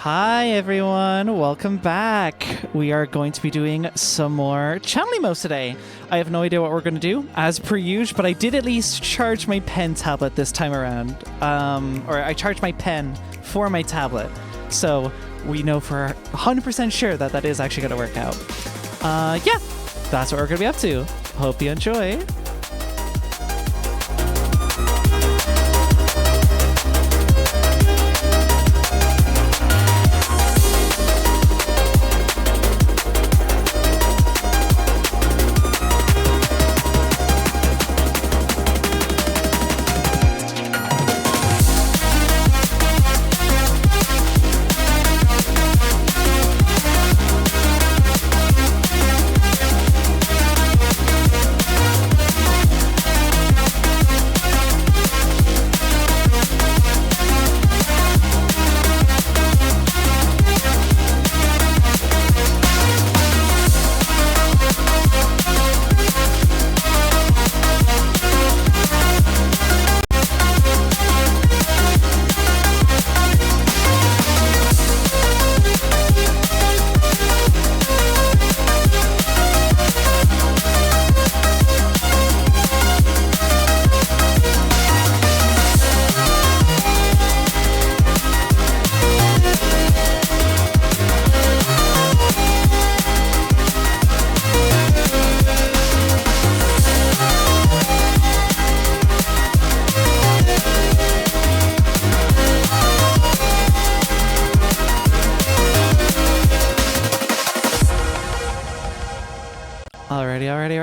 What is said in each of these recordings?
Hi everyone, welcome back. We are going to be doing some more channel emotes today. I have no idea what we're going to do, as per usual, but I did at least charge my pen tablet this time around. Or I charged my pen for my tablet. So we know for 100% sure that that is actually going to work out. Yeah, that's what we're going to be up to. Hope you enjoy.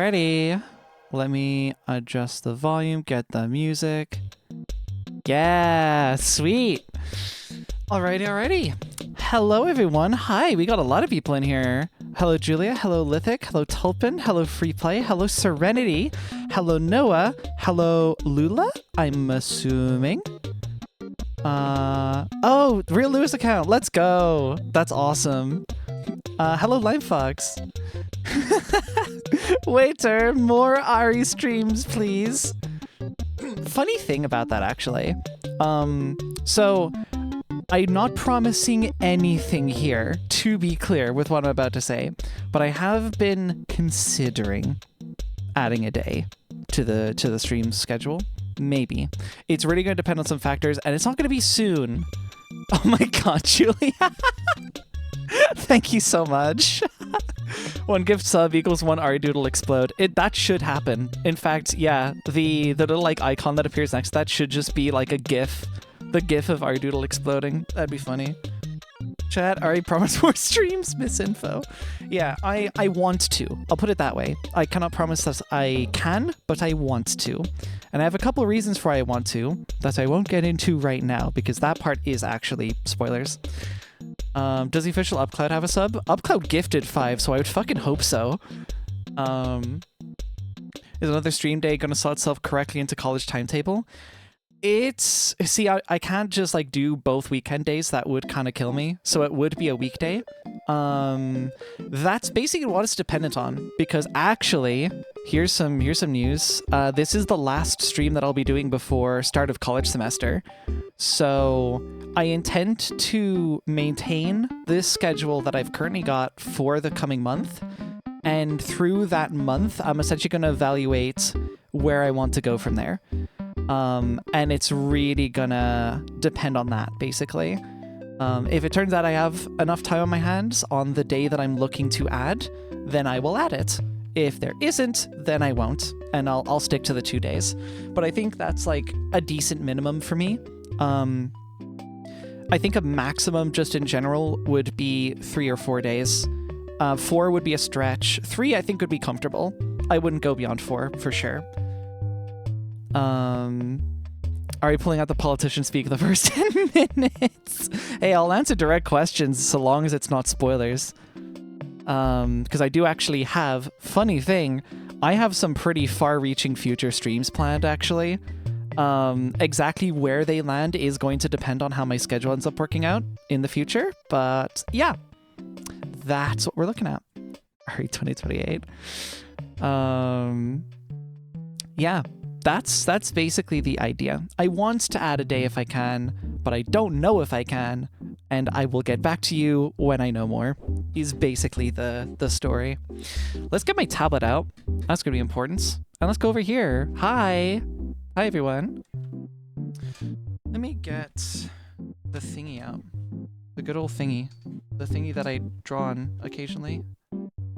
Alrighty. Let me adjust the volume, get the music. Yeah, sweet. Alrighty. Hello, everyone. Hi, we got a lot of people in here. Hello, Julia. Hello, Lithic. Hello, Tulpin. Hello, Freeplay. Hello, Serenity. Hello, Noah. Hello, Lula, I'm assuming. Oh, Real Lewis account. Let's go. That's awesome. Hello, Lime Fox. Waiter, more Ari streams, please. Funny thing about that, actually. So I'm not promising anything here, to be clear with what I'm about to say, but I have been considering adding a day to the stream schedule. Maybe. It's really going to depend on some factors, and it's not going to be soon. Oh my god, Julia. Thank you so much. One gift sub equals one aridoodle explode. That should happen. In fact, yeah, the little like icon that appears next to that should just be like a GIF. The GIF of aridoodle exploding. That'd be funny. Chat, Ari promise more streams, misinfo. Yeah, I want to. I'll put it that way. I cannot promise that I can, but I want to. And I have a couple of reasons for why I want to that I won't get into right now, because that part is actually spoilers. Does the official Upcloud have a sub? Upcloud gifted 5, so I would fucking hope so. Is another stream day gonna slot itself correctly into college timetable? See, I can't just like do both weekend days. That would kind of kill me. So it would be a weekday. That's basically what it's dependent on, because actually, here's some news. This is the last stream that I'll be doing before start of college semester. So I intend to maintain this schedule that I've currently got for the coming month. And through that month, I'm essentially going to evaluate where I want to go from there. And it's really gonna depend on that, basically. If it turns out I have enough time on my hands on the day that I'm looking to add, then I will add it. If there isn't, then I won't, and I'll stick to the 2 days. But I think that's like a decent minimum for me. I think a maximum just in general would be 3 or 4 days. 4 would be a stretch. 3 I think would be comfortable. I wouldn't go beyond 4 for sure. Are you pulling out the politician speak the first 10 minutes? Hey, I'll answer direct questions so long as it's not spoilers. Because I do actually have, funny thing, I have some pretty far-reaching future streams planned, actually. Exactly where they land is going to depend on how my schedule ends up working out in the future. But yeah, that's what we're looking at. Ari 2028. Yeah. That's basically the idea. I want to add a day if I can, but I don't know if I can. and I will get back to you when I know more, is basically the story. Let's get my tablet out. That's going to be important. And let's go over here. Hi. Hi, everyone. Let me get the thingy out. The good old thingy. The thingy that I draw on occasionally.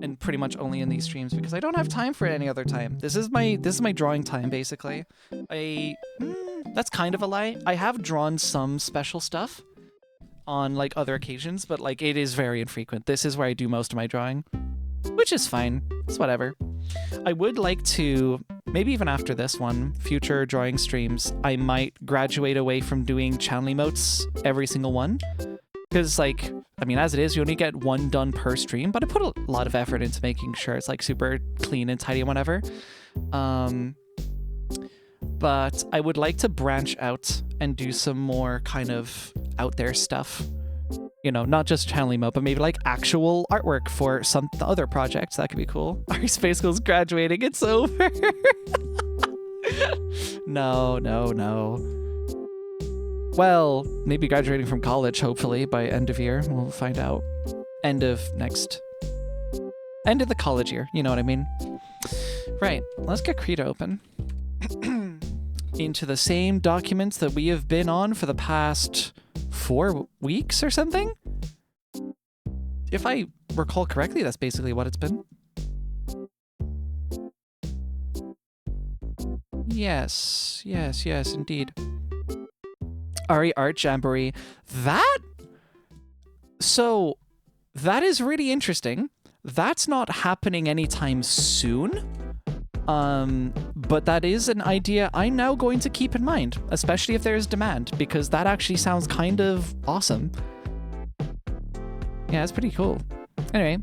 And pretty much only in these streams because I don't have time for it any other time. This is my drawing time, basically. That's kind of a lie. I have drawn some special stuff on like other occasions, but like it is very infrequent. This is where I do most of my drawing, which is fine. It's whatever. I would like to, maybe even after this one, future drawing streams, I might graduate away from doing channel emotes every single one. Because like, I mean, as it is, you only get one done per stream, but I put a lot of effort into making sure it's like super clean and tidy and whatever. But I would like to branch out and do some more kind of out there stuff. You know, not just channel emote, but maybe like actual artwork for some other projects. That could be cool. Our Space School's graduating. It's over. No. Well, maybe graduating from college, hopefully, by end of year. We'll find out. End of the college year. You know what I mean? Right. Let's get Krita open. Into the same documents that we have been on for the past 4 weeks or something? If I recall correctly, that's basically what it's been. Yes, indeed. Ari Art Jamboree. So, that is really interesting. That's not happening anytime soon. But that is an idea I'm now going to keep in mind, especially if there's demand, because that actually sounds kind of awesome. Yeah, it's pretty cool. Anyway.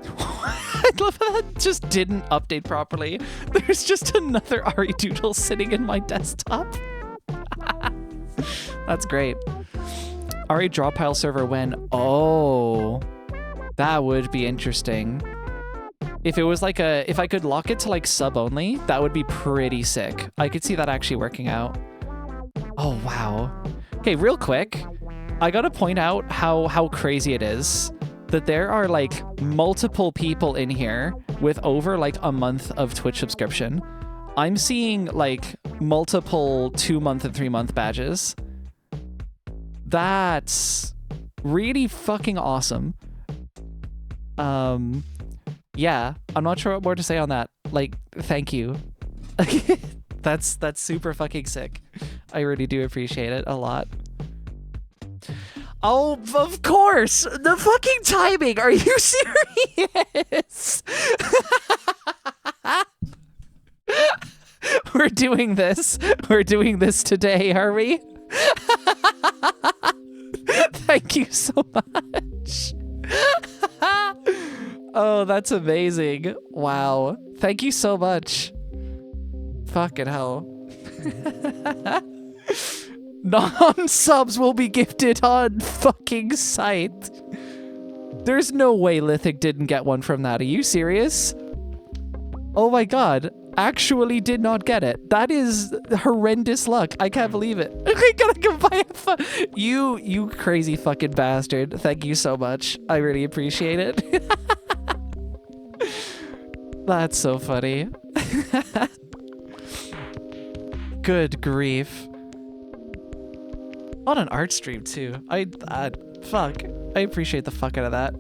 I love how that just didn't update properly. There's just another Ari Doodle sitting in my desktop. That's great. Ari Drawpile server when? Oh, that would be interesting. If it was like if I could lock it to like sub only, that would be pretty sick. I could see that actually working out. Oh, wow. Okay, real quick. I gotta point out how crazy it is that there are like multiple people in here with over like a month of Twitch subscription. I'm seeing like multiple 2-month and 3-month badges. That's really fucking awesome. Yeah, I'm not sure what more to say on that. Like, thank you. That's super fucking sick. I really do appreciate it a lot. Oh, of course! The fucking timing! Are you serious? We're doing this. We're doing this today, are we? Thank you so much. Oh, that's amazing. Wow. Thank you so much. Fucking hell. Non-subs will be gifted on fucking site. There's no way Lithic didn't get one from that. Are you serious? Oh my god. Actually did not get it. That is horrendous luck. I can't believe it. I gotta go buy a You crazy fucking bastard. Thank you so much. I really appreciate it. That's so funny. Good grief. On an art stream too. Fuck. I appreciate the fuck out of that.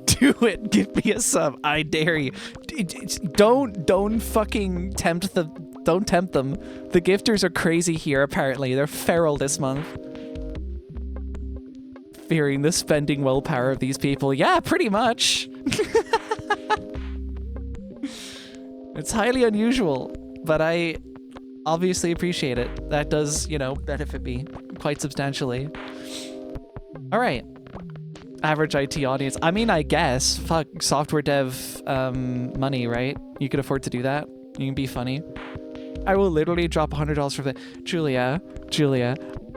Do it. Give me a sub. I dare you. Don't fucking tempt don't tempt them. The gifters are crazy here apparently. They're feral this month. Fearing the spending willpower of these people. Yeah, pretty much. It's highly unusual, but I obviously appreciate it. That does, you know, benefit me quite substantially. All right. Average IT audience. I mean, I guess. Fuck, software dev money, right? You could afford to do that. You can be funny. I will literally drop $100 for the... Julia,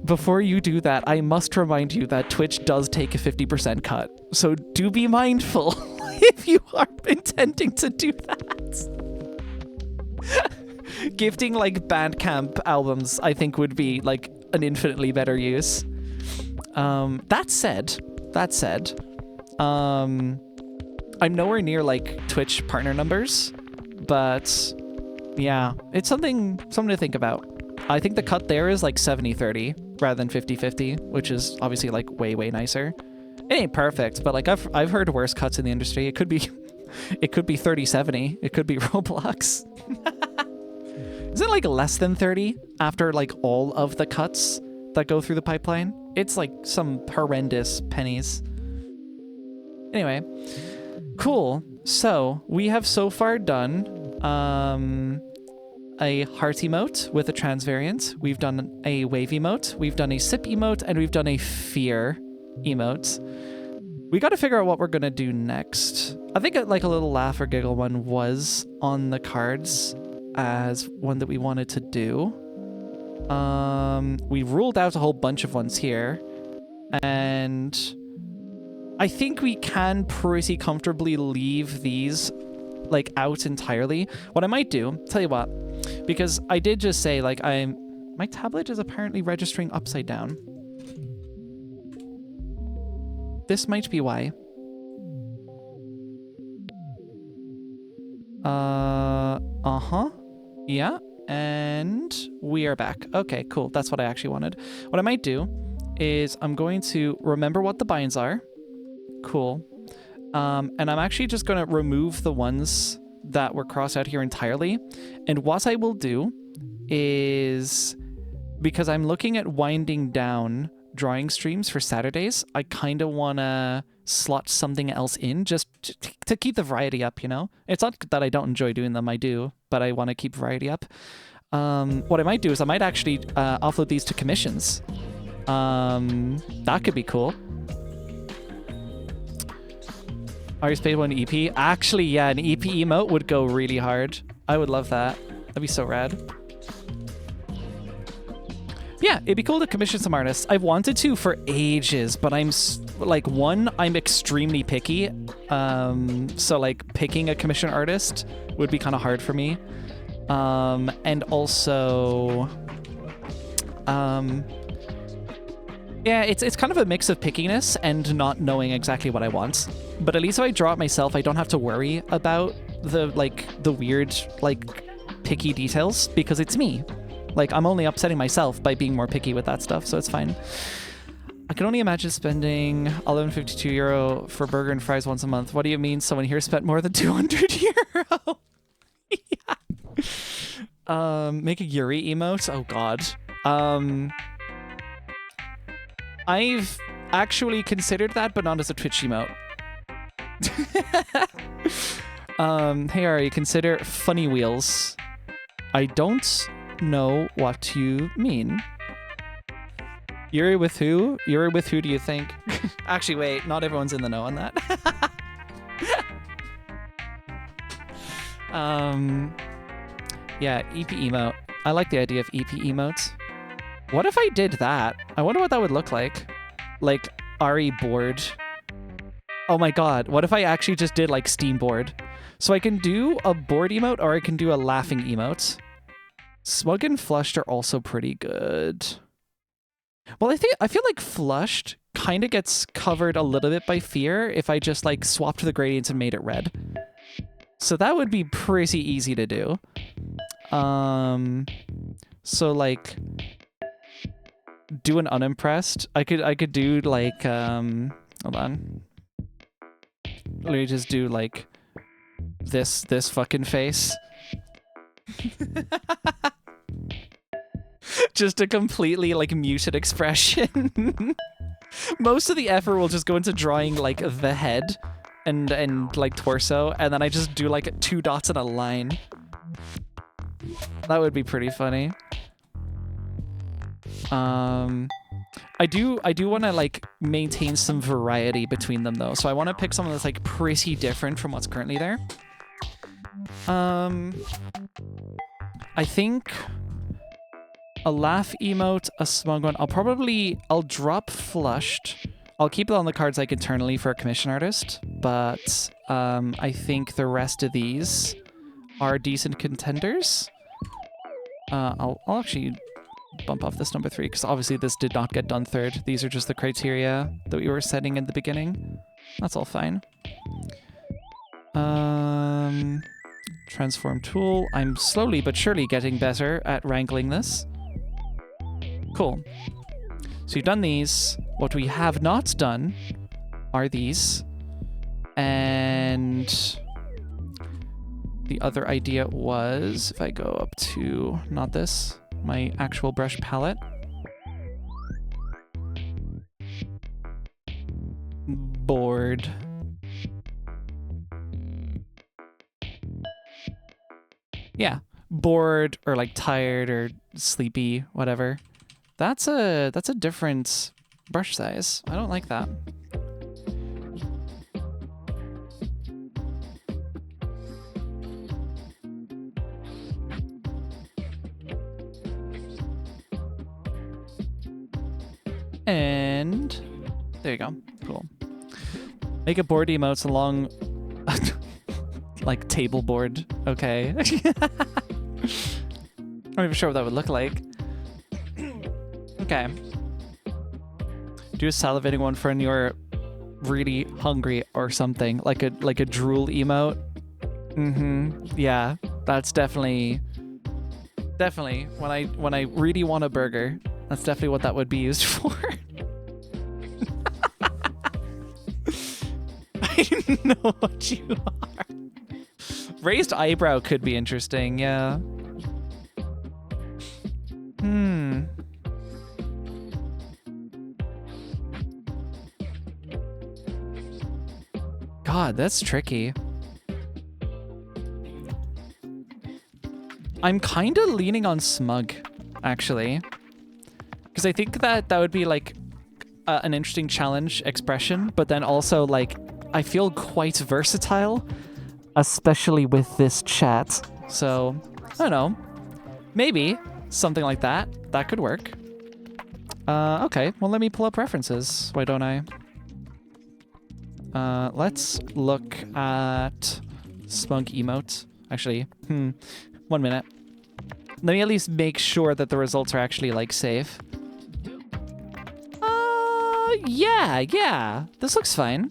before you do that, I must remind you that Twitch does take a 50% cut. So do be mindful if you are intending to do that. Gifting like Bandcamp albums, I think, would be like an infinitely better use. That said, I'm nowhere near like Twitch partner numbers, but yeah, it's something to think about. I think the cut there is like 70-30 rather than 50-50, which is obviously like way nicer. It ain't perfect, but like I've heard worse cuts in the industry. It could be 30-70. It could be Roblox. Is it like less than 30 after like all of the cuts that go through the pipeline? It's like some horrendous pennies. Anyway, cool. So we have so far done a heart emote with a trans variant. We've done a wave emote. We've done a sip emote, and we've done a fear emote. We got to figure out what we're gonna do next. I think like a little laugh or giggle one was on the cards as one that we wanted to do. We ruled out a whole bunch of ones here, and I think we can pretty comfortably leave these like out entirely. What I might do, tell you what, because I did just say like my tablet is apparently registering upside down. This might be why. Yeah, and we are back. Okay, cool. That's what I actually wanted. What I might do is I'm going to remember what the binds are. Cool. And I'm actually just going to remove the ones that were crossed out here entirely. And what I will do is, because I'm looking at winding down drawing streams for Saturdays, I kind of want to slot something else in just to keep the variety up, you know? It's not that I don't enjoy doing them, I do, but I want to keep variety up. What I might do is I might actually offload these to commissions. That could be cool. Are paid one EP? Actually, yeah, an EP emote would go really hard. I would love that. That'd be so rad. Yeah, it'd be cool to commission some artists. I've wanted to for ages, but I'm like, one, I'm extremely picky. So like picking a commission artist would be kind of hard for me. And also, yeah, it's kind of a mix of pickiness and not knowing exactly what I want. But at least if I draw it myself, I don't have to worry about the weird, like, picky details, because it's me. Like, I'm only upsetting myself by being more picky with that stuff, so it's fine. I can only imagine spending €11.52 for burger and fries once a month. What do you mean someone here spent more than €200? Yeah. Make a Yuri emote? Oh, God. I've actually considered that, but not as a Twitch emote. Hey Ari, consider funny wheels. I don't know what you mean. Yuri with who? Yuri with who do you think? Actually, wait, not everyone's in the know on that. Yeah, EP emote. I like the idea of EP emotes. What if I did that? I wonder what that would look like. Like, Ari board. Oh my god, what if I actually just did, like, Steam board? So I can do a board emote, or I can do a laughing emote. Smug and Flushed are also pretty good. Well, I feel like Flushed kind of gets covered a little bit by Fear if I just, like, swapped the gradients and made it red. So that would be pretty easy to do. So, like, do an unimpressed. I could do, like, hold on. Let me just do, like, this fucking face. Just a completely, like, muted expression. Most of the effort will just go into drawing, like, the head and like, torso, and then I just do, like, 2 dots in a line. That would be pretty funny. I do want to, like, maintain some variety between them, though. So I want to pick someone that's, like, pretty different from what's currently there. I think a laugh emote, a smug one. I'll drop Flushed. I'll keep it on the cards, like, internally for a commission artist, but I think the rest of these are decent contenders. I'll actually bump off this number 3, because obviously this did not get done third. These are just the criteria that we were setting in the beginning. That's all fine. Transform tool. I'm slowly but surely getting better at wrangling this. Cool. So you've done these. What we have not done are these. And the other idea was, if I go up to, not this, my actual brush palette. Bored. Yeah, bored or like tired or sleepy, whatever. That's a different brush size. I don't like that. And there you go. Cool. Make a board emotes along like table board. Okay. I'm not even sure what that would look like. Okay. Do a salivating one for when you're really hungry or something. Like a drool emote. Mm-hmm. Yeah. That's definitely when I really want a burger. That's definitely what that would be used for. I know what you are. Raised eyebrow could be interesting, yeah. God, that's tricky. I'm kind of leaning on smug, actually. Because I think that would be like an interesting challenge expression, but then also like I feel quite versatile, especially with this chat. So I don't know, maybe something like that. That could work. Okay, well let me pull up references. Why don't I? Let's look at smug emote. Actually, 1 minute. Let me at least make sure that the results are actually like safe. Yeah. This looks fine.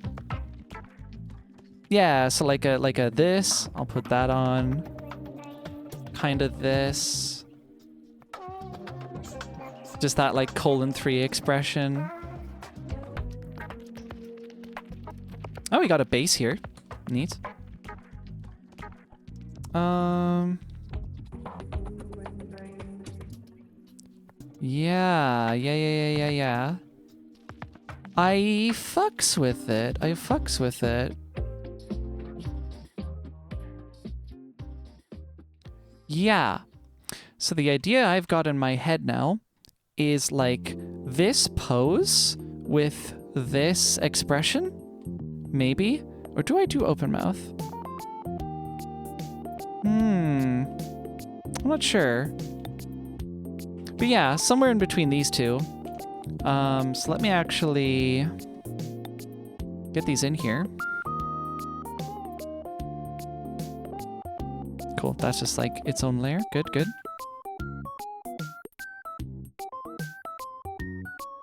Yeah, so like a this. I'll put that on. Kind of this. Just that like :3 expression. Oh, we got a base here. Neat. Yeah. I fucks with it. Yeah. So the idea I've got in my head now is like this pose with this expression, maybe? Or do I do open mouth? I'm not sure. But yeah, somewhere in between these two. So let me actually get these in here. Cool, that's just like its own layer. Good.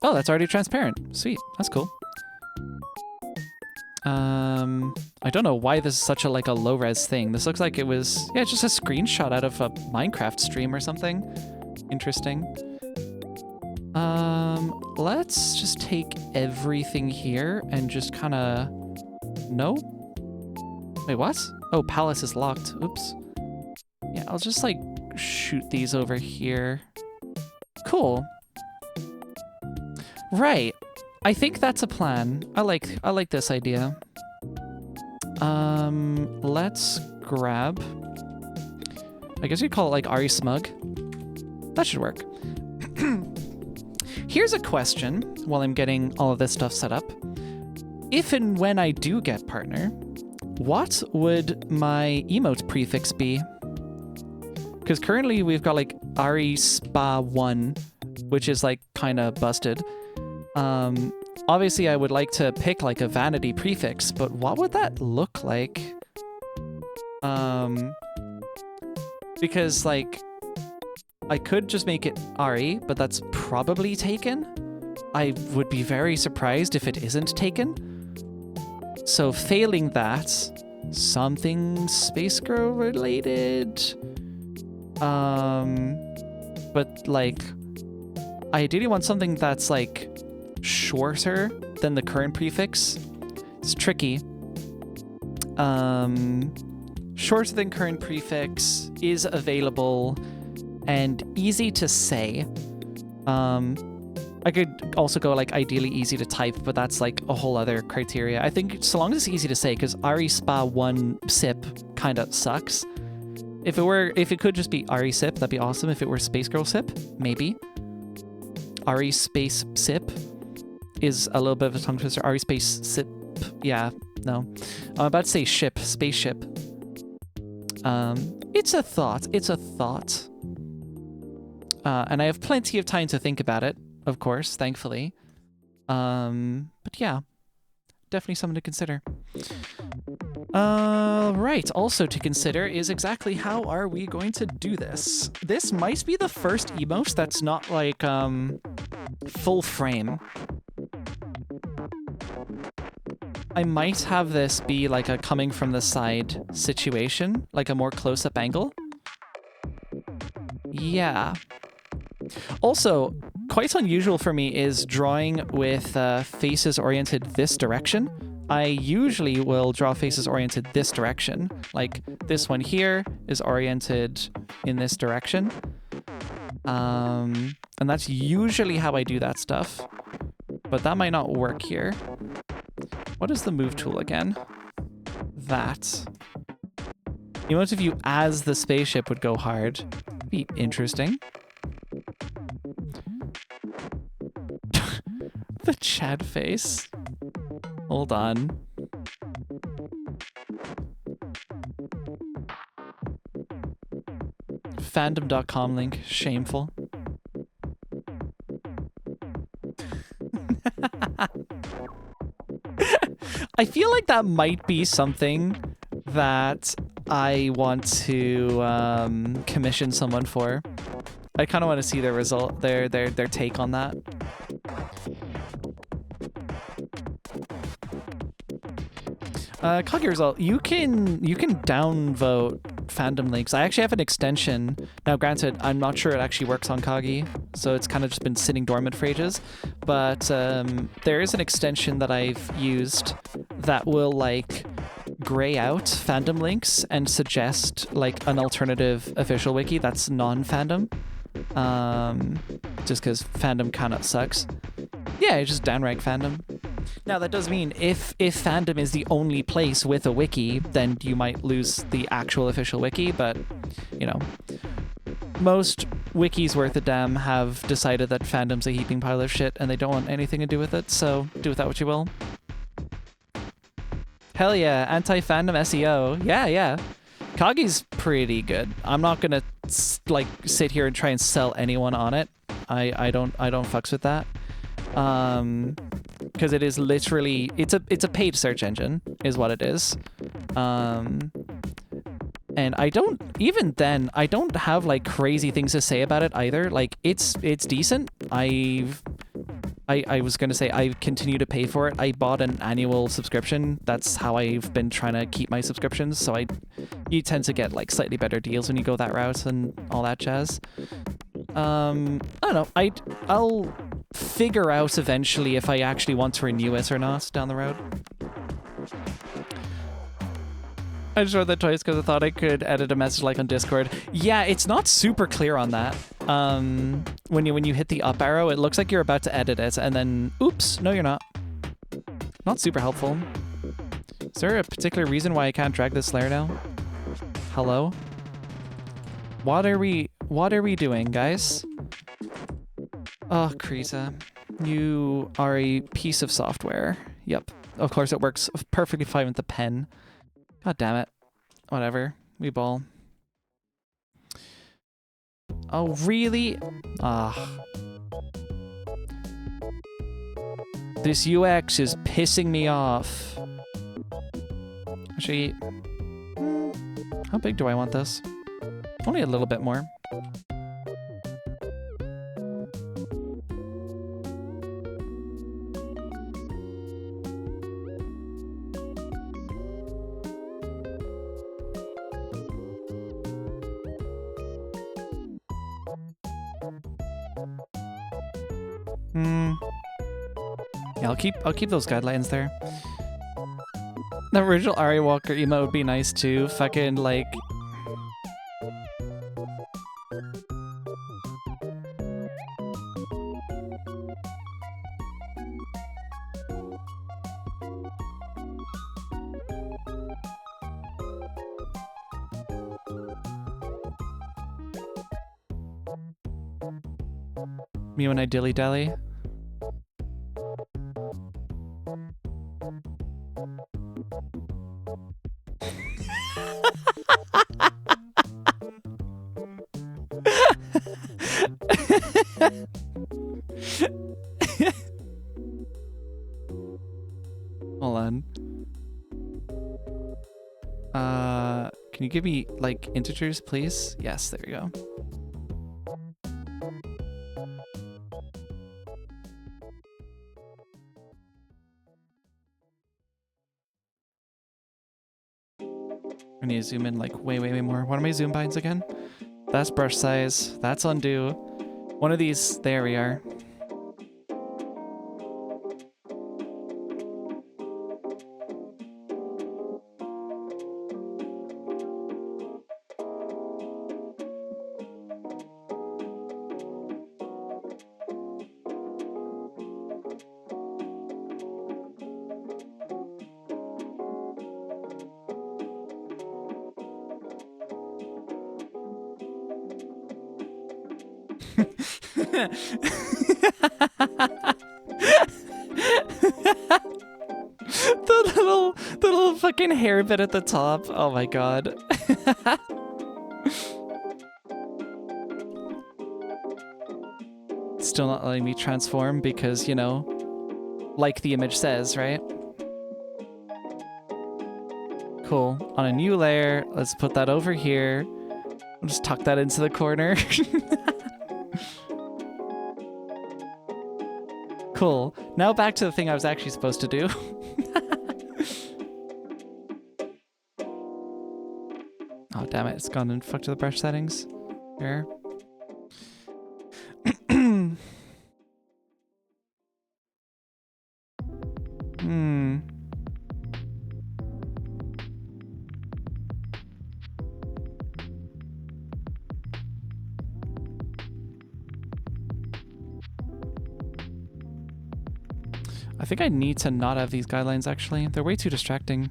Oh, that's already transparent. Sweet, that's cool. I don't know why this is such a low res thing. This looks like it was, yeah, just a screenshot out of a Minecraft stream or something. Interesting. Let's just take everything here and just kind of... No? Wait, what? Oh, palace is locked. Oops. Yeah, I'll just shoot these over here. Cool. Right. I think that's a plan. I like this idea. Let's grab... I guess we call it ariSmug. That should work. Here's a question while I'm getting all of this stuff set up. If and when I do get partner, what would my emote prefix be? Because currently we've got arispa1, which is kind of busted. Obviously I would like to pick a vanity prefix, but what would that look like? Because I could just make it Ari, but that's probably taken. I would be very surprised if it isn't taken. So failing that, something Space Girl related. But like, I ideally want something that's like shorter than the current prefix. It's tricky. Shorter than current prefix is available and easy to say. I could also go like ideally easy to type, but that's like a whole other criteria. I think so long as it's easy to say, because arispa1 sip kind of sucks. If it could just be Ari sip, that'd be awesome. If it were Space Girl sip, maybe. Ari space sip is a little bit of a tongue twister. Ari space sip, yeah, no. I'm about to say ship, spaceship. It's a thought. It's a thought. And I have plenty of time to think about it, of course, thankfully. But yeah, definitely something to consider. Right, also to consider is exactly how are we going to do this? This might be the first emote that's not like, full frame. I might have this be like a coming from the side situation, like a more close-up angle. Yeah. Also, quite unusual for me is drawing with faces oriented this direction. I usually will draw faces oriented this direction. Like this one here is oriented in this direction. And that's usually how I do that stuff. But that might not work here. What is the move tool again? That. Emote view as the spaceship would go hard. Be interesting. The Chad face. Hold on. Fandom.com link. Shameful. I feel like that might be something that I want to commission someone for. I kind of want to see their result, their take on that. Kage result. You can downvote fandom links. I actually have an extension. Now, granted, I'm not sure it actually works on Kage, so it's kind of just been sitting dormant for ages. But there is an extension that I've used that will like gray out fandom links and suggest like an alternative official wiki that's non-fandom. Just because fandom kind of sucks. Yeah, it's just downrank fandom. Now that does mean if fandom is the only place with a wiki, then you might lose the actual official wiki, but you know, most wikis worth a damn have decided that fandom's a heaping pile of shit and they don't want anything to do with it, so do with that what you will. Hell yeah, anti-fandom SEO. Yeah. Kage's pretty good. I'm not gonna like sit here and try and sell anyone on it. I don't fucks with that. Because it is literally it's a paid search engine is what it is. And I don't have like crazy things to say about it either. Like it's decent. I was gonna say I continue to pay for it. I bought an annual subscription. That's how I've been trying to keep my subscriptions. So you tend to get like slightly better deals when you go that route and all that jazz. I don't know. I'll figure out eventually if I actually want to renew it or not down the road. I just wrote that twice because I thought I could edit a message like on Discord. Yeah, it's not super clear on that. When you hit the up arrow, it looks like you're about to edit it, and then oops, no, you're not. Not super helpful. Is there a particular reason why I can't drag this layer now? Hello? What are we doing, guys? Oh, Krisa. You are a piece of software. Yep. Of course it works perfectly fine with the pen. God damn it. Whatever. We ball. Oh, really? This UX is pissing me off. Actually, how big do I want this? Only a little bit more. Hmm. Yeah, I'll keep those guidelines there. The original Ari Walker emote would be nice too. Fucking like. Me when I dilly dally. Hold on. Can you give me like integers, please? Yes, there we go. I need to zoom in like way more. What are my zoom binds again? That's brush size. That's undo. One of these. There we are. the little fucking hair bit at the top. Oh my god. Still not letting me transform because, you know, like the image says, right? Cool. On a new layer, let's put that over here. I'll just tuck that into the corner. Cool. Now back to the thing I was actually supposed to do. Oh, damn it. It's gone and fucked to the brush settings. Here. I think I need to not have these guidelines, actually. They're way too distracting.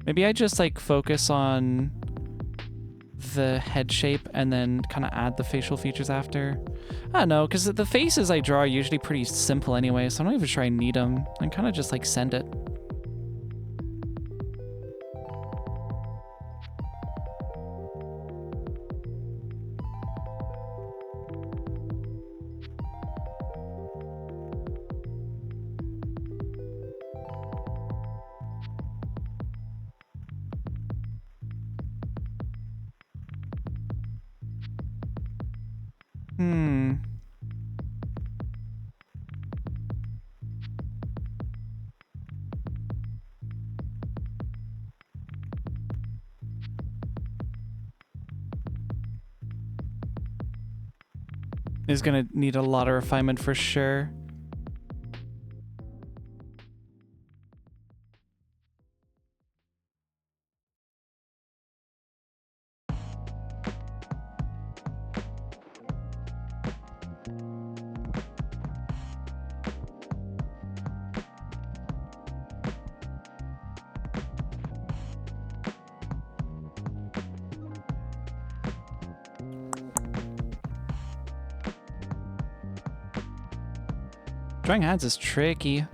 Maybe I just, like, focus on the head shape and then kind of add the facial features after. I don't know, because the faces I draw are usually pretty simple anyway, so I'm not even sure I need them. I kind of just, like, send it. Is gonna need a lot of refinement for sure. Drawing hands is tricky.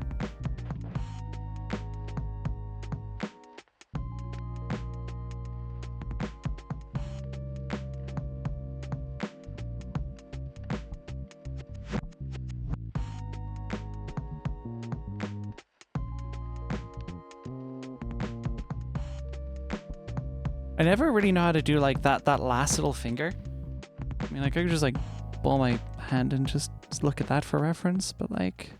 I never really know how to do like that last little finger. I mean, like I could just like ball my hand and just look at that for reference, but like,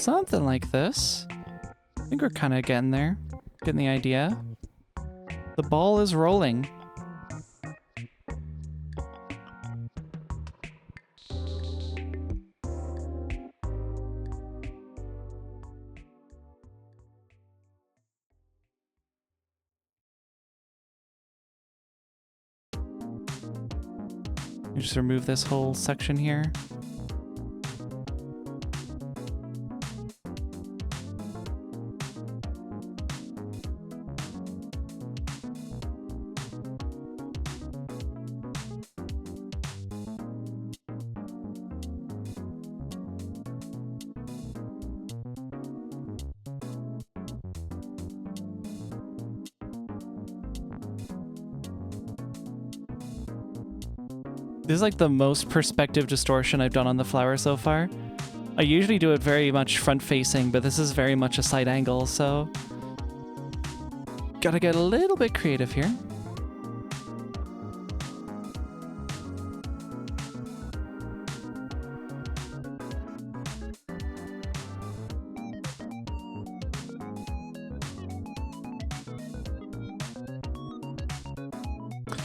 Something like this. I think we're kind of getting there. Getting the idea. The ball is rolling. You just remove this whole section here. This is like the most perspective distortion I've done on the flower so far. I usually do it very much front facing, but this is very much a side angle, so gotta get a little bit creative here.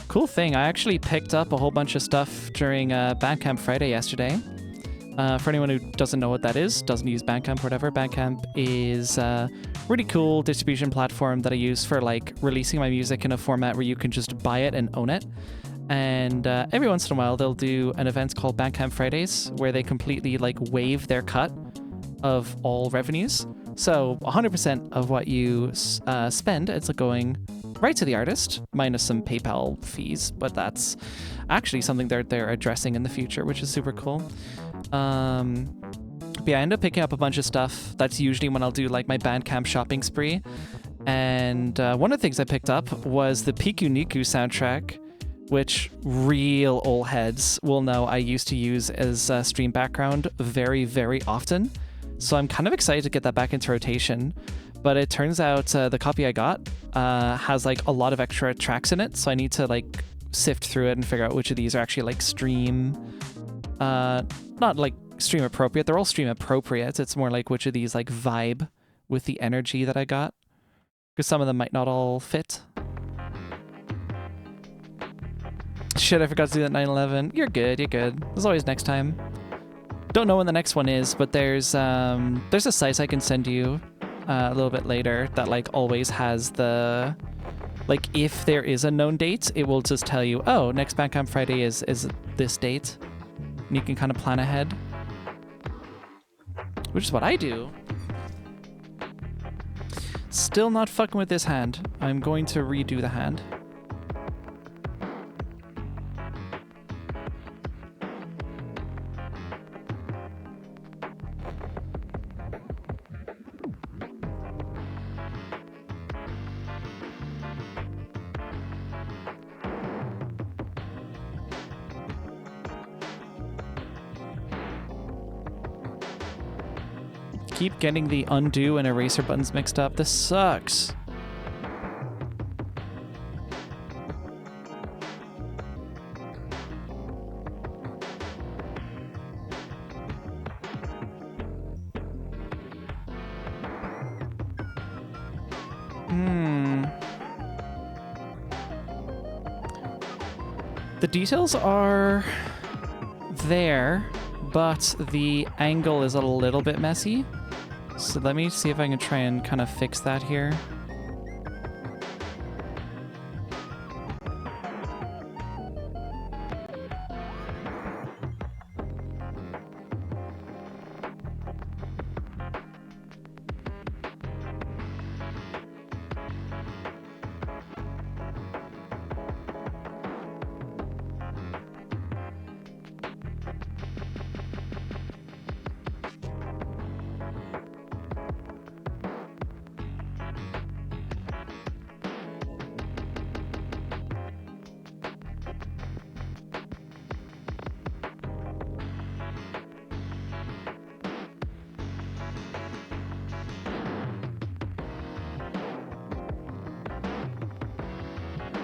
Cool thing, I actually picked up a whole bunch of stuff during Bandcamp Friday yesterday. For anyone who doesn't know what that is, doesn't use Bandcamp or whatever, Bandcamp is a really cool distribution platform that I use for like releasing my music in a format where you can just buy it and own it. And every once in a while they'll do an event called Bandcamp Fridays where they completely like waive their cut of all revenues. So 100% of what you spend, it's like going right to the artist, minus some PayPal fees, but that's actually something they're addressing in the future, which is super cool. But yeah, I end up picking up a bunch of stuff. That's usually when I'll do like my Bandcamp shopping spree. And one of the things I picked up was the Piku Niku soundtrack, which real old heads will know I used to use as a stream background very, very often. So I'm kind of excited to get that back into rotation. But it turns out the copy I got has like a lot of extra tracks in it, so I need to like sift through it and figure out which of these are actually like stream, not like stream appropriate. They're all stream appropriate. It's more like which of these like vibe with the energy that I got, because some of them might not all fit. Shit, I forgot to do that 9/11. You're good. You're good. There's always next time. Don't know when the next one is, but there's a site I can send you a little bit later that like always has the, like if there is a known date, it will just tell you, oh, next Bandcamp Friday is this date, and you can kind of plan ahead, which is what I do. Still not fucking with this hand. I'm going to redo the hand. Keep getting the undo and eraser buttons mixed up. This sucks. The details are there, but the angle is a little bit messy. So let me see if I can try and kind of fix that here.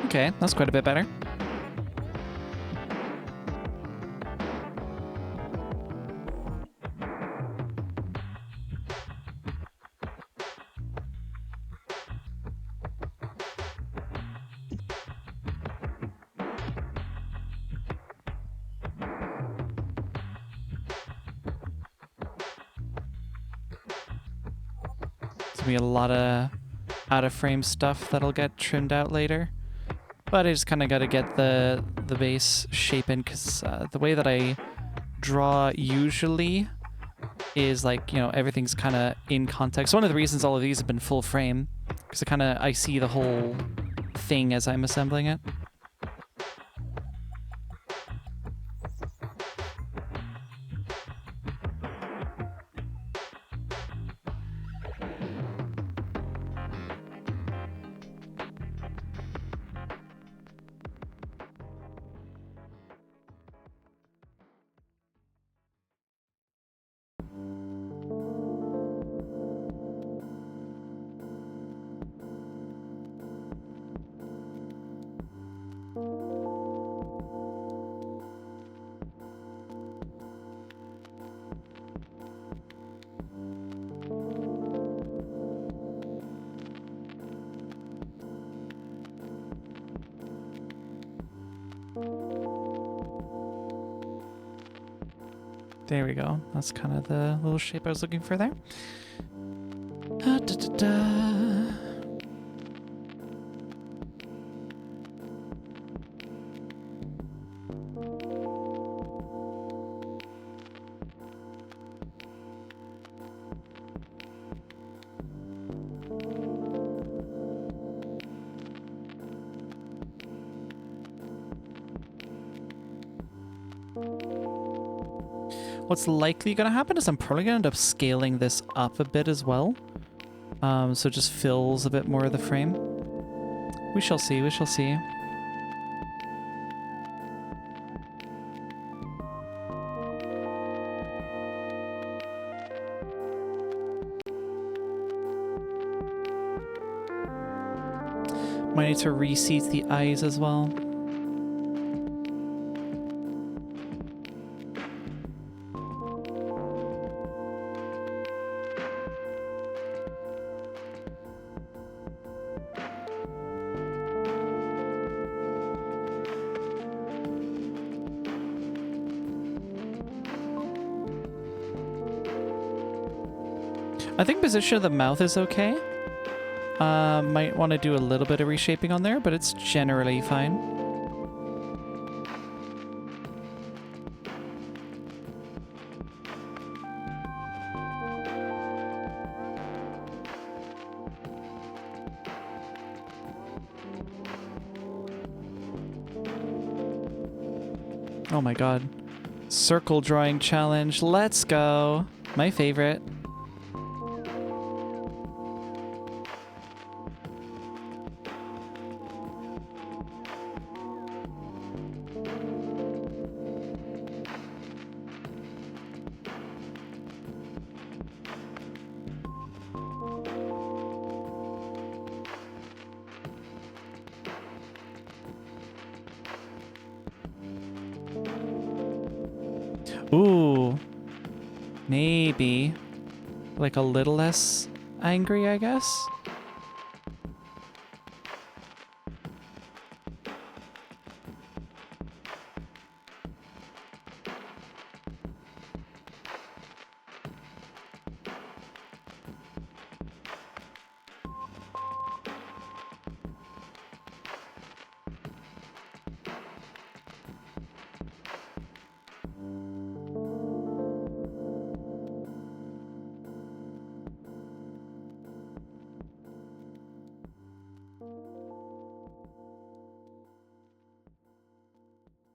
Okay, that's quite a bit better. gonna be a lot of out-of-frame stuff that'll get trimmed out later. But I just kind of got to get the base shape in, because the way that I draw usually is like, you know, everything's kind of in context. One of the reasons all of these have been full frame, because I see the whole thing as I'm assembling it. There we go. That's kind of the little shape I was looking for there. Da, da, da, da. What's likely going to happen is I'm probably going to end up scaling this up a bit as well. So it just fills a bit more of the frame. We shall see, we shall see. Might need to reseat the eyes as well. I think position of the mouth is okay. Might want to do a little bit of reshaping on there, but it's generally fine. Oh my god. Circle drawing challenge. Let's go. My favorite. Ooh, maybe like a little less angry, I guess.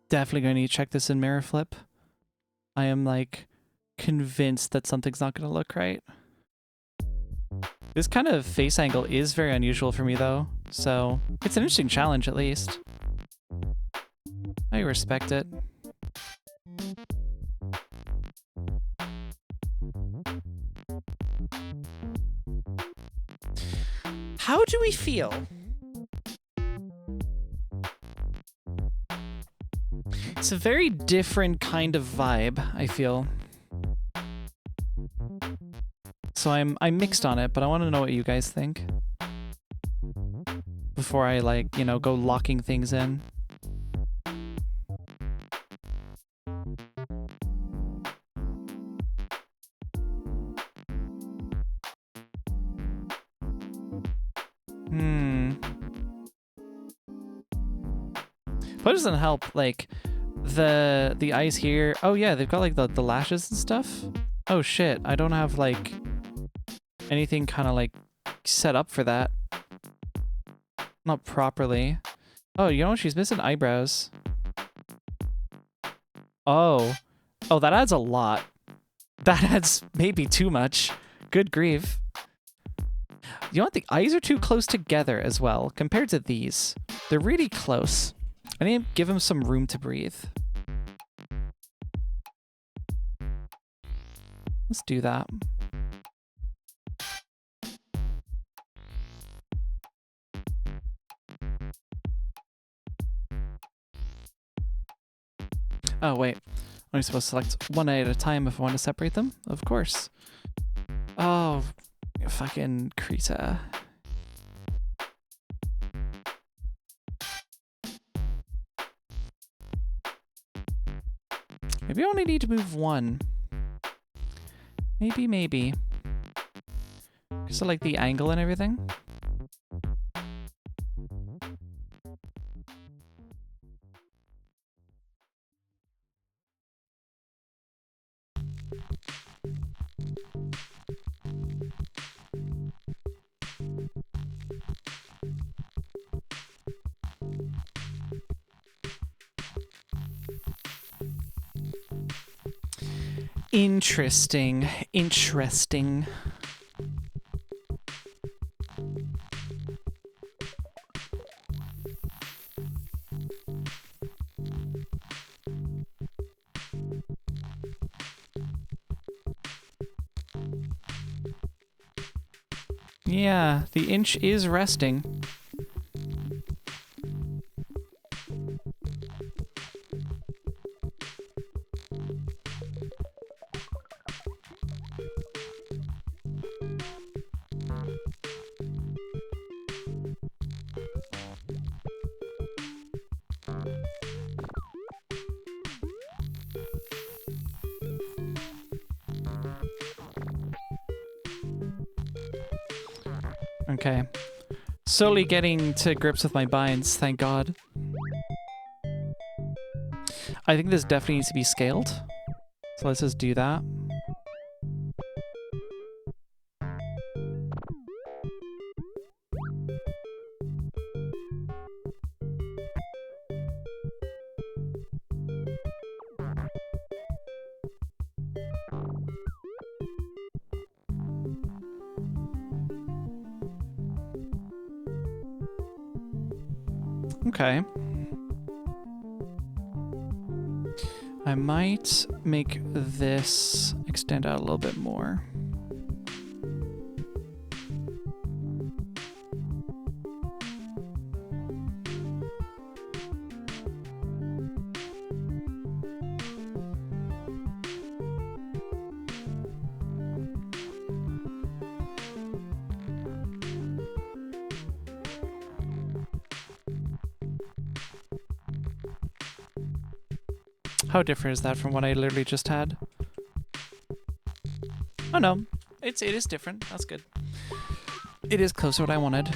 Definitely going to need to check this in mirror flip. I am like convinced that something's not going to look right. This kind of face angle is very unusual for me though, so it's an interesting challenge at least. I respect it. How do we feel? It's a very different kind of vibe, I feel. So I'm mixed on it, but I want to know what you guys think before I, like, you know, go locking things in. Hmm. But it doesn't help, like, the eyes here. Oh yeah, they've got like the lashes and stuff. Oh shit, I don't have like anything kind of like set up for that. Not properly. Oh, you know what? She's missing eyebrows. Oh. Oh, that adds a lot. That adds maybe too much. Good grief. You know what? The eyes are too close together as well compared to these. They're really close. I need to give them some room to breathe. Let's do that. Oh, wait. I'm supposed to select one eye at a time if I want to separate them? Of course. Oh, fucking Krita. Maybe I only need to move one. Maybe. Because I like the angle and everything. Interesting. Yeah, the inch is resting. Okay. Slowly getting to grips with my binds, thank God. I think this definitely needs to be scaled. So let's just do that. Okay. I might make this extend out a little bit more. How different is that from what I literally just had? Oh no, it is different. That's good. It is close to what I wanted.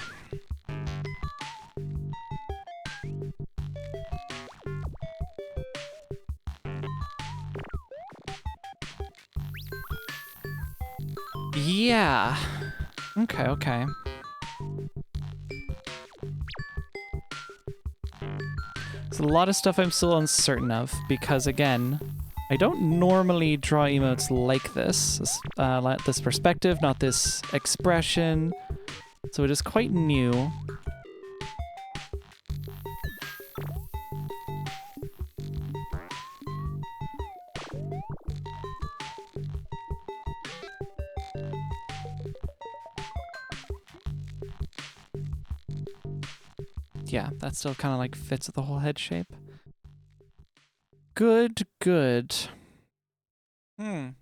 Yeah. Okay. There's a lot of stuff I'm still uncertain of because, again, I don't normally draw emotes like this. This perspective, not this expression. So it is quite new. Yeah, that still kind of like fits with the whole head shape. Good. No,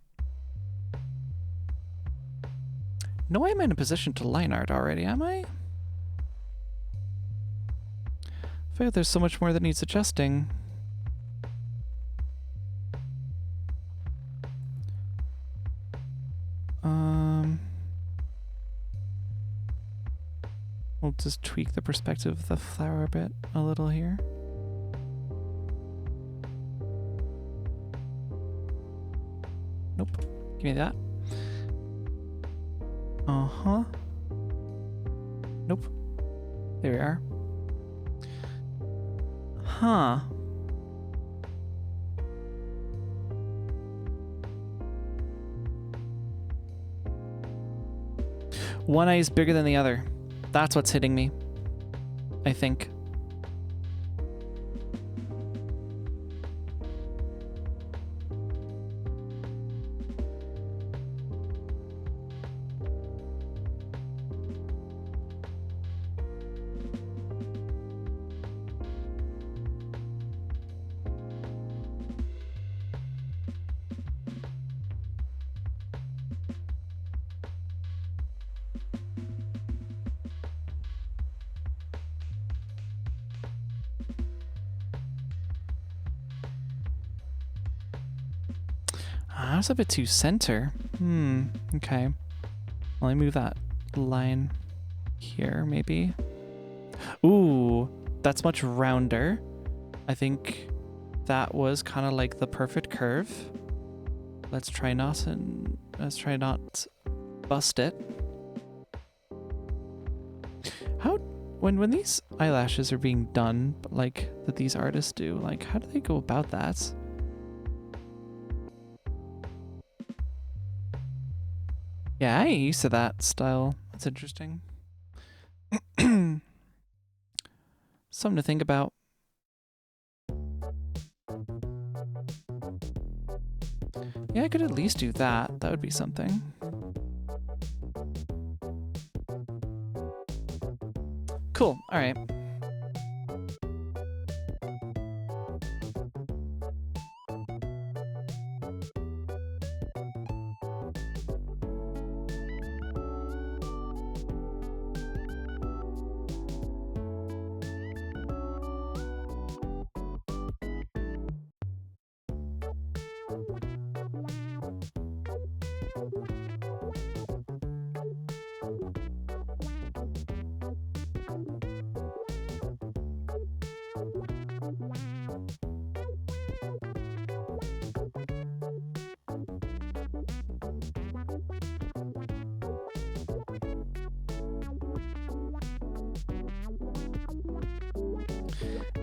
I'm in a position to line art already, am I? I feel like there's so much more that needs adjusting. We'll just tweak the perspective of the flower a bit, a little here. Nope. Give me that. Uh-huh. Nope. There we are. Huh. One eye is bigger than the other. That's what's hitting me, I think. That's a bit too center. Okay. Well, let me move that line here, maybe. Ooh, that's much rounder. I think that was kind of like the perfect curve. Let's try not bust it. How, when these eyelashes are being done, like that these artists do, like how do they go about that? Yeah, I ain't used to that style. That's interesting. Something to think about. Yeah, I could at least do that. That would be something. Cool. All right.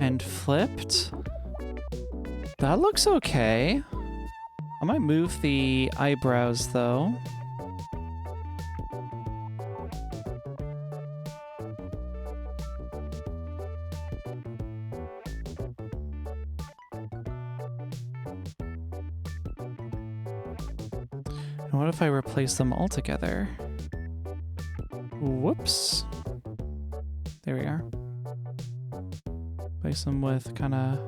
And flipped. That looks okay. I might move the eyebrows though. And what if I replace them all together? Whoops. There we are. Replace them with kind of...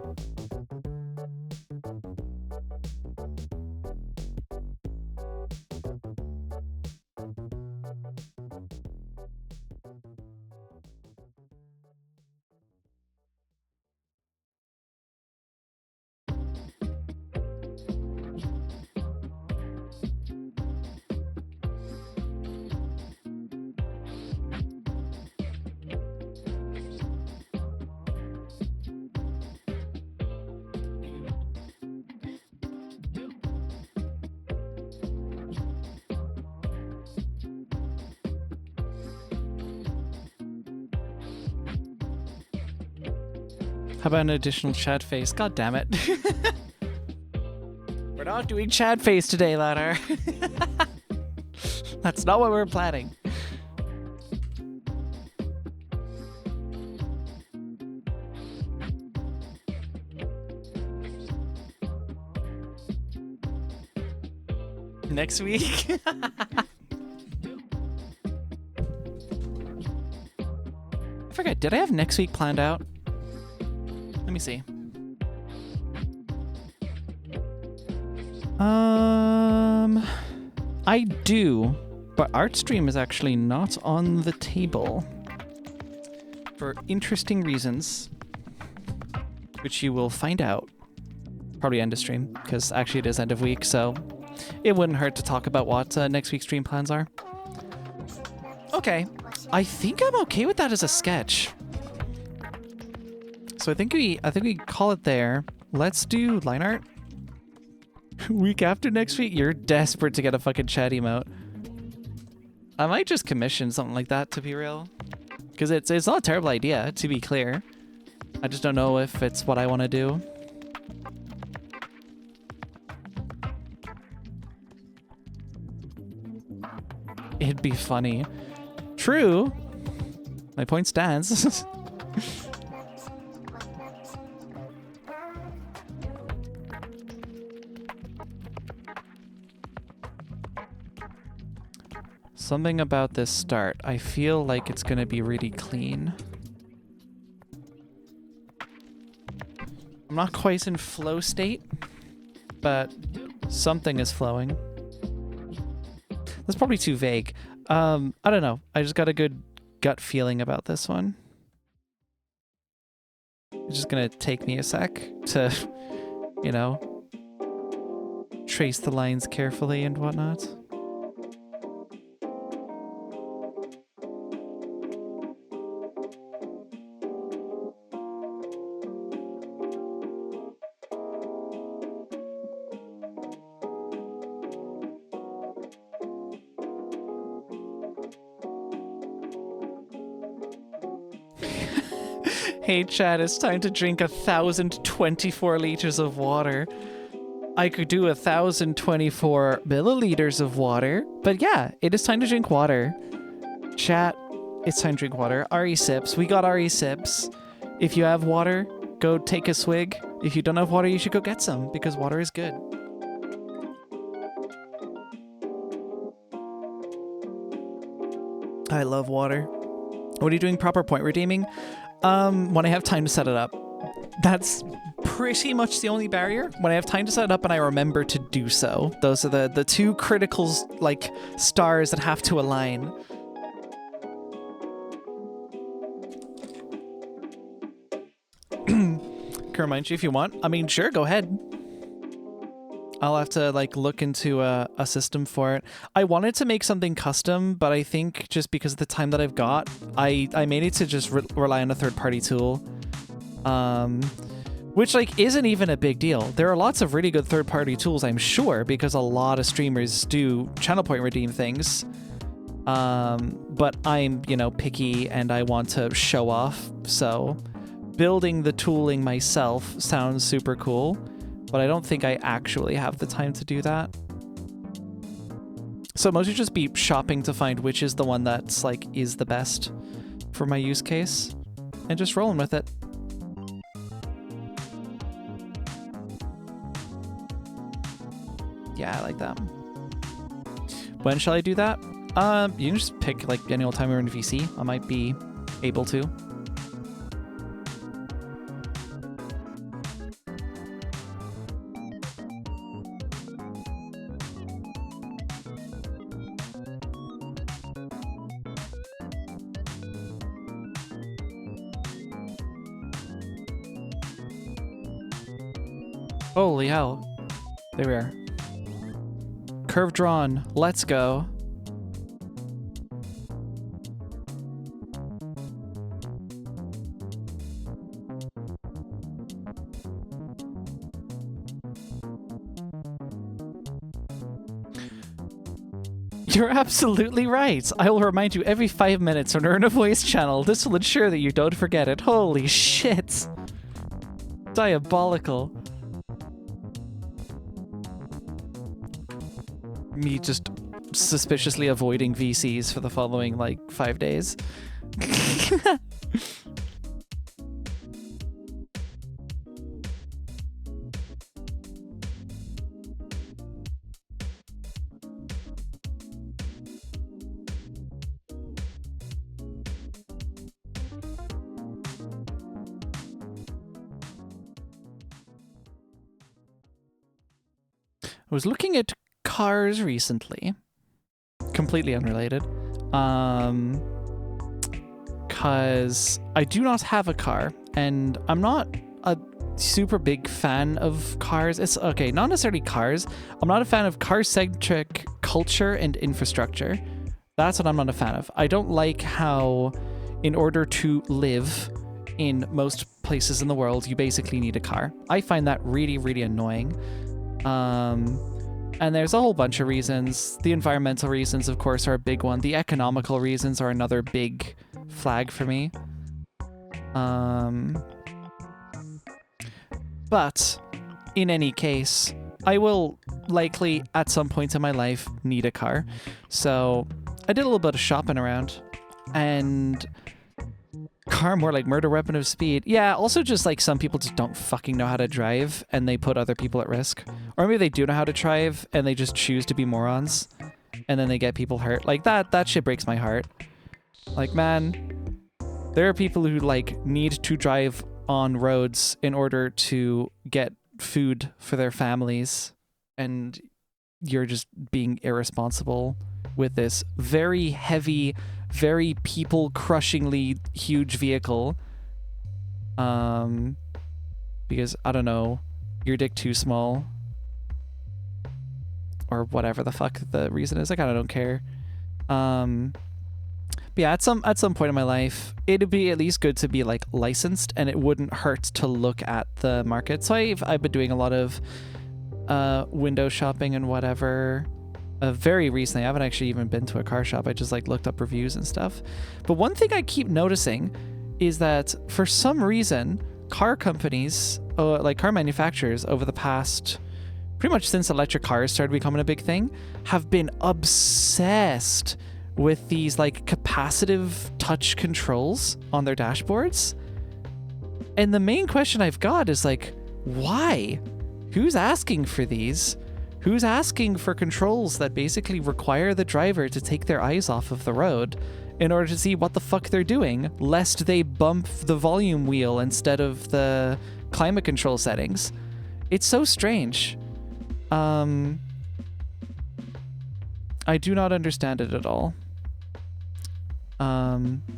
How about an additional Chad face? God damn it. We're not doing Chad face today, ladder. That's not what we're planning. Next week? I forget, did I have next week planned out? Let me see. I do, but ArtStream is actually not on the table for interesting reasons, which you will find out probably end of stream, because actually it is end of week, so it wouldn't hurt to talk about what next week's stream plans are. Okay, I think I'm okay with that as a sketch. So I think we call it there. Let's do line art. Week after next week, you're desperate to get a fucking chat emote. I might just commission something like that, to be real. Because it's not a terrible idea, to be clear. I just don't know if it's what I want to do. It'd be funny. True. My point stands. Something about this start. I feel like it's gonna be really clean. I'm not quite in flow state, but something is flowing. That's probably too vague. I don't know. I just got a good gut feeling about this one. It's just gonna take me a sec to, you know, trace the lines carefully and whatnot. Hey chat, it's time to drink 1,024 liters of water. I could do 1,024 milliliters of water, but yeah, it is time to drink water. Chat, it's time to drink water. Ari sips, we got Ari sips. If you have water, go take a swig. If you don't have water, you should go get some, because water is good. I love water. What are you doing proper point redeeming? When I have time to set it up. That's pretty much the only barrier. When I have time to set it up and I remember to do so. Those are the two critical, like, stars that have to align. Can remind you if you want. I mean, sure, go ahead. I'll have to like look into a system for it. I wanted to make something custom, but I think just because of the time that I've got, I made it to just rely on a third-party tool, which like isn't even a big deal. There are lots of really good third-party tools, I'm sure, because a lot of streamers do channel point redeem things. But I'm, you know, picky and I want to show off, so building the tooling myself sounds super cool. But I don't think I actually have the time to do that. So mostly just be shopping to find which is the one that's like is the best for my use case and just rolling with it. Yeah, I like that. When shall I do that? You can just pick like any old time we're in VC. I might be able to. Holy hell. There we are. Curve drawn. Let's go. You're absolutely right. I will remind you every 5 minutes when we're in a voice channel. This will ensure that you don't forget it. Holy shit. Diabolical. Me just suspiciously avoiding VCs for the following, like, 5 days. I was looking at cars recently, completely unrelated, because I do not have a car, and I'm not a super big fan of cars. It's okay, not necessarily cars. I'm not a fan of car-centric culture and infrastructure. That's what I'm not a fan of. I don't like how, in order to live in most places in the world, you basically need a car. I find that really, really annoying. And there's a whole bunch of reasons. The environmental reasons, of course, are a big one. The economical reasons are another big flag for me. But in any case, I will likely at some point in my life need a car. So I did a little bit of shopping around, and car more like murder weapon of speed. Yeah, also just like some people just don't fucking know how to drive and they put other people at risk. Or maybe they do know how to drive and they just choose to be morons and then they get people hurt. Like that shit breaks my heart. Like, man, there are people who like need to drive on roads in order to get food for their families, and you're just being irresponsible with this very heavy, very people-crushingly huge vehicle. Because, I don't know, your dick too small. Or whatever the fuck the reason is. I kinda don't care. But yeah, at some point in my life, it'd be at least good to be like licensed, and it wouldn't hurt to look at the market. So I've been doing a lot of window shopping and whatever. Very recently, I haven't actually even been to a car shop. I just like looked up reviews and stuff. But one thing I keep noticing is that for some reason, car companies, like car manufacturers, over the past, pretty much since electric cars started becoming a big thing, have been obsessed with these like capacitive touch controls on their dashboards. And the main question I've got is like, why? Who's asking for these? Who's asking for controls that basically require the driver to take their eyes off of the road in order to see what the fuck they're doing, lest they bump the volume wheel instead of the climate control settings? It's so strange. I do not understand it at all.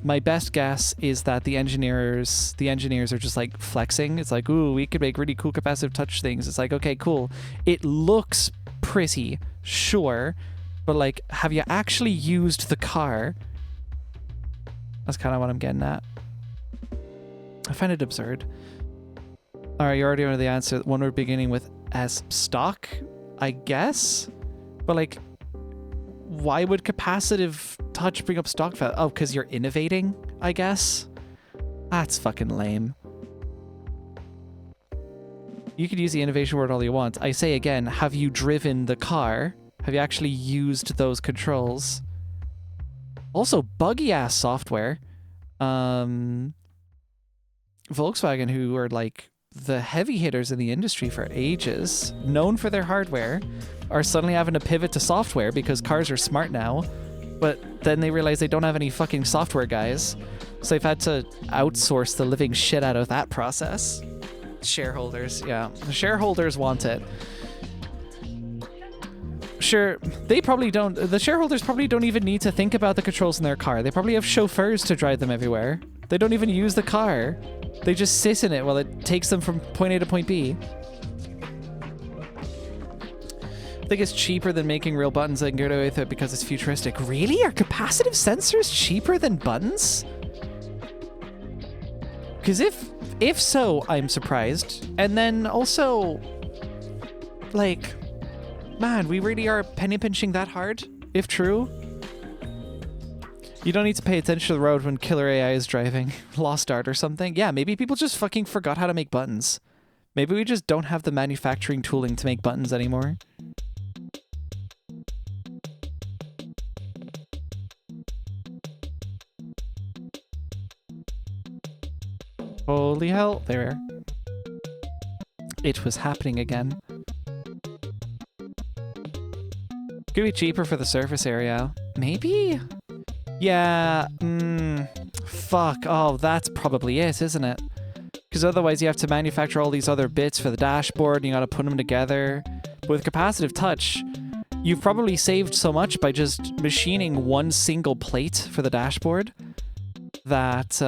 My best guess is that the engineers are just like flexing. It's like, ooh, we could make really cool capacitive touch things. It's like, okay, cool. It looks pretty, sure, but like, have you actually used the car? That's kind of what I'm getting at. I find it absurd. All right, you already know the answer. One we're beginning with as stock, I guess, but like, why would capacitive touch bring up stock value? Oh, because you're innovating, I guess? That's fucking lame. You could use the innovation word all you want. I say again, have you driven the car? Have you actually used those controls? Also, buggy-ass software. Volkswagen, who are like the heavy hitters in the industry for ages, known for their hardware, are suddenly having to pivot to software because cars are smart now, but then they realize they don't have any fucking software guys, so they've had to outsource the living shit out of that process. Shareholders, yeah. The shareholders want it. Sure, they probably don't, the shareholders probably don't even need to think about the controls in their car. They probably have chauffeurs to drive them everywhere. They don't even use the car. They just sit in it while it takes them from point A to point B. I think it's cheaper than making real buttons. I can get away with it because it's futuristic. Really? Are capacitive sensors cheaper than buttons? Because if so, I'm surprised. And then also, like, man, we really are penny pinching that hard, if true. You don't need to pay attention to the road when killer AI is driving. Lost art or something. Yeah, maybe people just fucking forgot how to make buttons. Maybe we just don't have the manufacturing tooling to make buttons anymore. Holy hell, there. It was happening again. Could be cheaper for the surface area. Maybe? Yeah, fuck. Oh, that's probably it, isn't it? Because otherwise you have to manufacture all these other bits for the dashboard and you gotta put them together. But with capacitive touch, you've probably saved so much by just machining one single plate for the dashboard that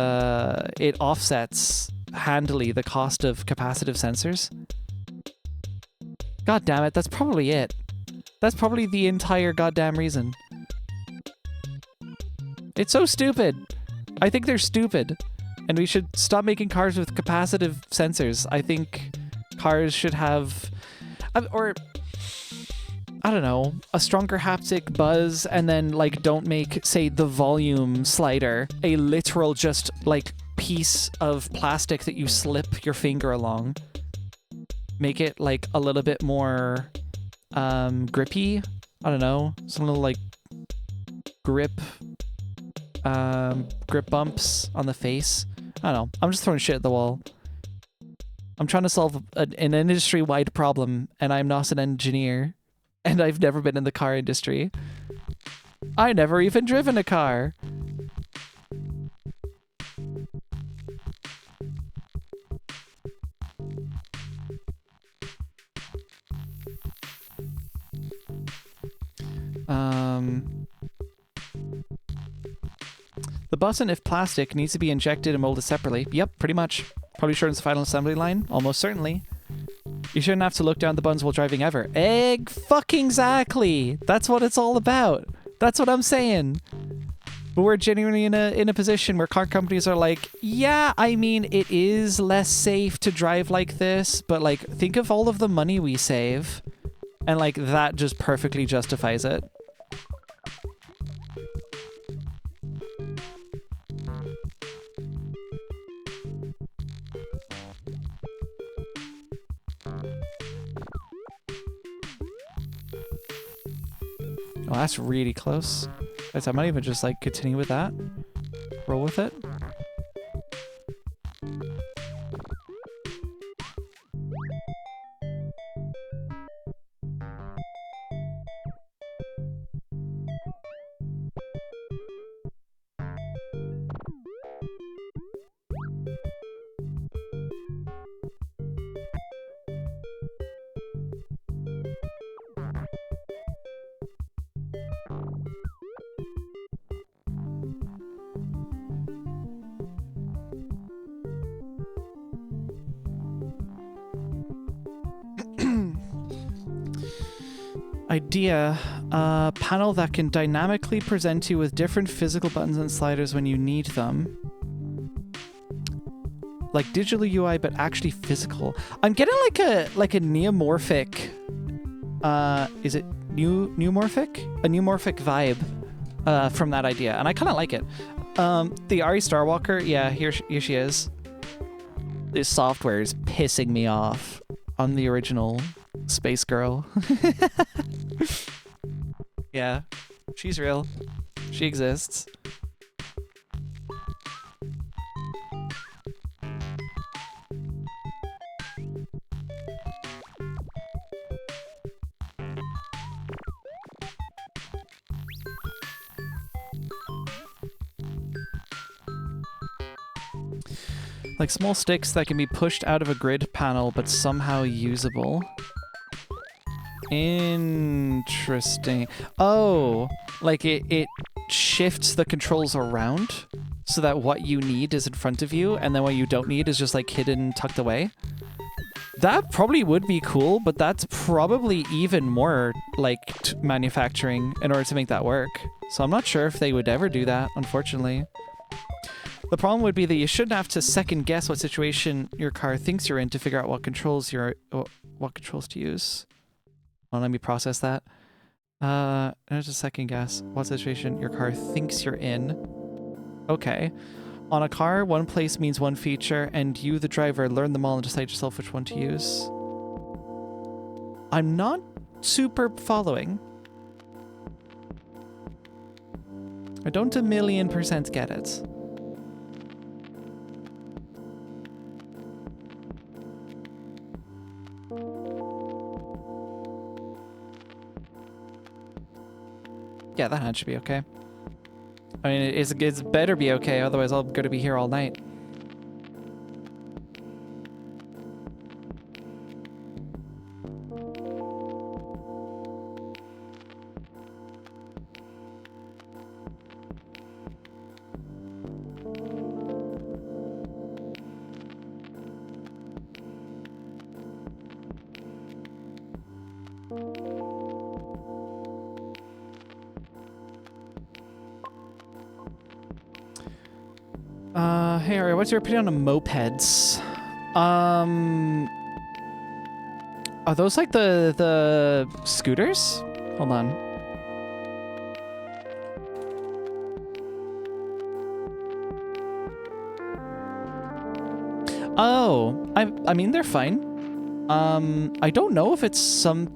it offsets handily the cost of capacitive sensors. God damn it, that's probably it. That's probably the entire goddamn reason. It's so stupid. I think they're stupid. And we should stop making cars with capacitive sensors. I think cars should have... or... I don't know, a stronger haptic buzz, and then, like, don't make, say, the volume slider a literal just, like, piece of plastic that you slip your finger along. Make it, like, a little bit more grippy. I don't know, some little, like, grip bumps on the face. I don't know, I'm just throwing shit at the wall. I'm trying to solve an industry-wide problem, and I'm not an engineer. And I've never been in the car industry. I never even driven a car. The button, if plastic, needs to be injected and molded separately. Yep, pretty much. Probably shortens the final assembly line. Almost certainly. You shouldn't have to look down the buttons while driving ever. Fucking-exactly! That's what it's all about. That's what I'm saying. But we're genuinely in a position where car companies are like, yeah, I mean, it is less safe to drive like this, but, like, think of all of the money we save. And, like, that just perfectly justifies it. Oh, that's really close. I might even just, like, continue with that. Roll with it. Idea, a panel that can dynamically present you with different physical buttons and sliders when you need them. Like digital UI, but actually physical. I'm getting like a neomorphic, is it neomorphic? A neomorphic vibe from that idea, and I kind of like it. The Ari Starwalker, yeah, here she is. This software is pissing me off on the original Space Girl. Yeah, she's real. She exists. Like small sticks that can be pushed out of a grid panel but somehow usable. Interesting. Oh, like it shifts the controls around so that what you need is in front of you and then what you don't need is just like hidden, tucked away. That probably would be cool, but that's probably even more like manufacturing in order to make that work. So I'm not sure if they would ever do that, unfortunately. The problem would be that you shouldn't have to second guess what situation your car thinks you're in to figure out what controls to use. Well, let me process that. There's a second guess. What situation your car thinks you're in. Okay. On a car, one place means one feature, and you, the driver, learn them all and decide yourself which one to use. I'm not super following. I don't 1,000,000% get it. Yeah, that hand should be okay. I mean, it's better be okay, otherwise I'm gonna be here all night. Hey, Ari, what's your opinion on mopeds? Are those like the scooters? Hold on. Oh, I mean, they're fine. I don't know if it's some...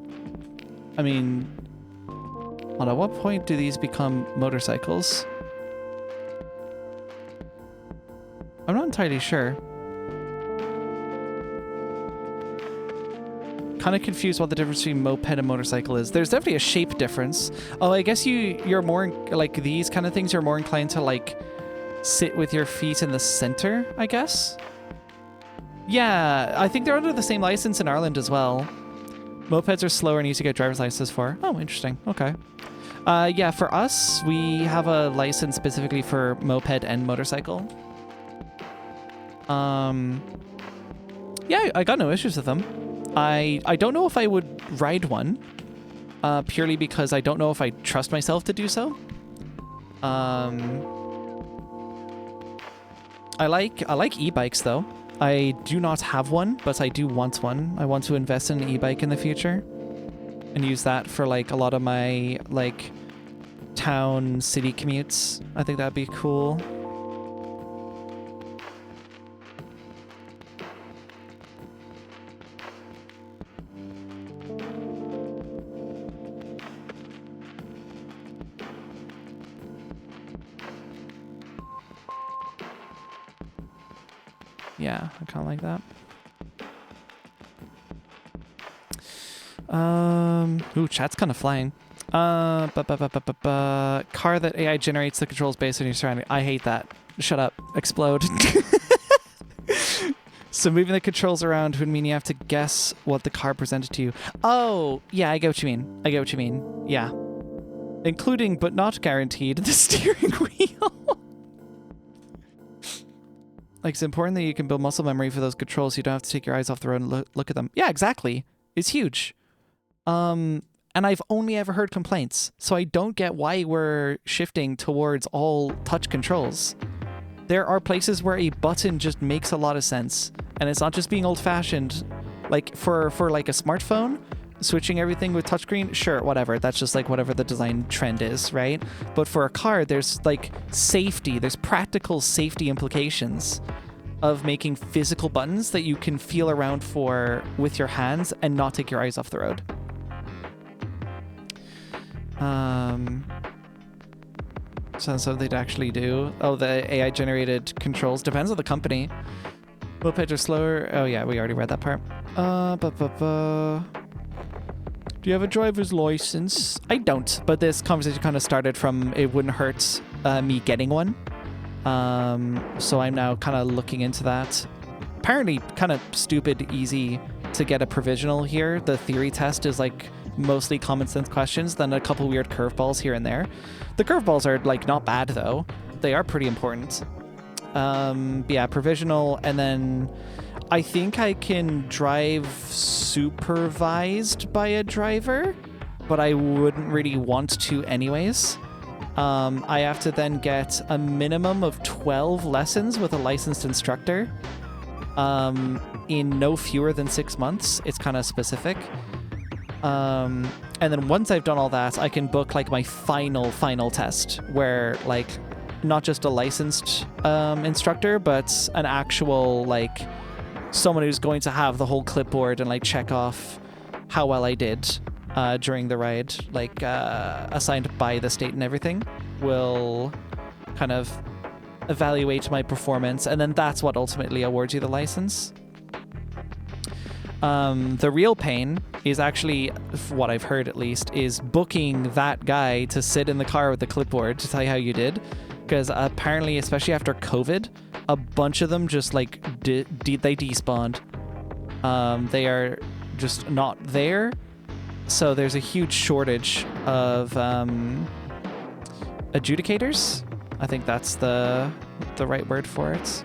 I mean... Hold on, at what point do these become motorcycles? I'm not entirely sure. Kind of confused what the difference between moped and motorcycle is. There's definitely a shape difference. Oh, I guess you're more, like, these kind of things, you're more inclined to, like, sit with your feet in the center, I guess? Yeah, I think they're under the same license in Ireland as well. Mopeds are slower and you need to get driver's licenses for. Oh, interesting. Okay. Yeah, for us, we have a license specifically for moped and motorcycle. Yeah, I got no issues with them. I don't know if I would ride one, purely because I don't know if I trust myself to do so. I like e-bikes though. I do not have one, but I do want one. I want to invest in an e-bike in the future and use that for like a lot of my like town city commutes. I think that'd be cool. Yeah, I kind of like that. Ooh, chat's kind of flying. Car that AI generates the controls based on your surrounding. I hate that. Shut up. Explode. So moving the controls around would mean you have to guess what the car presented to you. Oh, yeah, I get what you mean. I get what you mean. Yeah. Including, but not guaranteed, the steering wheel. Like, it's important that you can build muscle memory for those controls. So you don't have to take your eyes off the road and look at them. Yeah, exactly. It's huge. And I've only ever heard complaints. So I don't get why we're shifting towards all touch controls. There are places where a button just makes a lot of sense. And it's not just being old-fashioned. Like, for like a smartphone, switching everything with touchscreen, sure, whatever. That's just like whatever the design trend is, right? But for a car, there's like safety. There's practical safety implications of making physical buttons that you can feel around for with your hands and not take your eyes off the road. So that's what they'd actually do. Oh, the AI generated controls. Depends on the company. Mopeds are slower. Oh yeah, we already read that part. Do you have a driver's license? I don't, but this conversation kind of started from it wouldn't hurt me getting one. So I'm now kind of looking into that. Apparently kind of stupid easy to get a provisional here. The theory test is like mostly common sense questions, then a couple weird curveballs here and there. The curveballs are like not bad though. They are pretty important. Yeah, provisional, and then I think I can drive supervised by a driver, but I wouldn't really want to anyways. I have to then get a minimum of 12 lessons with a licensed instructor in no fewer than 6 months. It's kind of specific. And then once I've done all that, I can book like my final test where like not just a licensed instructor, but an actual like someone who's going to have the whole clipboard and like check off how well I did during the ride, like assigned by the state and everything, will kind of evaluate my performance, and then that's what ultimately awards you the license. The real pain is actually, what I've heard at least, is booking that guy to sit in the car with the clipboard to tell you how you did, because apparently, especially after COVID, a bunch of them just like they despawned. They are just not there, so there's a huge shortage of adjudicators. I think that's the right word for it.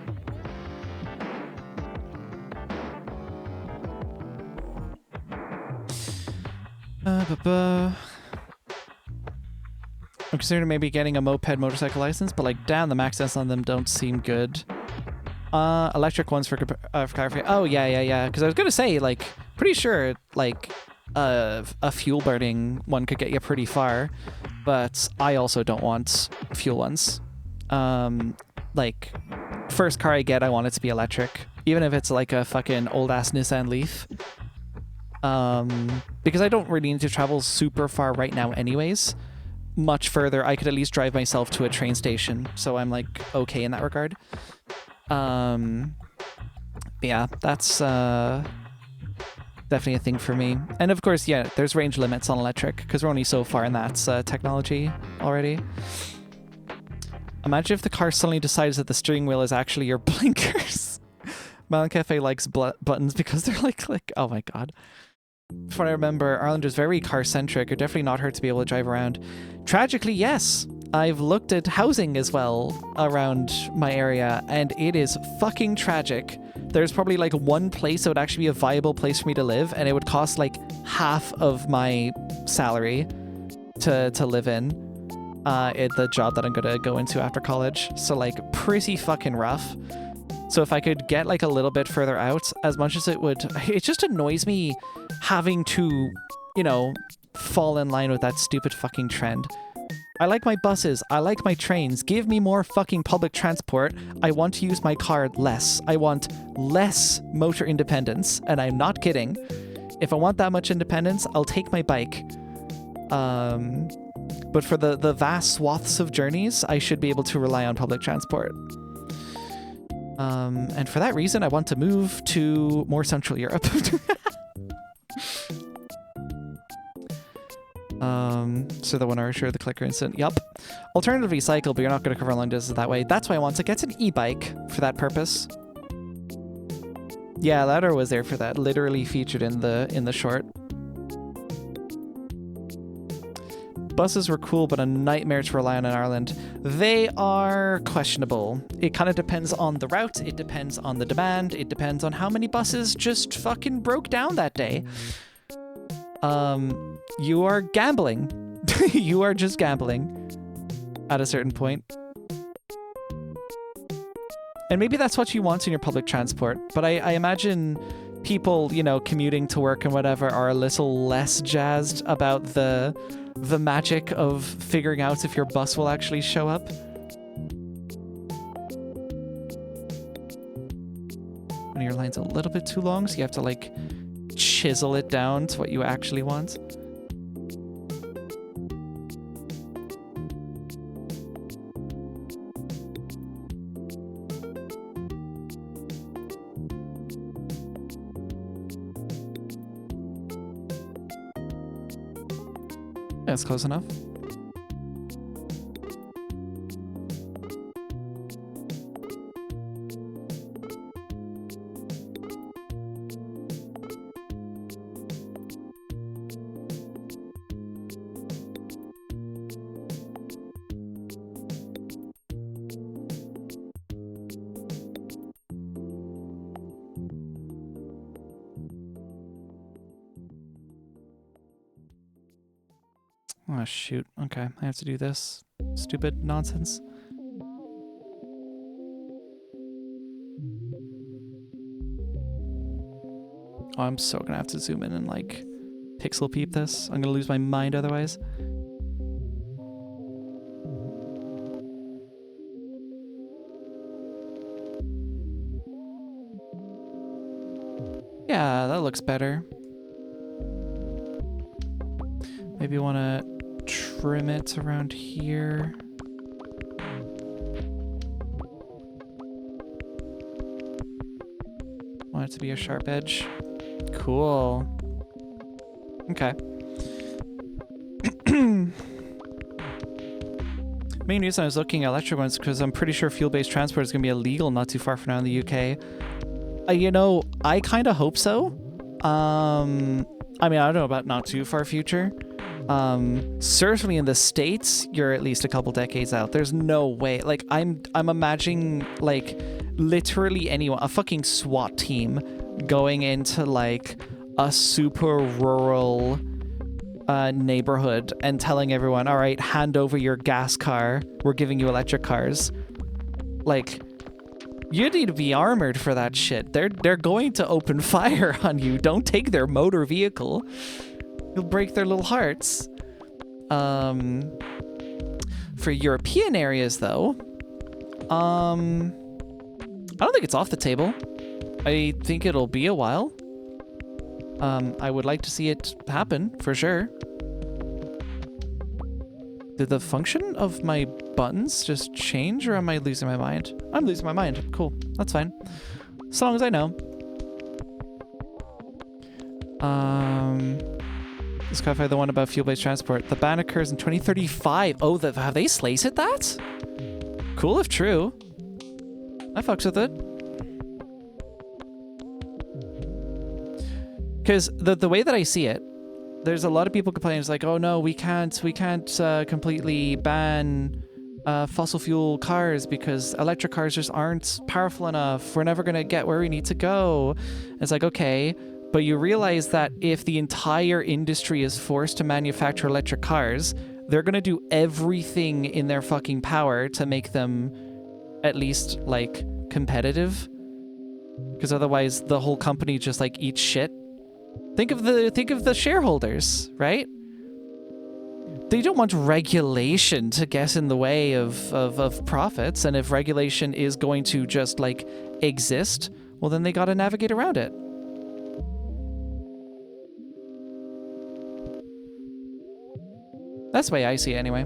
I'm considering maybe getting a moped motorcycle license, but like, damn, the max sense on them don't seem good. Electric ones for clarification. Oh, yeah. Because I was going to say, like, pretty sure, like, a fuel burning one could get you pretty far. But I also don't want fuel ones. Like, first car I get, I want it to be electric. Even if it's like a fucking old-ass Nissan Leaf. Because I don't really need to travel super far right now anyways. Much further, I could at least drive myself to a train station. So I'm, like, okay in that regard. Yeah, that's definitely a thing for me. And of course, yeah, there's range limits on electric because we're only so far in that technology already. Imagine if the car suddenly decides that the steering wheel is actually your blinkers. Milan Cafe likes buttons because they're like click. Oh my god. From what I remember, Ireland is very car-centric. You're definitely not hurt to be able to drive around. Tragically, yes. I've looked at housing as well around my area, and it is fucking tragic. There's probably like one place that would actually be a viable place for me to live, and it would cost like half of my salary to live in the job that I'm gonna go into after college. So like pretty fucking rough. So if I could get like a little bit further out, as much as it just annoys me having to, you know, fall in line with that stupid fucking trend. I like my buses. I like my trains. Give me more fucking public transport. I want to use my car less. I want less motor independence, and I'm not kidding. If I want that much independence, I'll take my bike. But for the vast swaths of journeys, I should be able to rely on public transport. And for that reason, I want to move to more Central Europe. So the 1 hour share the clicker instant. Yup. Alternatively cycle, but you're not going to cover long distances that way. That's why I want to get an e-bike for that purpose. Yeah, Ladder was there for that. Literally featured in the short. Buses were cool, but a nightmare to rely on in Ireland. They are questionable. It kind of depends on the route. It depends on the demand. It depends on how many buses just fucking broke down that day. You are gambling. You are just gambling at a certain point. And maybe that's what you want in your public transport. But I imagine people, you know, commuting to work and whatever are a little less jazzed about the magic of figuring out if your bus will actually show up. When your line's a little bit too long, so you have to like chisel it down to what you actually want. That's close enough. Oh, shoot. Okay, I have to do this. Stupid nonsense. Oh, I'm so gonna have to zoom in and, like, pixel peep this. I'm gonna lose my mind otherwise. Yeah, that looks better. Maybe want to trim it around here. Want it to be a sharp edge. Cool. Okay. Main reason I was looking at electric ones because I'm pretty sure fuel-based transport is going to be illegal not too far from now in the UK. You know, I kind of hope so. I mean, I don't know about not too far future. Certainly in the States, you're at least a couple decades out. There's no way. Like, I'm imagining, like, literally anyone, a fucking SWAT team going into, like, a super rural neighborhood and telling everyone, all right, hand over your gas car. We're giving you electric cars. Like, You need to be armored for that shit. They're going to open fire on you. Don't take their motor vehicle. You'll break their little hearts. For European areas, though, I don't think it's off the table. I think it'll be a while. I would like to see it happen, for sure. Did the function of my buttons just change, or am I losing my mind? I'm losing my mind. Cool. That's fine. As long as I know. Let's clarify the one about fuel-based transport. The ban occurs in 2035. Oh, have they slated that? Cool if true. I fucks with it. Because the way that I see it, there's a lot of people complaining. It's like, oh no, we can't completely ban fossil fuel cars because electric cars just aren't powerful enough. We're never gonna get where we need to go. It's like, okay, but you realize that if the entire industry is forced to manufacture electric cars, they're gonna do everything in their fucking power to make them at least like competitive. Because otherwise, the whole company just like eats shit. Think of the shareholders, right? They don't want regulation to get in the way of profits, and if regulation is going to just like exist, well then they got to navigate around it. That's the way I see it anyway.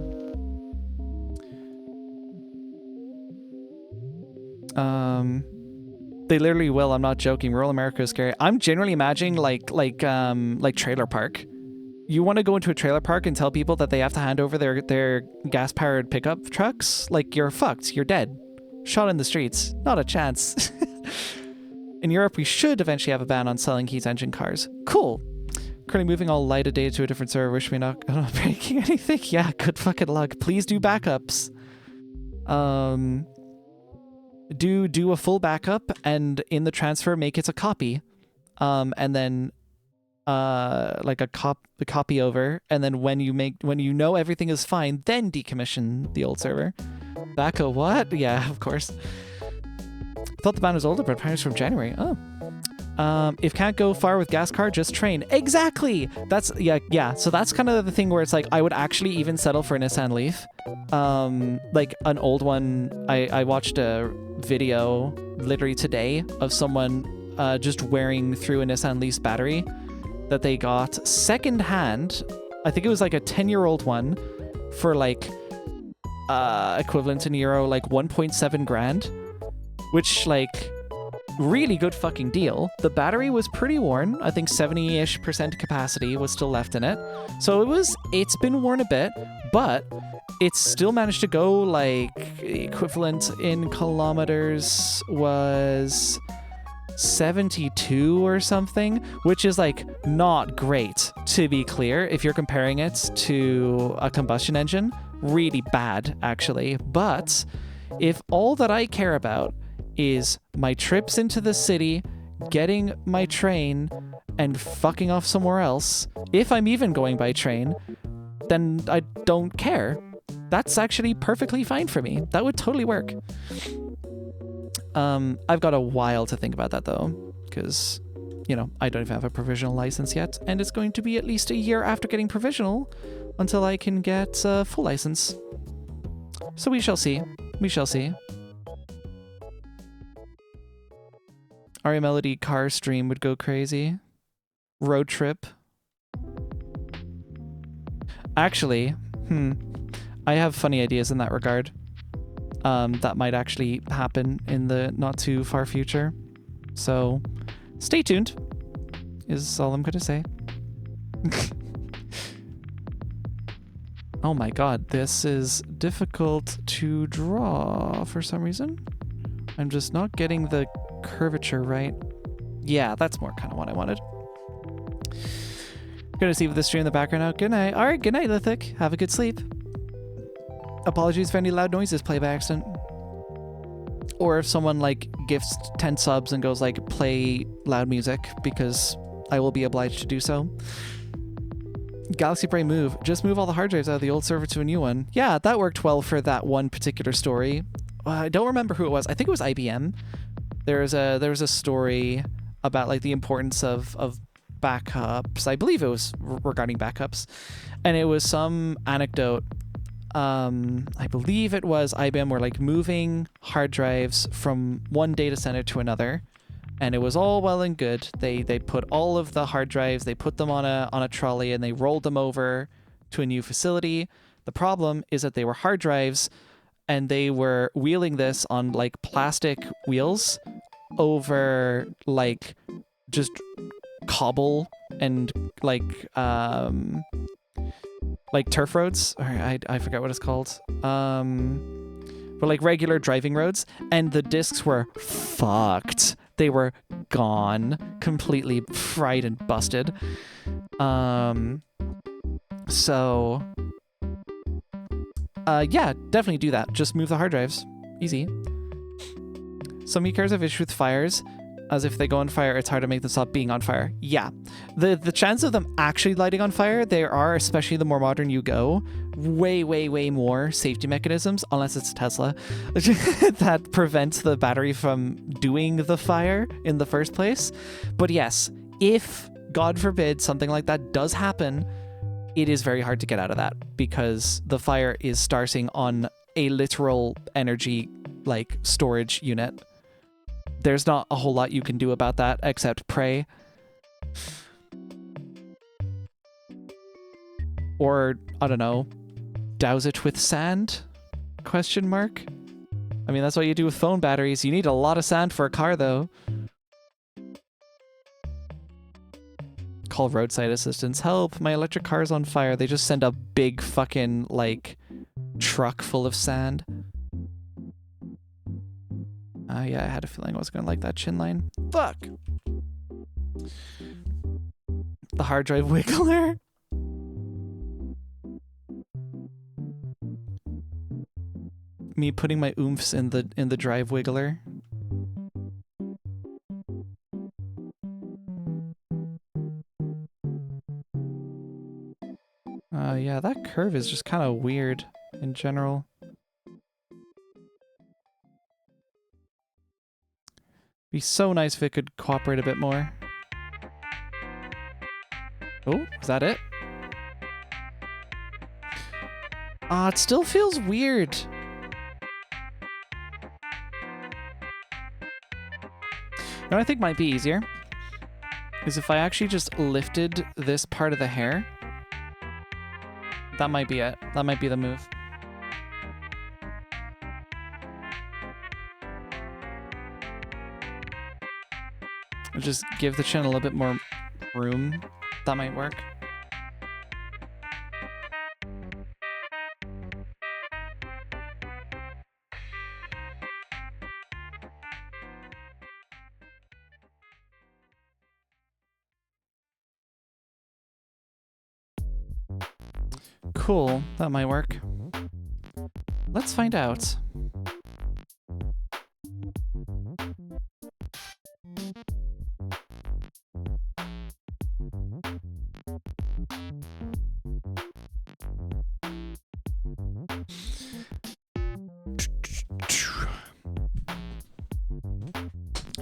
They literally will. I'm not joking. Rural America is scary. I'm generally imagining like trailer park. You want to go into a trailer park and tell people that they have to hand over their gas-powered pickup trucks? Like, you're fucked. You're dead. Shot in the streets. Not a chance. In Europe, we should eventually have a ban on selling heat engine cars. Cool. Currently moving all lighted data to a different server. Wish me not breaking anything. Yeah, good fucking luck. Please do backups. Do a full backup, and in the transfer make it a copy, and then like a copy over, and then when you know everything is fine, then decommission the old server. Back a what? Yeah, of course. Thought the ban was older, but apparently it's from January. Oh. If can't go far with gas car, just train. Exactly. That's yeah. So that's kind of the thing where it's like I would actually even settle for a Nissan Leaf, like an old one. I watched a video literally today of someone just wearing through a Nissan Leaf's battery that they got secondhand. I think it was like a 10-year-old one for like equivalent in euro like 1.7 grand, which like. Really good fucking deal. The battery was pretty worn. I think 70-ish% capacity was still left in it. So it's been worn a bit, but it's still managed to go like equivalent in kilometers was 72 or something, which is like not great, to be clear. If you're comparing it to a combustion engine, really bad actually. But if all that I care about is my trips into the city, getting my train, and fucking off somewhere else, if I'm even going by train, then I don't care. That's actually perfectly fine for me. That would totally work. I've got a while to think about that though, because, you know, I don't even have a provisional license yet, and it's going to be at least a year after getting provisional until I can get a full license. So we shall see. We shall see. Melody car stream would go crazy. Road trip. Actually, I have funny ideas in that regard. That might actually happen in the not too far future. So, stay tuned, is all I'm gonna say. Oh my god, this is difficult to draw for some reason. I'm just not getting the curvature right. Yeah, that's more kind of what I wanted. Gonna see with the stream in the background now. Good night. All right, good night, Lithic. Have a good sleep. Apologies for any loud noises play by accident. Or if someone like gifts 10 subs and goes like play loud music, because I will be obliged to do so. Galaxy Brain move. Just move all the hard drives out of the old server to a new one. Yeah, that worked well for that one particular story. I don't remember who it was. I think it was IBM. There was a story about like the importance of backups. I believe it was regarding backups, and it was some anecdote. I believe it was IBM were like moving hard drives from one data center to another, and it was all well and good. They put all of the hard drives, they put them on a trolley, and they rolled them over to a new facility. The problem is that they were hard drives, and they were wheeling this on like plastic wheels over like just cobble and like turf roads, or I forget what it's called, but like regular driving roads, and the discs were fucked. They were gone, completely fried and busted. So yeah, definitely do that. Just move the hard drives. Easy. Some e-cars have issues with fires, as if they go on fire, it's hard to make them stop being on fire. Yeah. The chance of them actually lighting on fire, there are, especially the more modern you go, way more safety mechanisms, unless it's Tesla, that prevents the battery from doing the fire in the first place. But yes, if, God forbid, something like that does happen, it is very hard to get out of that, because the fire is starting on a literal energy, like, storage unit. There's not a whole lot you can do about that except pray. Or, I don't know, douse it with sand? Question mark? I mean, that's what you do with phone batteries. You need a lot of sand for a car, though. Call roadside assistance. Help, my electric car's on fire. They just send a big fucking, like, truck full of sand. Yeah, I had a feeling I was going to like that chin line. Fuck! The hard drive wiggler. Me putting my oomphs in the drive wiggler. Yeah, that curve is just kind of weird in general. Be so nice if it could cooperate a bit more. Oh, is that it? It still feels weird. You know what I think might be easier? Is if I actually just lifted this part of the hair. That might be it. That might be the move. Just give the chin a little bit more room. That might work. Cool, that might work. Let's find out.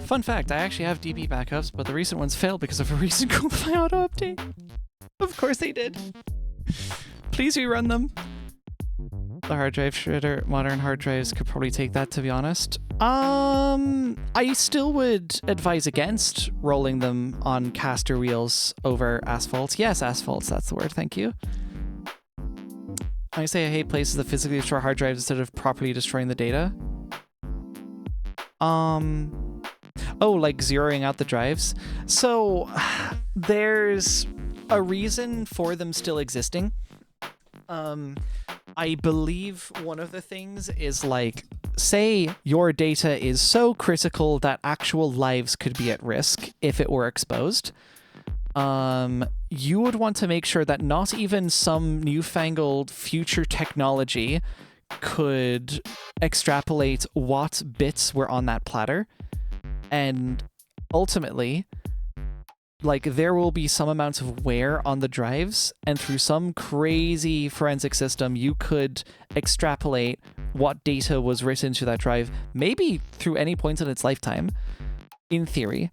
Fun fact, I actually have DB backups, but the recent ones failed because of a recent Google auto update. Of course they did. Please rerun them. The hard drive shredder, modern hard drives could probably take that, to be honest. I still would advise against rolling them on caster wheels over asphalt. Yes, asphalts, that's the word, thank you. I say I hate places that physically destroy hard drives instead of properly destroying the data. Oh, like zeroing out the drives? So, there's a reason for them still existing. I believe one of the things is like, say your data is so critical that actual lives could be at risk if it were exposed. You would want to make sure that not even some newfangled future technology could extrapolate what bits were on that platter. And ultimately, like, there will be some amount of wear on the drives, and through some crazy forensic system, you could extrapolate what data was written to that drive, maybe through any point in its lifetime, in theory.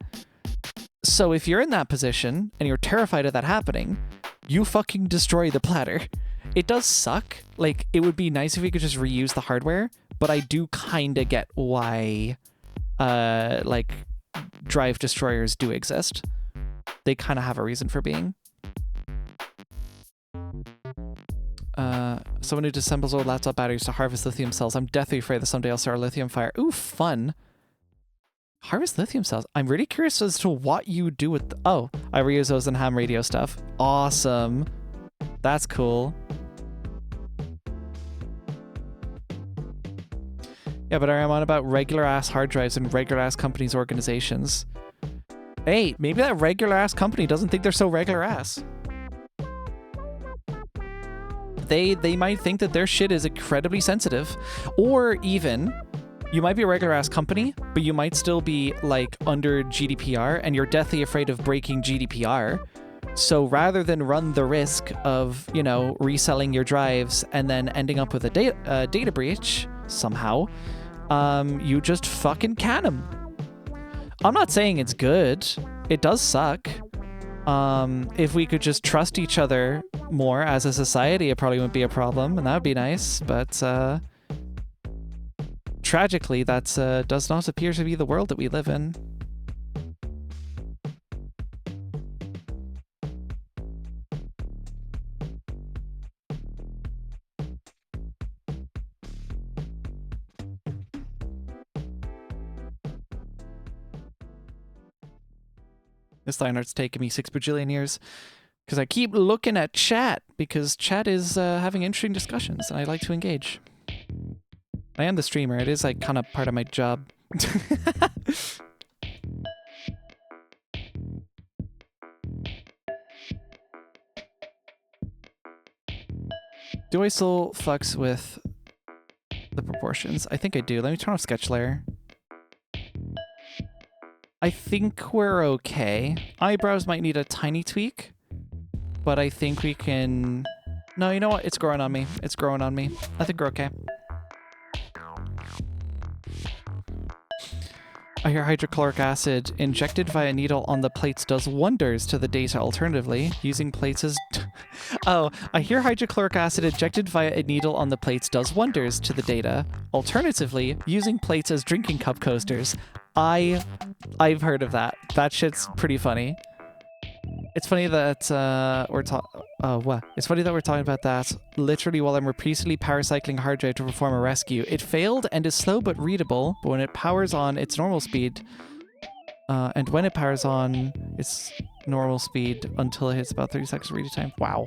So if you're in that position and you're terrified of that happening, you fucking destroy the platter. It does suck. Like, it would be nice if we could just reuse the hardware, but I do kind of get why, like, drive destroyers do exist. They kind of have a reason for being. Someone who disassembles old laptop batteries to harvest lithium cells. I'm deathly afraid that someday I'll start a lithium fire. Ooh, fun. Harvest lithium cells. I'm really curious as to what you do with... Oh, I reuse those in ham radio stuff. Awesome. That's cool. Yeah, but I'm on about regular-ass hard drives and regular-ass companies' organizations. Hey, maybe that regular-ass company doesn't think they're so regular-ass. They might think that their shit is incredibly sensitive. Or even... You might be a regular-ass company, but you might still be, like, under GDPR, and you're deathly afraid of breaking GDPR. So rather than run the risk of, you know, reselling your drives and then ending up with a data breach somehow, you just fucking can them. I'm not saying it's good. It does suck. If we could just trust each other more as a society, it probably wouldn't be a problem, and that would be nice, but... Tragically, that does not appear to be the world that we live in. This line art's taken me 6 bajillion years because I keep looking at chat because chat is having interesting discussions and I like to engage. I am the streamer. It is like kind of part of my job. Do I still fucks with the proportions? I think I do. Let me turn off sketch layer. I think we're okay. Eyebrows might need a tiny tweak, but I think we can... No, you know what? It's growing on me. It's growing on me. I think we're okay. I hear hydrochloric acid injected via needle on the plates does wonders to the data. Alternatively, using plates as... Oh, I hear hydrochloric acid injected via a needle on the plates does wonders to the data. Alternatively, using plates as drinking cup coasters. I've heard of that. That shit's pretty funny. It's funny that It's funny that we're talking about that literally while I'm repeatedly paracycling hard drive to perform a rescue. It failed and is slow but readable, but when it powers on its normal speed, and when it powers on its normal speed until it hits about 30 seconds read time. Wow.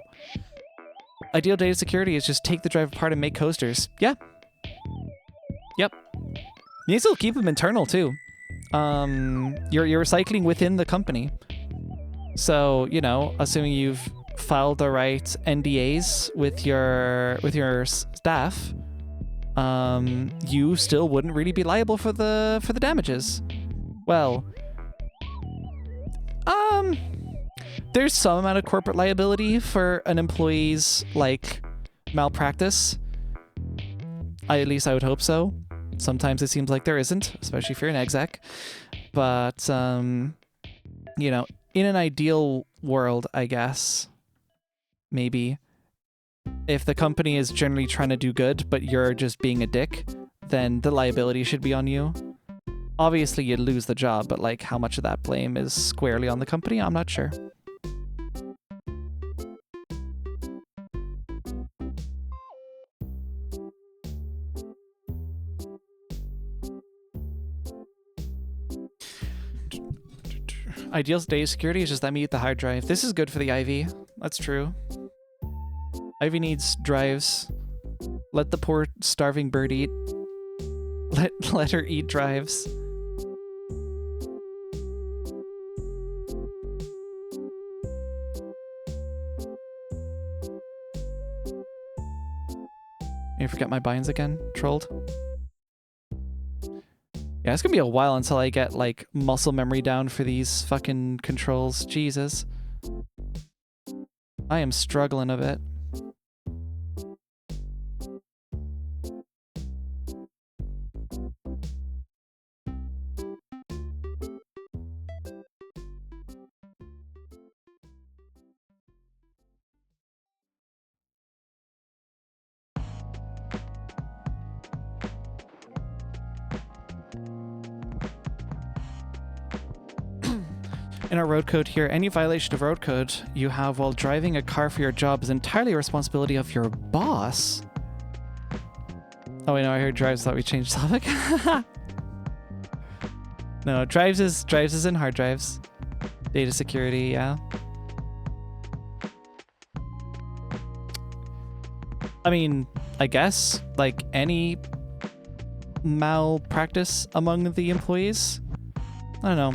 Ideal data security is just take the drive apart and make coasters. Yeah. Yep. You can still keep them internal too. You're recycling within the company. So, you know, assuming you've filed the right NDAs with your staff, you still wouldn't really be liable for the damages. Well, there's some amount of corporate liability for an employee's like malpractice. At least I would hope so. Sometimes it seems like there isn't, especially if you're an exec. But you know, in an ideal world, I guess, maybe, if the company is generally trying to do good, but you're just being a dick, then the liability should be on you. Obviously, you'd lose the job, but like how much of that blame is squarely on the company, I'm not sure. Ideal data security is just let me eat the hard drive. This is good for the Ivy. That's true. Ivy needs drives. Let the poor starving bird eat. Let her eat drives. You forget my binds again? Trolled? Yeah, it's gonna be a while until I get, like, muscle memory down for these fucking controls. Jesus. I am struggling a bit. In our road code here, any violation of road code you have while driving a car for your job is entirely a responsibility of your boss. Oh wait, no, I heard drives. Thought we changed topic. No, drives is in hard drives. Data security, yeah. I mean, I guess like any malpractice among the employees. I don't know.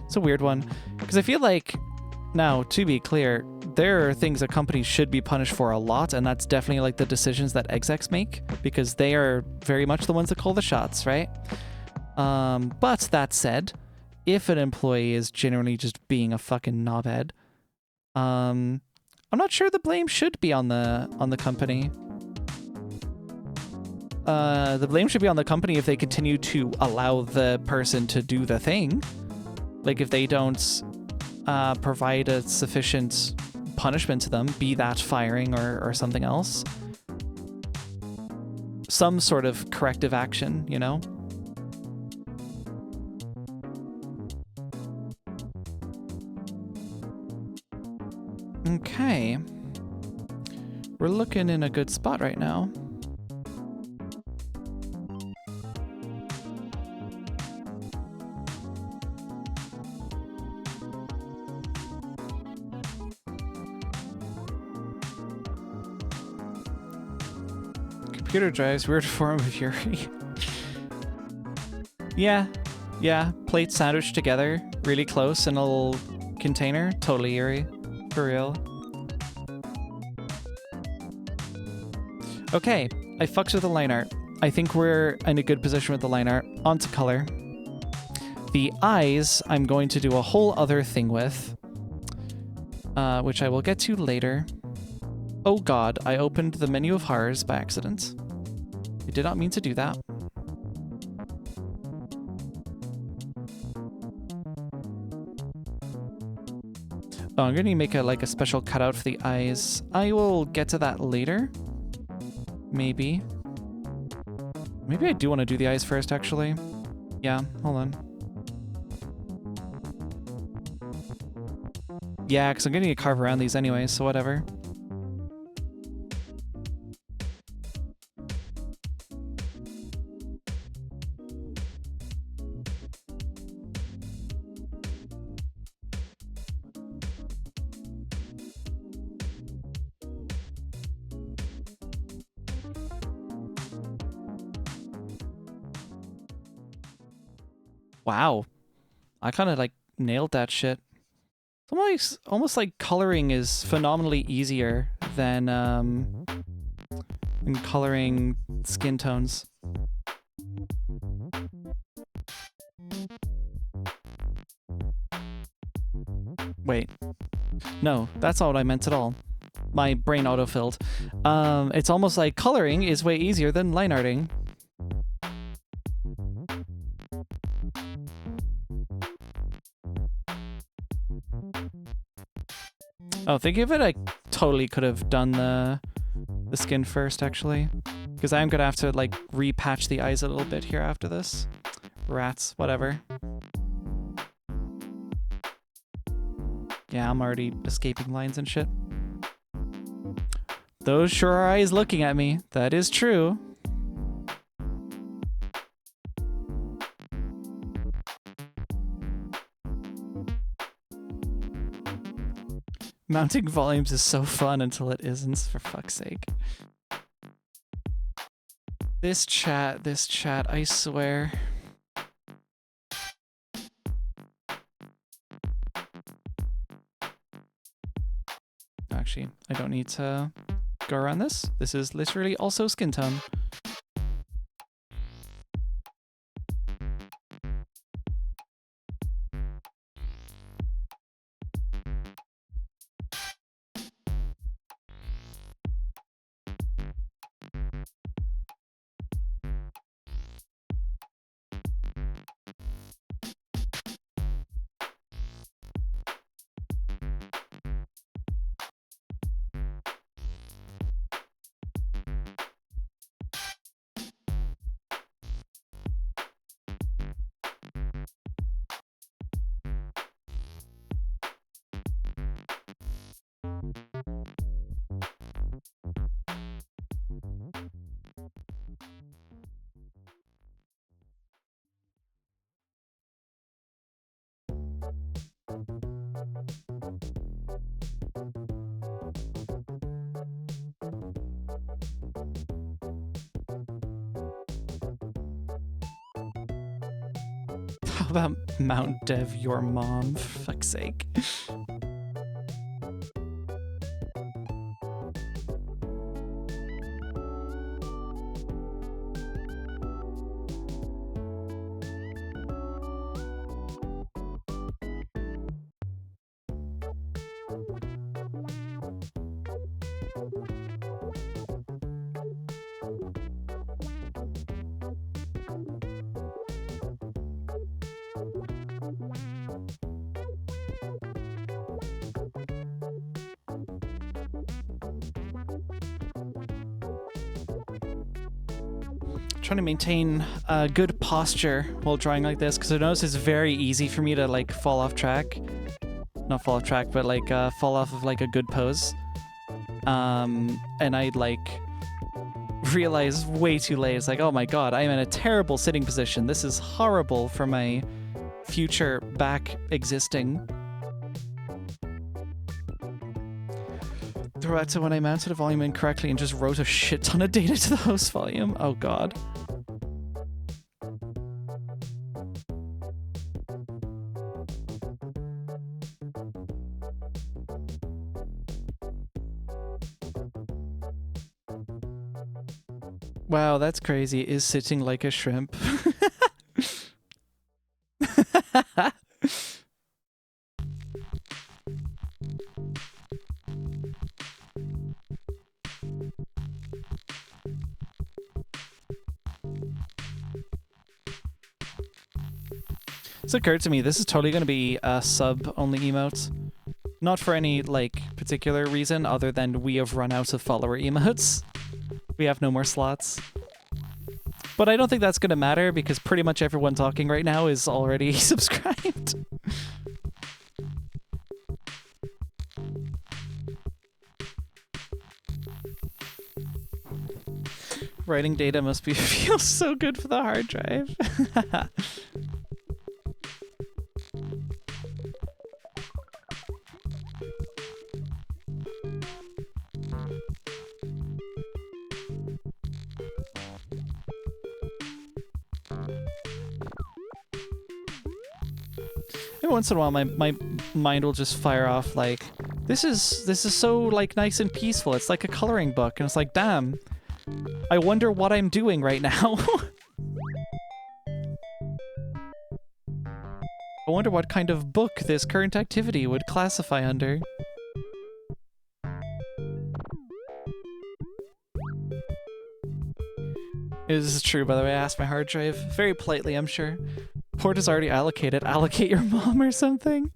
It's a weird one because I feel like now, to be clear, there are things that companies should be punished for a lot, and that's definitely like the decisions that execs make because they are very much the ones that call the shots, right? But that said, if an employee is generally just being a fucking knobhead, I'm not sure the blame should be on the company. The blame should be on the company if they continue to allow the person to do the thing. Like if they don't provide a sufficient punishment to them, be that firing or something else. Some sort of corrective action, you know? Okay. We're looking in a good spot right now. Computer drives, weird form of fury. Yeah. Plates sandwiched together, really close in a little container. Totally eerie. For real. Okay, I fucks with the line art. I think we're in a good position with the line art. On to color. The eyes, I'm going to do a whole other thing with, which I will get to later. Oh god, I opened the menu of horrors by accident. I did not mean to do that. Oh, I'm going to make a special cutout for the eyes. I will get to that later. Maybe. Maybe I do want to do the eyes first, actually. Yeah, hold on. Yeah, because I'm going to carve around these anyway, so whatever. Wow. I kind of like nailed that shit. Almost like coloring is phenomenally easier than coloring skin tones. Wait. No, that's not what I meant at all. My brain autofilled. It's almost like coloring is way easier than line arting. Oh, think of it, I totally could have done the skin first, actually. Because I am going to have to, like, repatch the eyes a little bit here after this. Rats, whatever. Yeah, I'm already escaping lines and shit. Those sure are eyes looking at me. That is true. Mounting volumes is so fun until it isn't, for fuck's sake. This chat, I swear. Actually, I don't need to go around this. This is literally also skin tone. How about Mount Dev your mom, for fuck's sake? Trying to maintain good posture while drawing like this, because I notice it's very easy for me to like fall off track. Not fall off track, but like fall off of like a good pose. And I'd like realize way too late. It's like, oh my god, I am in a terrible sitting position. This is horrible for my future back existing. Throw out to when I mounted a volume incorrectly and just wrote a shit ton of data to the host volume. Oh god. Wow, that's crazy. Is sitting like a shrimp. It's occurred to me, this is totally going to be a sub-only emote. Not for any, like, particular reason other than we have run out of follower emotes. We have no more slots. But I don't think that's going to matter because pretty much everyone talking right now is already subscribed. Writing data must be feel so good for the hard drive. Every once in a while, my mind will just fire off like, this is so like nice and peaceful. It's like a coloring book, and it's like, damn. I wonder what I'm doing right now. I wonder what kind of book this current activity would classify under. This is true, by the way. I asked my hard drive very politely, I'm sure. Port is already allocated. Allocate your mom or something?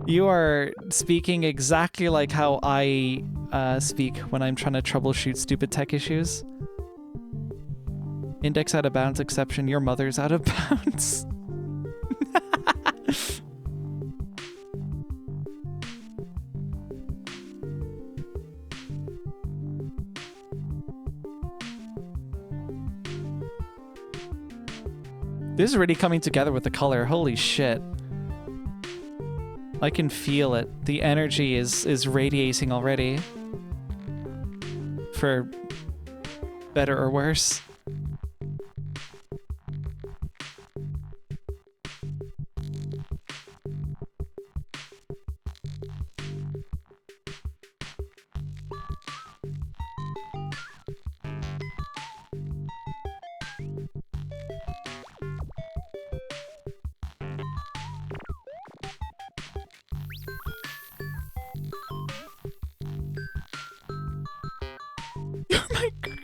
You are speaking exactly like how I speak when I'm trying to troubleshoot stupid tech issues. Index out of bounds exception. Your mother's out of bounds. This is really coming together with the color. Holy shit. I can feel it. The energy is radiating already. For better or worse.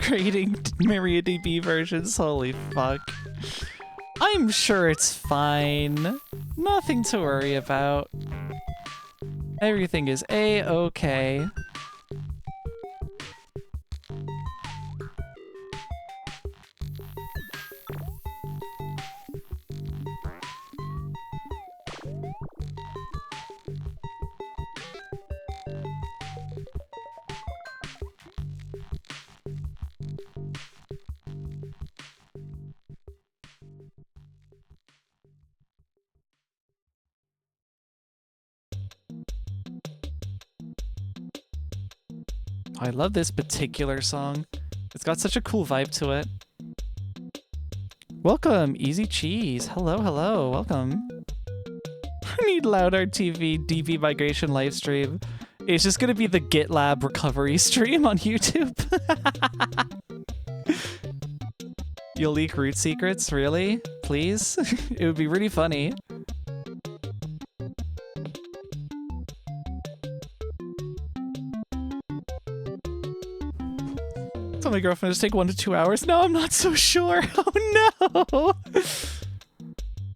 Creating MariaDB versions, holy fuck. I'm sure it's fine. Nothing to worry about. Everything is A-okay. I love this particular song. It's got such a cool vibe to it. Welcome, Easy Cheese. Hello, hello, welcome. I need loud RTV DB migration live stream. It's just gonna be the GitLab recovery stream on YouTube. You'll leak root secrets, really? Please? It would be really funny. Tell my girlfriend to take 1 to 2 hours. No, I'm not so sure. Oh no!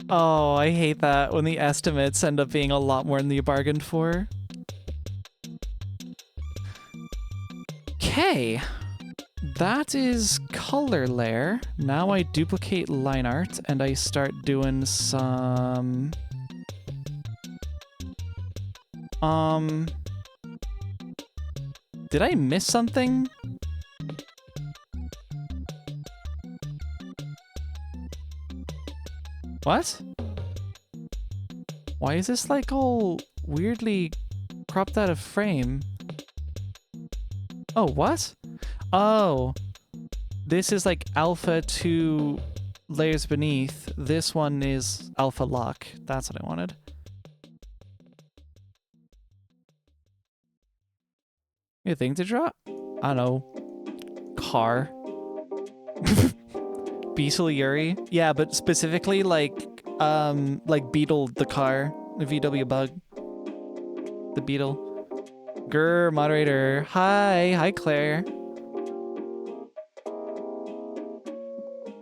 Oh, I hate that when the estimates end up being a lot more than you bargained for. Okay. That is color layer. Now I duplicate line art and I start doing some... Did I miss something? What? Why is this like all weirdly cropped out of frame? Oh, what? Oh, this is like alpha 2 layers beneath. This one is alpha lock. That's what I wanted. You thing to draw? I don't know. Car. Beetle Yuri? Yeah, but specifically like Beetle the car. The VW bug. The Beetle. Grr, moderator. Hi. Hi, Claire.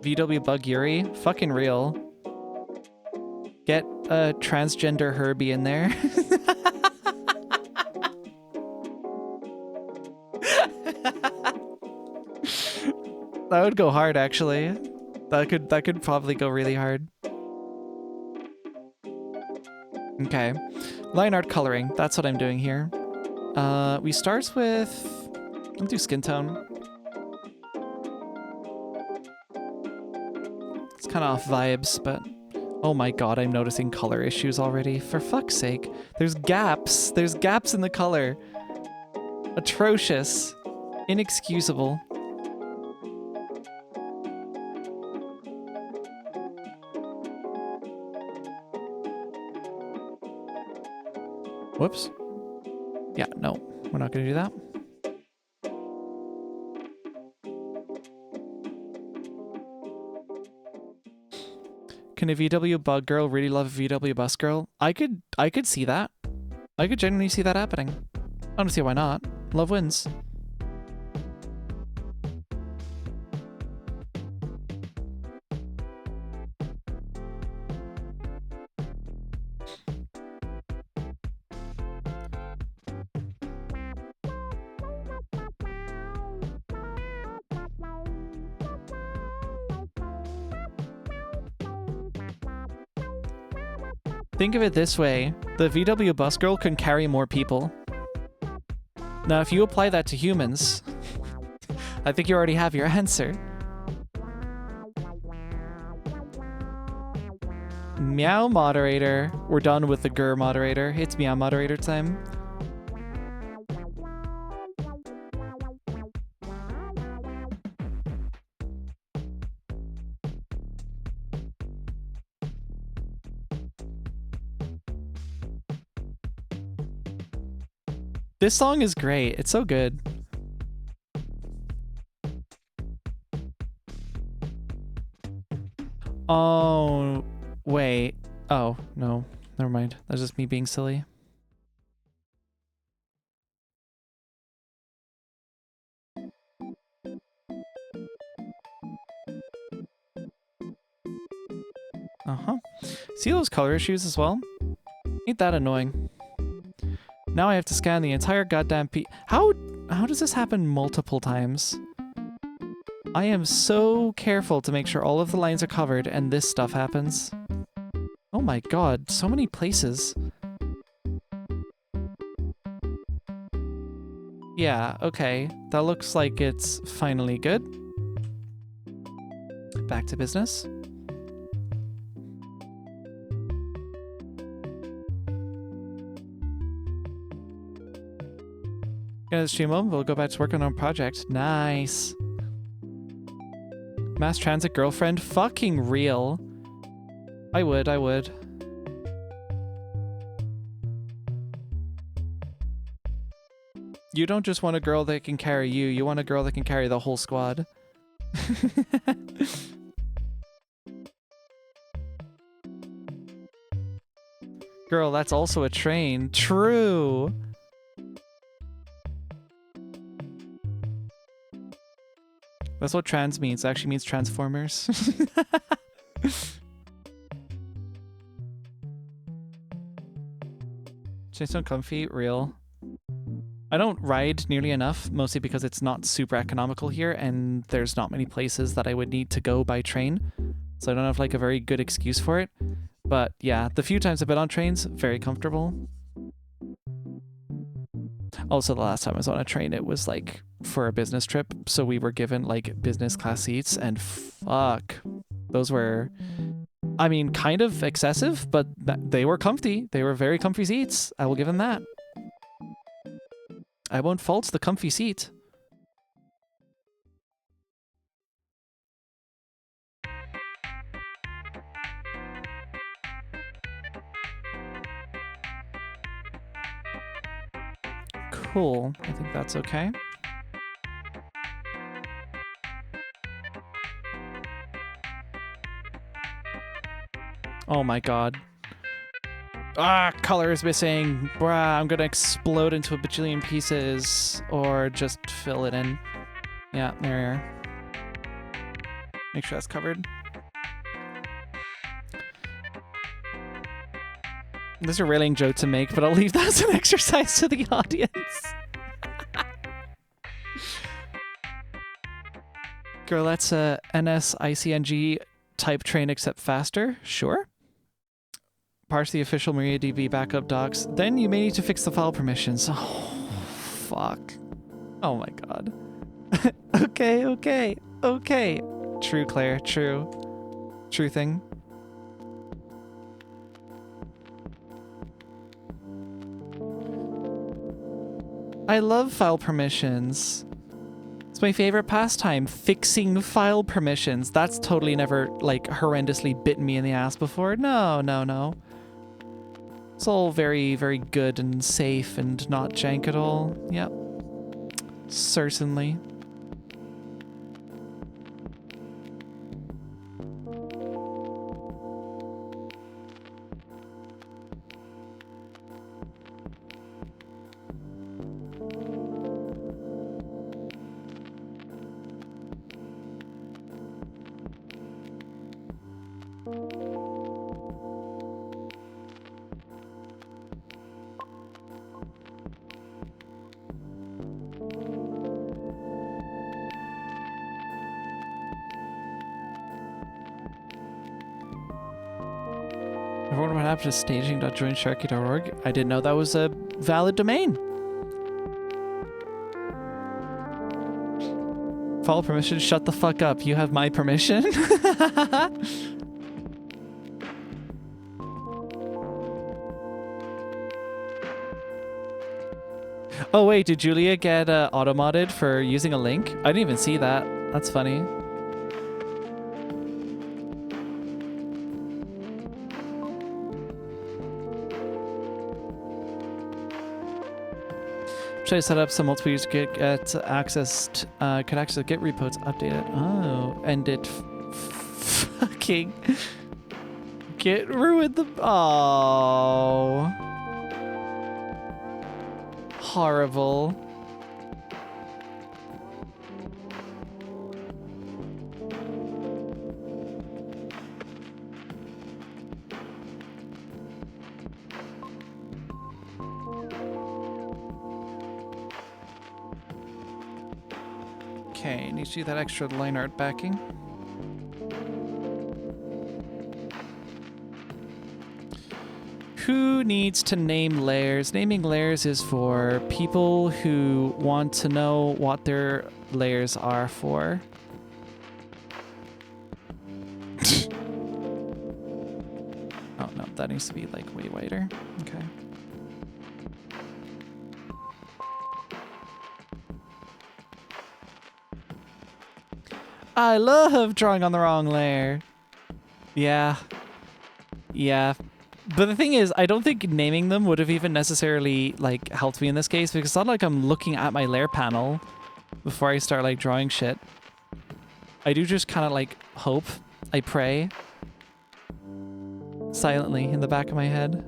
VW bug Yuri? Fucking real. Get a transgender Herbie in there. That would go hard, actually. That could probably go really hard. Okay. Line art coloring. That's what I'm doing here. We start with... I'll do skin tone. It's kind of off vibes, but... Oh my god, I'm noticing color issues already. For fuck's sake. There's gaps. There's gaps in the color. Atrocious. Inexcusable. Whoops. Yeah, no, we're not gonna do that. Can a VW bug girl really love a VW bus girl? I could see that. I could genuinely see that happening. I don't see why not. Love wins. Think of it this way, the VW bus girl can carry more people. Now if you apply that to humans, I think you already have your answer. Meow moderator. We're done with the grr moderator. It's meow moderator time. This song is great. It's so good. Oh, wait. Oh, no. Never mind. That's just me being silly. Uh-huh. See those color issues as well? Ain't that annoying? Now I have to scan the entire goddamn How does this happen multiple times? I am so careful to make sure all of the lines are covered and this stuff happens. Oh my god, so many places. Yeah, okay. That looks like it's finally good. Back to business. Gonna stream home, we'll go back to work on our project. Nice. Mass transit girlfriend? Fucking real. I would. You don't just want a girl that can carry you, you want a girl that can carry the whole squad. Girl, that's also a train. True. That's what trans means. It actually means transformers. Just uncomfy, real. I don't ride nearly enough, mostly because it's not super economical here and there's not many places that I would need to go by train. So I don't have like a very good excuse for it. But yeah, the few times I've been on trains, very comfortable. Also, the last time I was on a train, it was like for a business trip. So we were given like business class seats and fuck, those were, I mean, kind of excessive, but they were comfy. They were very comfy seats. I will give them that. I won't fault the comfy seat. Cool. I think that's okay. Oh my god. Ah, color is missing. Bruh, I'm gonna explode into a bajillion pieces. Or just fill it in. Yeah, there we are. Make sure that's covered. This is a railing joke to make, but I'll leave that as an exercise to the audience. Girl, that's a NSICNG type train except faster. Sure. Parse the official MariaDB backup docs. Then you may need to fix the file permissions. Oh, fuck. Oh my god. Okay. True, Claire. True. True thing. I love file permissions. It's my favorite pastime, fixing file permissions. That's totally never, like, horrendously bitten me in the ass before. No. It's all very, very good and safe and not jank at all. Yep. Certainly. I wonder what happened to staging.joinsharky.org. I didn't know that was a valid domain. Follow permission, shut the fuck up. You have my permission? Oh wait, did Julia get auto-modded for using a link? I didn't even see that. That's funny. Should I set up some multiple users to get access to, could actually get repos updated? Oh, and it fucking get ruined the, oh, horrible. Okay, need to do that extra line art backing. Who needs to name layers? Naming layers is for people who want to know what their layers are for. Oh no, that needs to be like way wider. Okay. I love drawing on the wrong layer. Yeah. Yeah. But the thing is, I don't think naming them would have even necessarily, like, helped me in this case, because it's not like I'm looking at my layer panel before I start, like, drawing shit. I do just kind of, like, hope. I pray. Silently in the back of my head.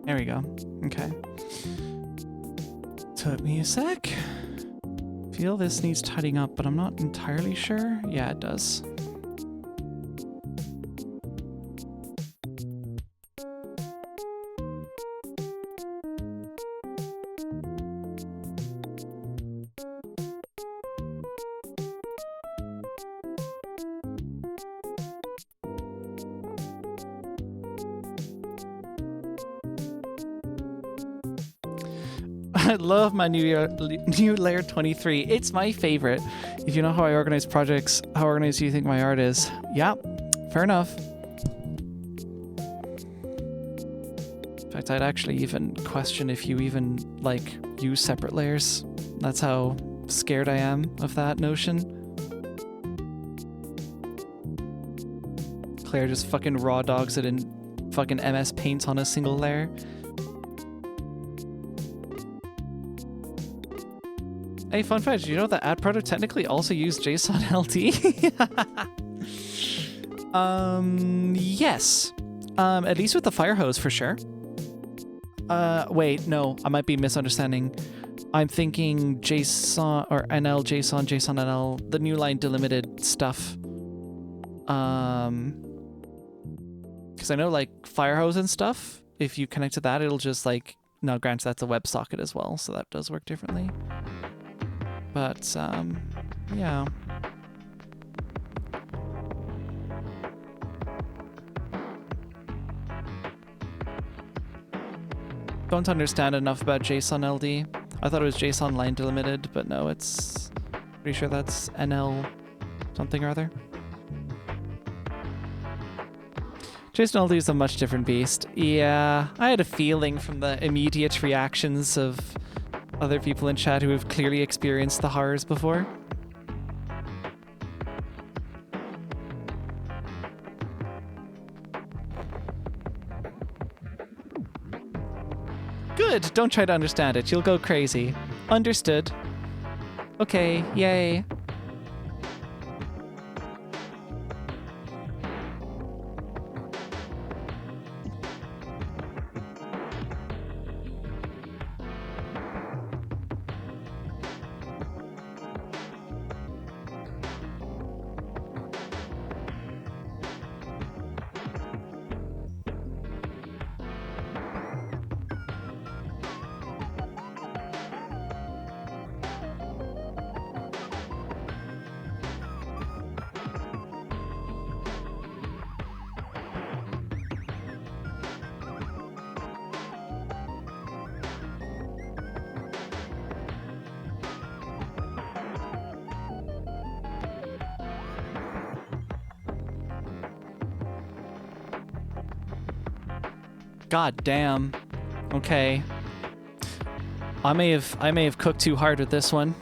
There we go. Okay. Took me a sec. Feel this needs tidying up, but I'm not entirely sure. Yeah, it does. I love my new layer 23. It's my favorite. If you know how I organize projects, how organized do you think my art is? Yeah, fair enough. In fact, I'd actually even question if you even, like, use separate layers. That's how scared I am of that notion. Claire just fucking raw dogs it in fucking MS Paint on a single layer. Hey, fun fact, did you know that AdProto technically also used JSON LD? Yes. At least with the fire hose for sure. Wait, no, I might be misunderstanding. I'm thinking JSON or NL, JSON, JSON NL, the new line delimited stuff. Because I know like fire hose and stuff, if you connect to that, it'll just like, no, granted that's a WebSocket as well, so that does work differently. But, yeah. Don't understand enough about JSON LD. I thought it was JSON line delimited, but no, it's pretty sure that's NL something or other. JSON LD is a much different beast. Yeah, I had a feeling from the immediate reactions of other people in chat who have clearly experienced the horrors before. Good! Don't try to understand it. You'll go crazy. Understood. Okay, yay. God damn. Okay. I may have cooked too hard with this one.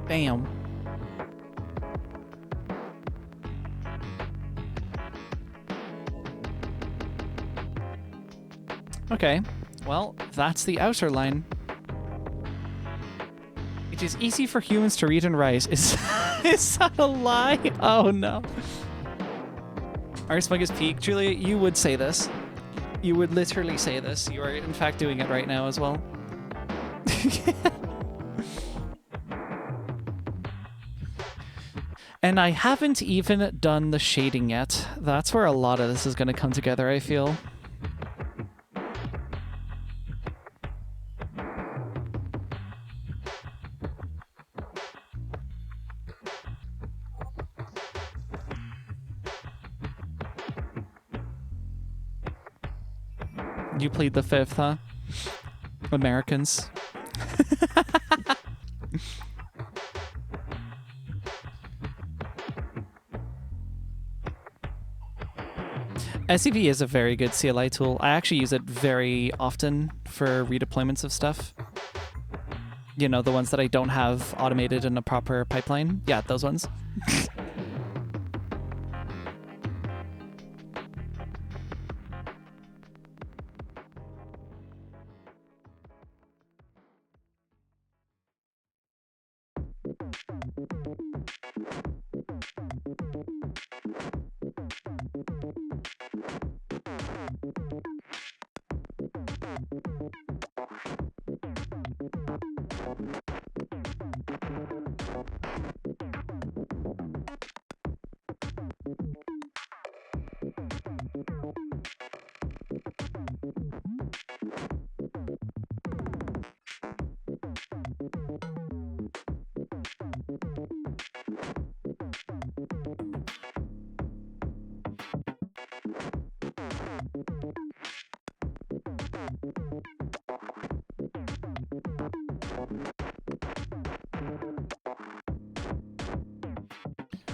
Damn. Okay. Well, that's the outer line. It is easy for humans to read and write. Is that a lie? Oh no. ariSmug is peak. Julia, you would say this. You would literally say this. You are in fact doing it right now as well. And I haven't even done the shading yet. That's where a lot of this is going to come together, I feel. You plead the fifth, huh? Americans. SCP is a very good CLI tool. I actually use it very often for redeployments of stuff. You know, the ones that I don't have automated in a proper pipeline. Yeah, those ones.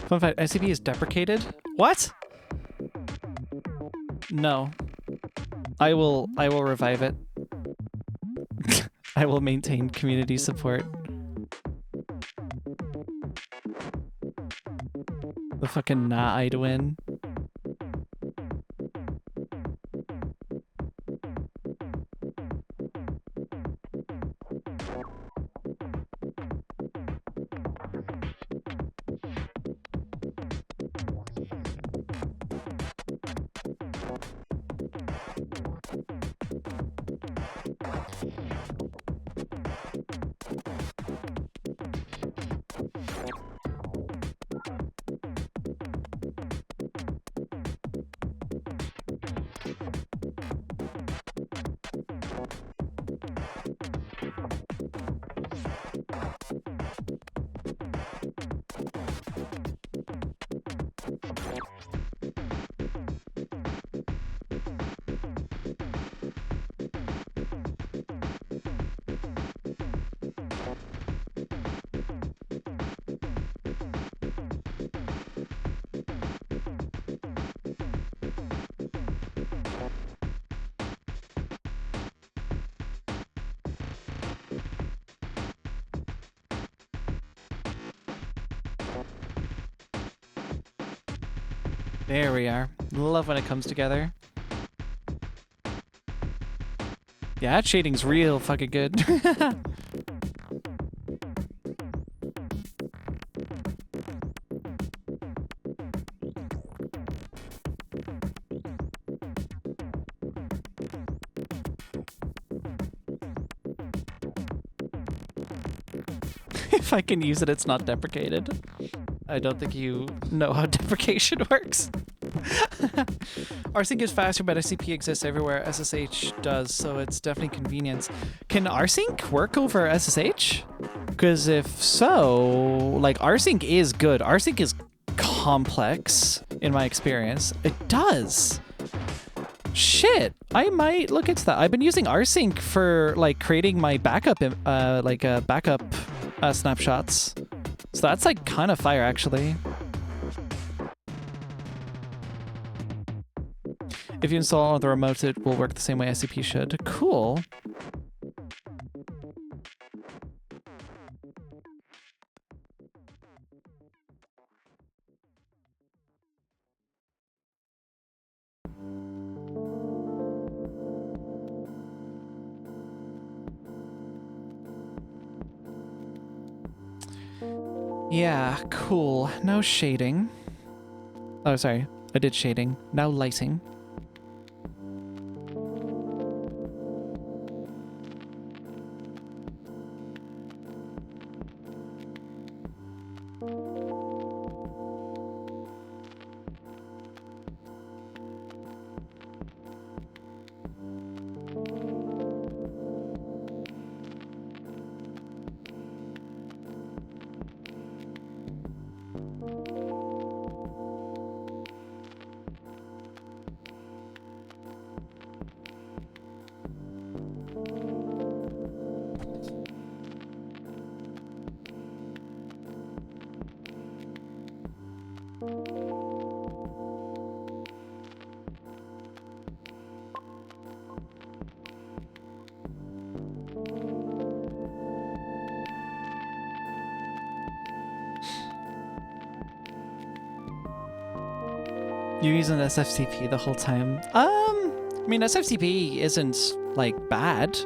Fun fact, SCP is deprecated? What? No. I will revive it. I will maintain community support. The fucking nah I'd win. There we are. Love when it comes together. Yeah, that shading's real fucking good. If I can use it, it's not deprecated. I don't think you know how deprecation works. rsync is faster, but SCP exists everywhere. SSH does, so it's definitely convenience. Can rsync work over SSH? Because if so, like, rsync is good. rsync is complex, in my experience. It does. Shit, I might look into that. I've been using rsync for, like, creating my backup, snapshots. So that's like kind of fire, actually. If you install on the remote, it will work the same way SCP should. Cool. Yeah, cool. No shading. Oh, sorry. I did shading. Now lighting. You're using SFTP the whole time. I mean, SFTP isn't, like, bad.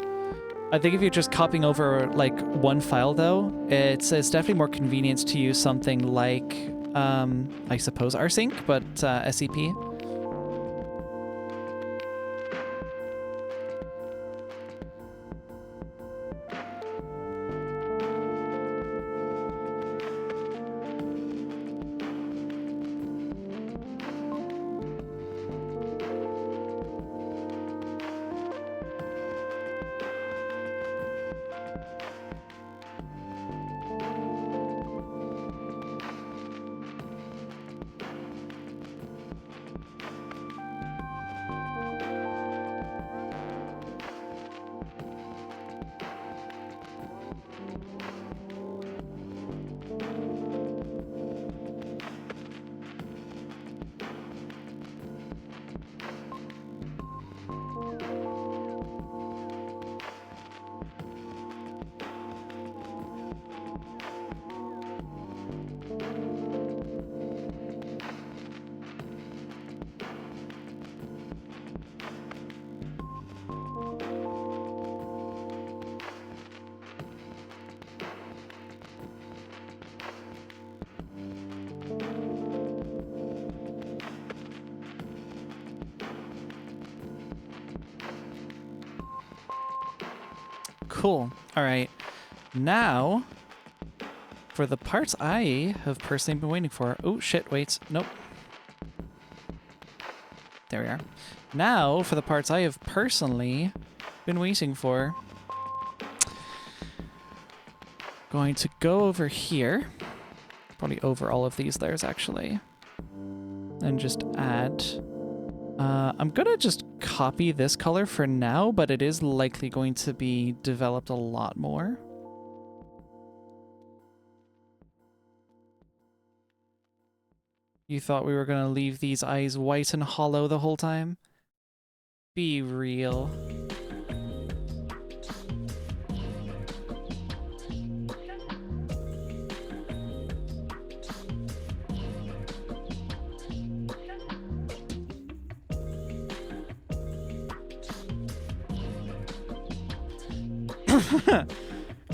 I think if you're just copying over, like, one file, though, it's definitely more convenient to use something like, I suppose rsync, but SCP. Cool. All right. Now, for the parts I have personally been waiting for. Oh, shit. Wait. Nope. There we are. Now, for the parts I have personally been waiting for. Going to go over here. Probably over all of these layers, actually. And just add... I'm gonna just copy this color for now, but it is likely going to be developed a lot more. You thought we were gonna leave these eyes white and hollow the whole time? Be real.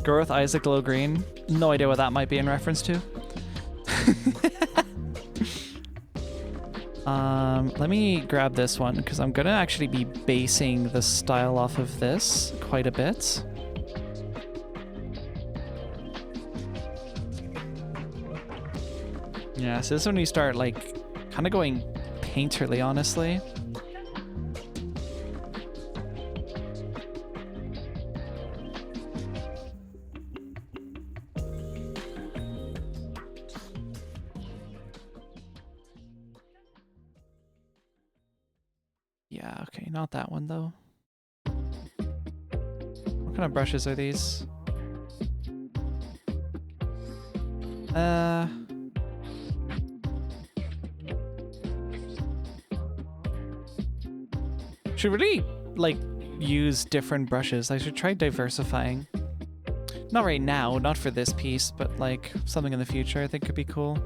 Growth Isaac Glow Green. No idea what that might be in reference to. Let me grab this one because I'm gonna actually be basing the style off of this quite a bit. Yeah, so this is when you start like kind of going painterly, honestly. Yeah, okay, not that one though. What kind of brushes are these? Should really, like, use different brushes. I should try diversifying. Not right now, not for this piece, but, like, something in the future I think could be cool.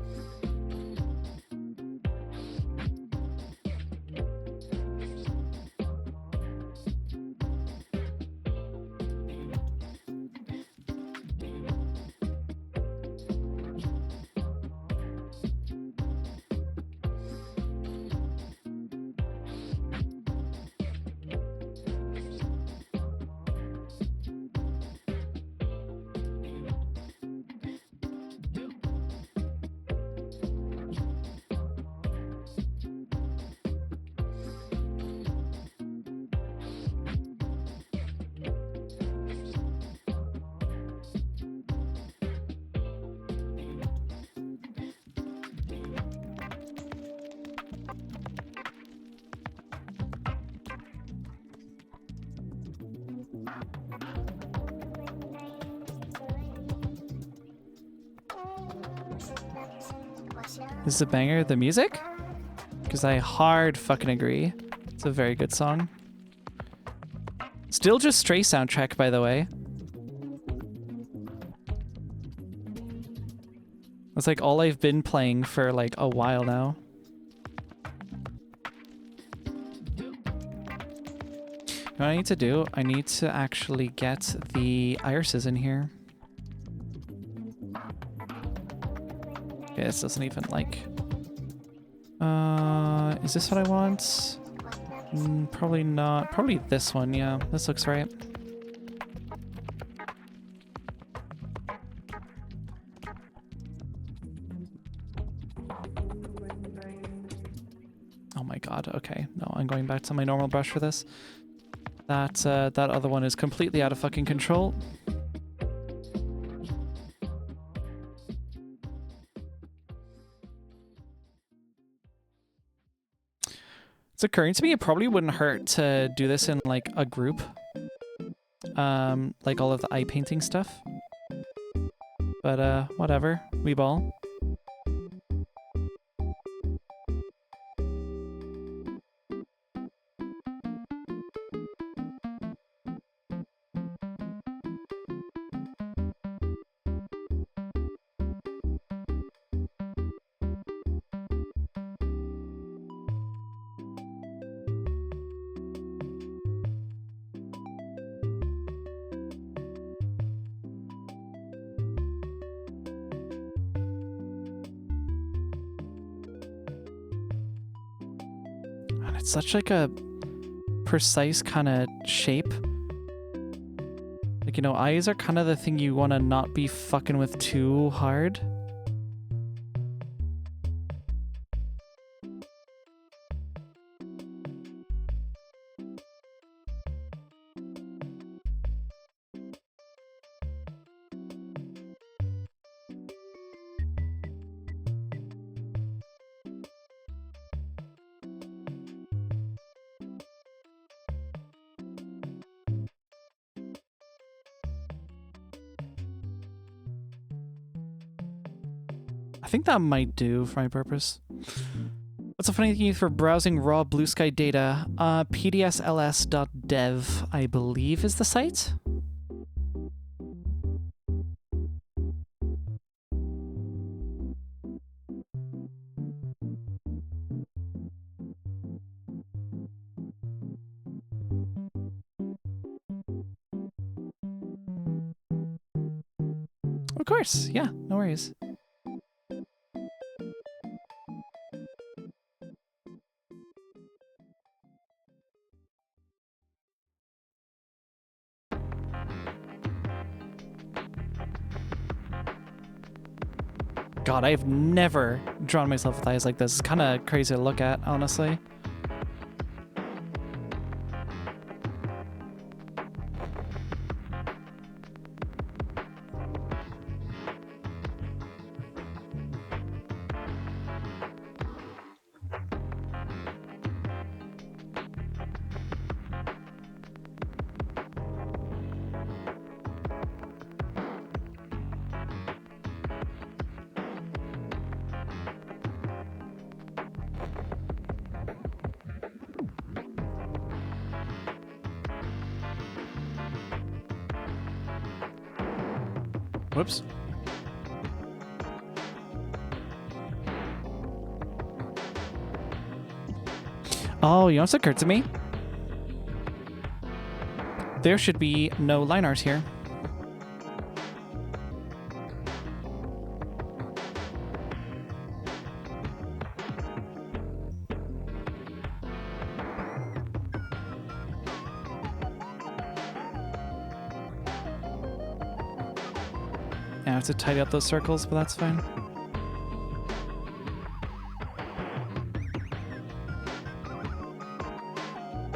This is a banger. The music? Because I hard fucking agree. It's a very good song. Still just Stray soundtrack, by the way. That's like all I've been playing for like a while now. You know what I need to do? I need to actually get the irises in here. Yeah, this doesn't even like... is this what I want? Probably not. Probably this one, yeah. This looks right. Oh my god, okay. No, I'm going back to my normal brush for this. That other one is completely out of fucking control. It's occurring to me it probably wouldn't hurt to do this in like a group. Like all of the eye painting stuff. But whatever. We ball. It's such like a precise kind of shape. Like, you know, eyes are kind of the thing you want to not be fucking with too hard. I think that might do for my purpose. What's a funny thing for browsing raw blue sky data? pdsls.dev, I believe, is the site. Of course, yeah, no worries. God, I've never drawn myself with eyes like this. It's kind of crazy to look at, honestly. Whoops. Oh, you know what's occurred to me? There should be no line art here. I have to tidy up those circles, but that's fine.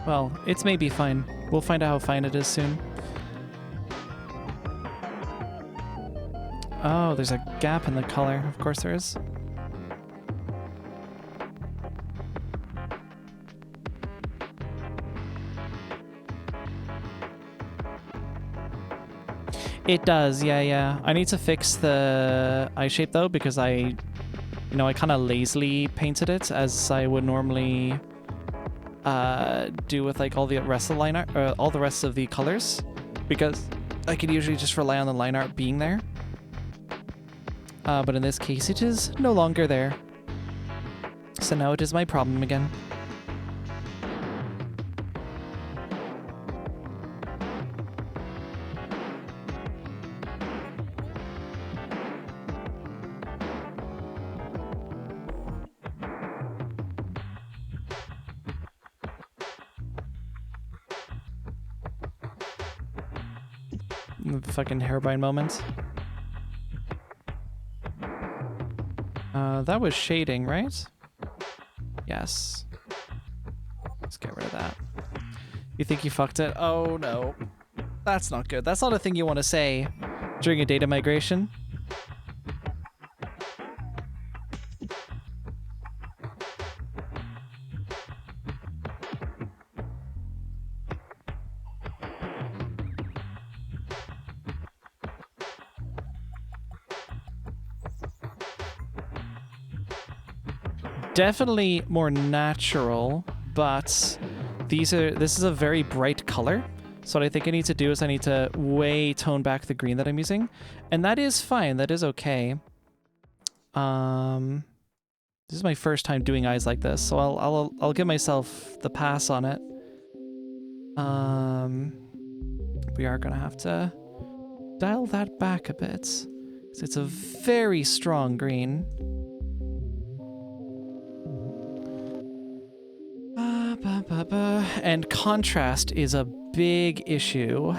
Well, it's maybe fine. We'll find out how fine it is soon. Oh, there's a gap in the color. Of course there is. It does, yeah. I need to fix the eye shape though, because I kind of lazily painted it as I would normally do with like all the rest of the line art, all the rest of the colors, because I could usually just rely on the line art being there. But in this case, it is no longer there. So now it is my problem again. Fucking hairbind moment. That was shading, right? Yes. Let's get rid of that. You think you fucked it? Oh no. That's not good. That's not a thing you want to say during a data migration. Definitely more natural, but this is a very bright color. So what I think I need to do is I need to way tone back the green that I'm using, and that is fine. That is okay. This is my first time doing eyes like this, so I'll give myself the pass on it. We are gonna have to dial that back a bit, 'cause it's a very strong green. And contrast is a big issue.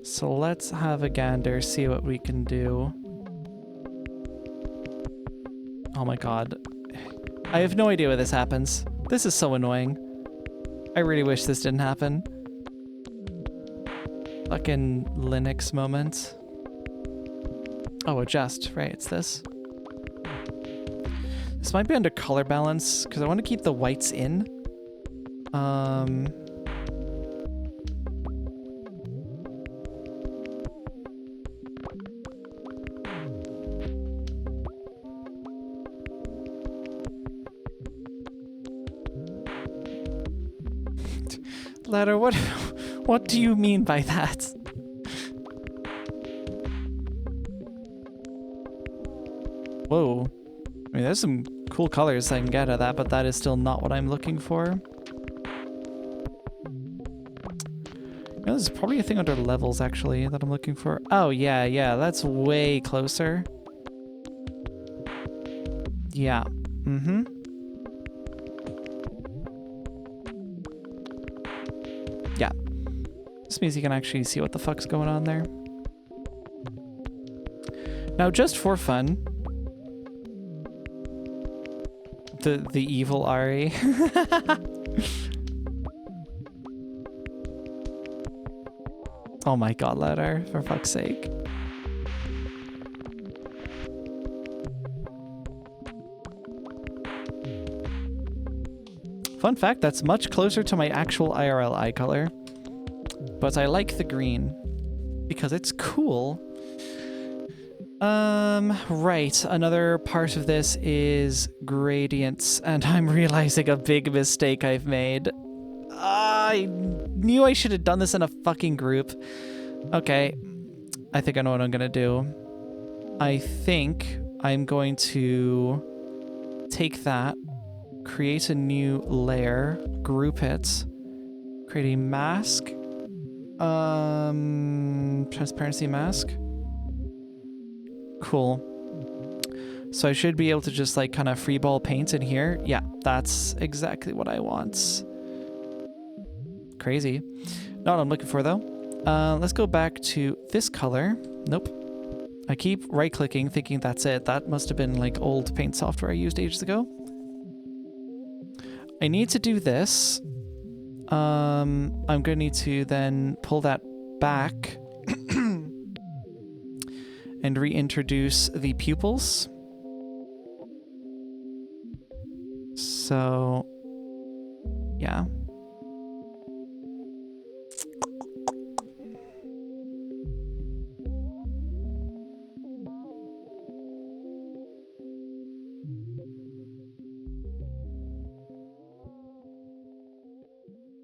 So let's have a gander, see what we can do. Oh my god. I have no idea why this happens. This is so annoying. I really wish this didn't happen. Fucking Linux moment. Oh, adjust. Right, it's this. This might be under color balance, because I want to keep the whites in. Ladder, what do you mean by that? Whoa. I mean, there's some cool colors I can get out of that, but that is still not what I'm looking for. You know, there's probably a thing under levels, actually, that I'm looking for. Oh, yeah, that's way closer. Yeah. Mm-hmm. Yeah. This means you can actually see what the fuck's going on there. Now, just for fun, the evil Ari. Oh my god, Ladder, for fuck's sake. Fun fact, that's much closer to my actual IRL eye color. But I like the green because it's cool. Right, another part of this is gradients, and I'm realizing a big mistake I've made. I knew I should have done this in a fucking group. Okay, I think I know what I'm gonna do. I think I'm going to take that, create a new layer, group it, create a mask, transparency mask. Cool. So I should be able to just like kind of freeball paint in here. Yeah, that's exactly what I want. Crazy. Not what I'm looking for though. Let's go back to this color. Nope. I keep right-clicking thinking that's it. That must have been like old paint software I used ages ago. I need to do this. I'm going to need to then pull that back and reintroduce the pupils. So, yeah.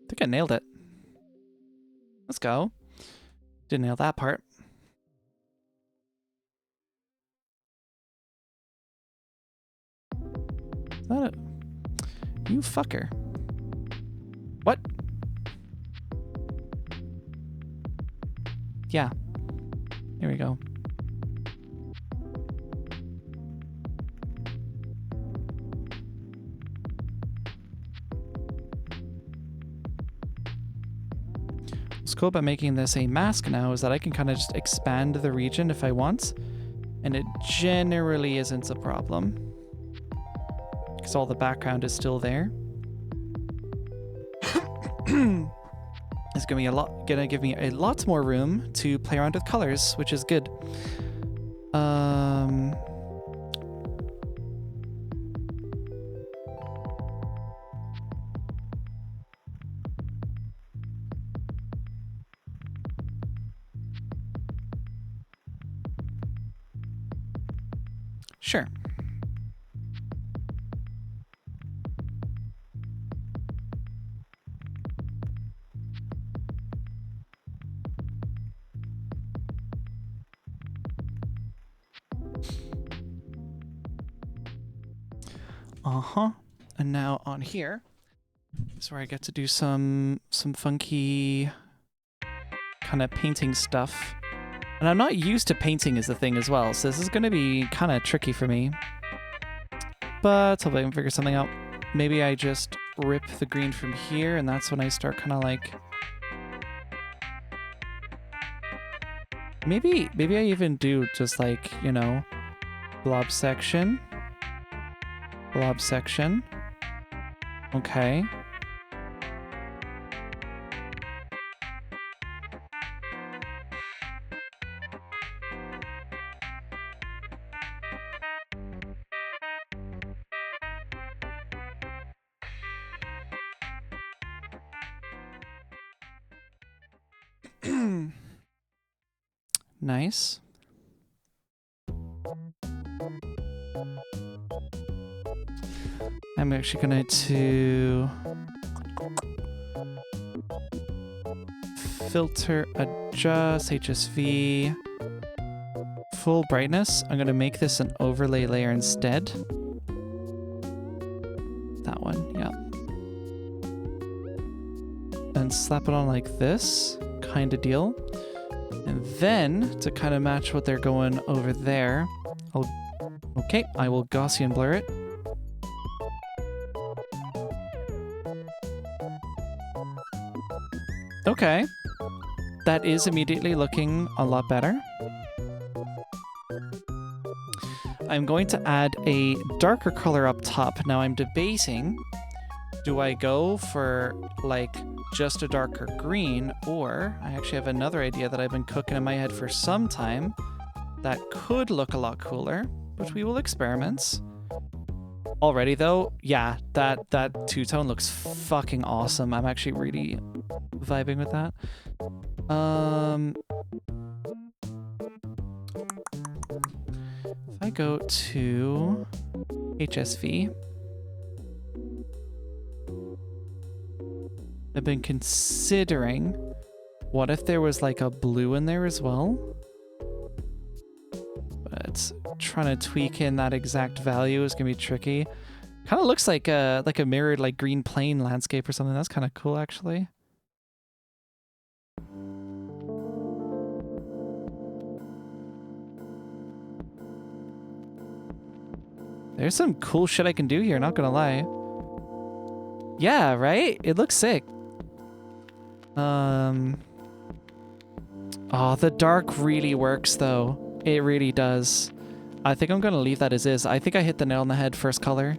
I think I nailed it. Let's go. Didn't nail that part. Is that it? You fucker. What? Yeah. Here we go. What's cool about making this a mask now is that I can kind of just expand the region if I want, and it generally isn't a problem because all the background is still there. It's gonna give me a lot more room to play around with colors, which is good. Sure. And now on here is where I get to do some funky kind of painting stuff. And I'm not used to painting as the thing as well, so this is going to be kind of tricky for me. But hopefully I can figure something out. Maybe I just rip the green from here, and that's when I start kind of like... Maybe I even do just like, you know, blob section. Blob section. Okay. Nice. I'm actually going to filter, adjust, HSV, full brightness. I'm going to make this an overlay layer instead. That one, yeah. And slap it on like this kind of deal. And then, to kind of match what they're going over there, I will Gaussian blur it. Okay. That is immediately looking a lot better. I'm going to add a darker color up top. Now I'm debating, do I go for like just a darker green, or I actually have another idea that I've been cooking in my head for some time that could look a lot cooler, but we will experiment. Already though, yeah, that two-tone looks fucking awesome. I'm actually really vibing with that. If I go to HSV, I've been considering, what if there was like a blue in there as well? but trying to tweak in that exact value is gonna be tricky. Kind of looks like a mirrored like green plain landscape or something. That's kind of cool actually. There's some cool shit I can do here, not gonna lie. Yeah, right? It looks sick. Oh, the dark really works though. It really does. I think I'm gonna leave that as is. I think I hit the nail on the head first color.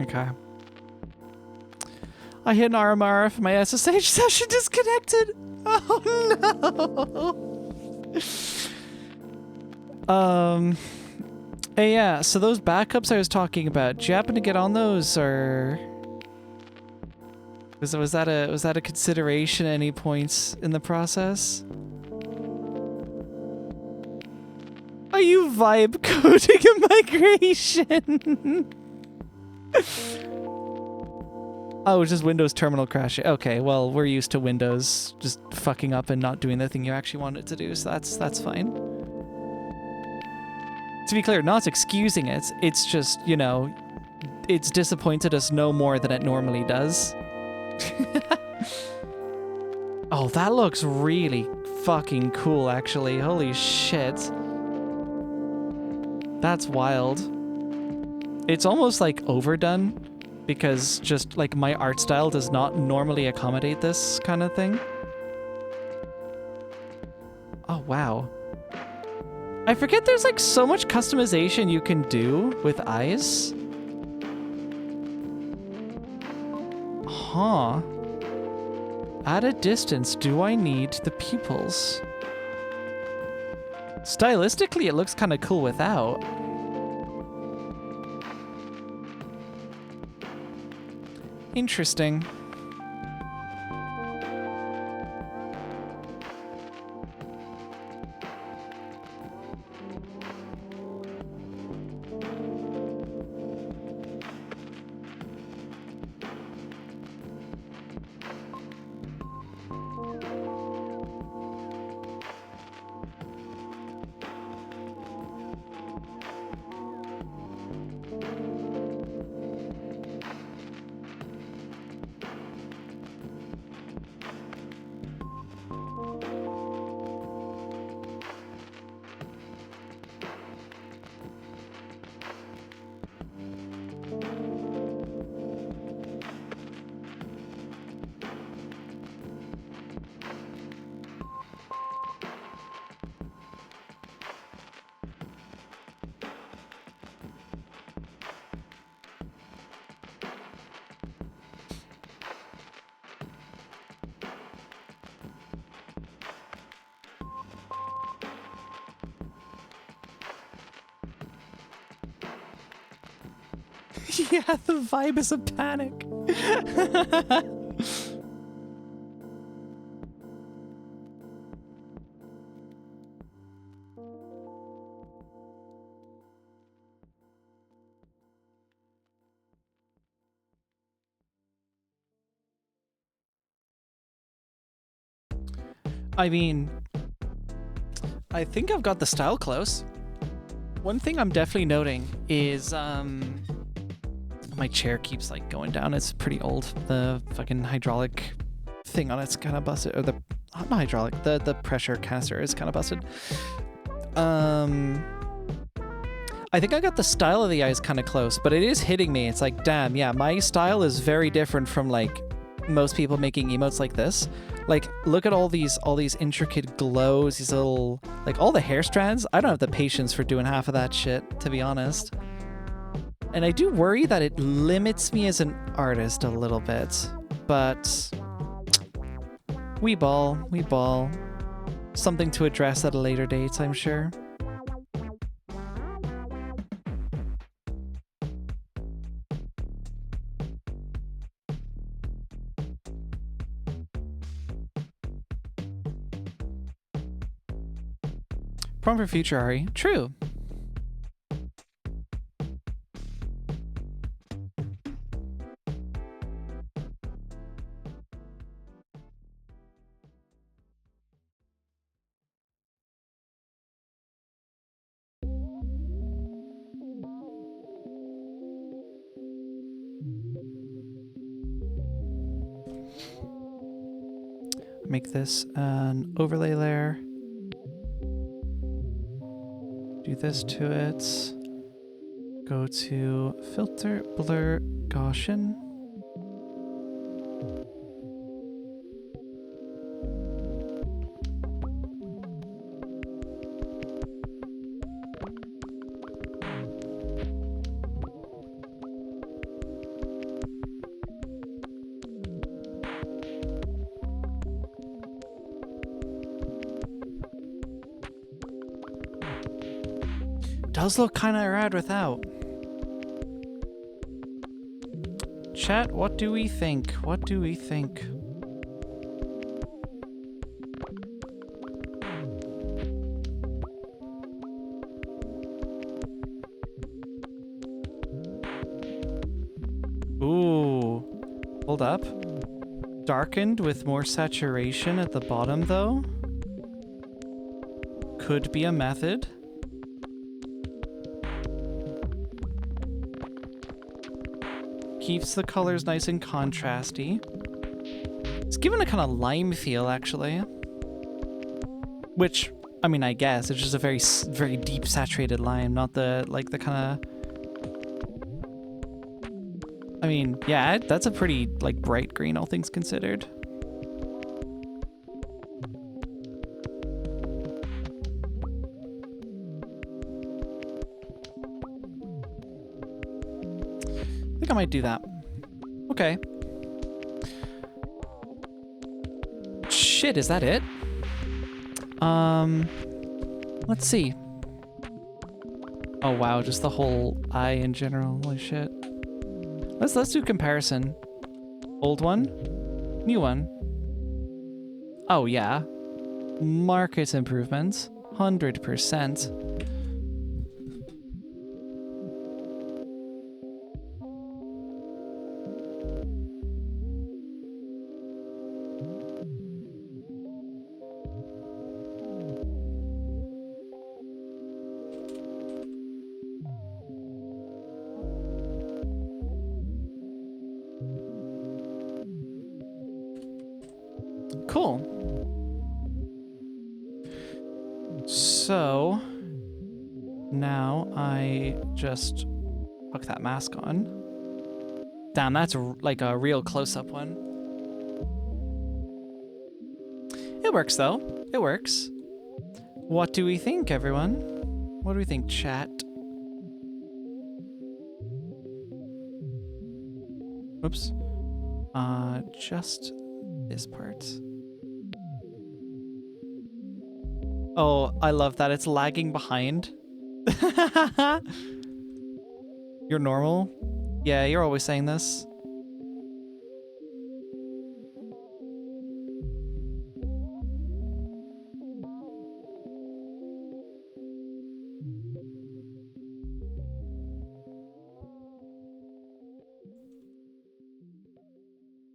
Okay. I hit an RMR. My SSH session disconnected. Oh no. Hey, yeah, so those backups I was talking about, do you happen to get on those, or was that a consideration at any points in the process? Are you vibe coding a migration? Oh, just Windows terminal crashing. Okay, well, we're used to Windows just fucking up and not doing the thing you actually want it to do, so that's fine. To be clear, not excusing it, it's just, you know, it's disappointed us no more than it normally does. Oh, that looks really fucking cool, actually. Holy shit. That's wild. It's almost like overdone, because just like my art style does not normally accommodate this kind of thing. Oh, wow. I forget there's like so much customization you can do with eyes. Huh. At a distance, do I need the pupils? Stylistically, it looks kind of cool without. Interesting. Yeah, the vibe is a panic. I mean, I think I've got the style close. One thing I'm definitely noting is my chair keeps like going down. It's pretty old. The fucking hydraulic thing on it's kind of busted, or the not hydraulic, the pressure canister is kind of busted. I think I got the style of the eyes kind of close, but it is hitting me. It's like, damn, yeah, my style is very different from like most people making emotes like this. Like, look at all these intricate glows, these little, like all the hair strands. I don't have the patience for doing half of that shit, to be honest. And I do worry that it limits me as an artist a little bit, but we ball. Something to address at a later date, I'm sure. Prompt for future, Ari. True. make this an overlay layer. Do this to it. Go to filter, blur, Gaussian. Does look kind of rad without. Chat, what do we think? What do we think? Ooh. Hold up. Darkened with more saturation at the bottom, though. Could be a method. Keeps the colors nice and contrasty. It's given a kind of lime feel, actually. Which, I mean, I guess it's just a very deep saturated lime, not the like the kind of. I mean, yeah, that's a pretty like bright green, all things considered. I think I might do that. Okay. Shit, is that it? Let's see. Oh wow, just the whole eye in general. Holy shit. Let's do comparison. Old one, new one. Oh yeah. Market improvements. 100%. Cool. So now I just hook that mask on. Damn, that's like a real close-up one. It works though. It works. What do we think, everyone? What do we think, chat? Oops. Just this part. Oh, I love that. It's lagging behind. You're normal? Yeah, you're always saying this.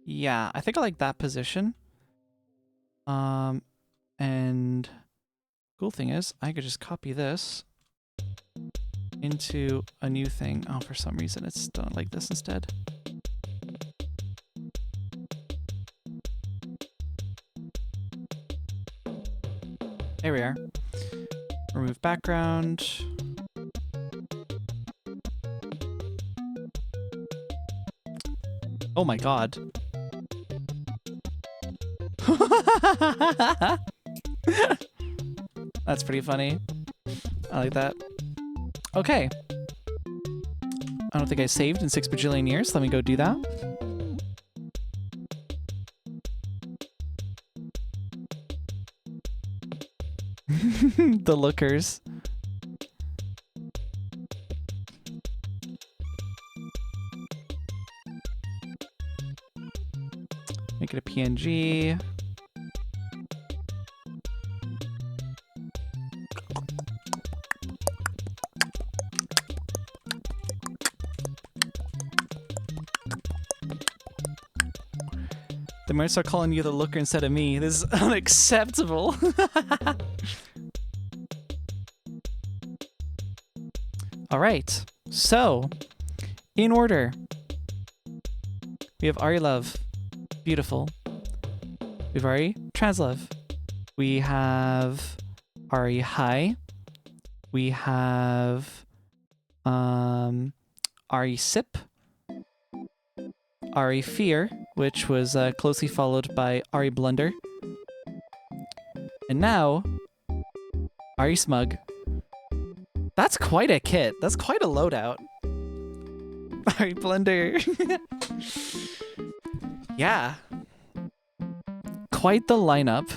Yeah, I think I like that position. And cool thing is I could just copy this into a new thing. Oh, for some reason it's done like this instead. There we are. Remove background. Oh my god. That's pretty funny. I like that. Okay. I don't think I saved in 6 bajillion years. Let me go do that. The lookers. Make it a PNG. They might start calling you the looker instead of me. This is unacceptable. All right. So, in order, we have Ari Love. Beautiful. We have Ari Translove. We have Ari High. We have Ari Sip. Ari Fear, which was closely followed by Ari Blunder. And now, ariSmug. That's quite a kit. That's quite a loadout. Ari Blunder. Yeah. Quite the lineup.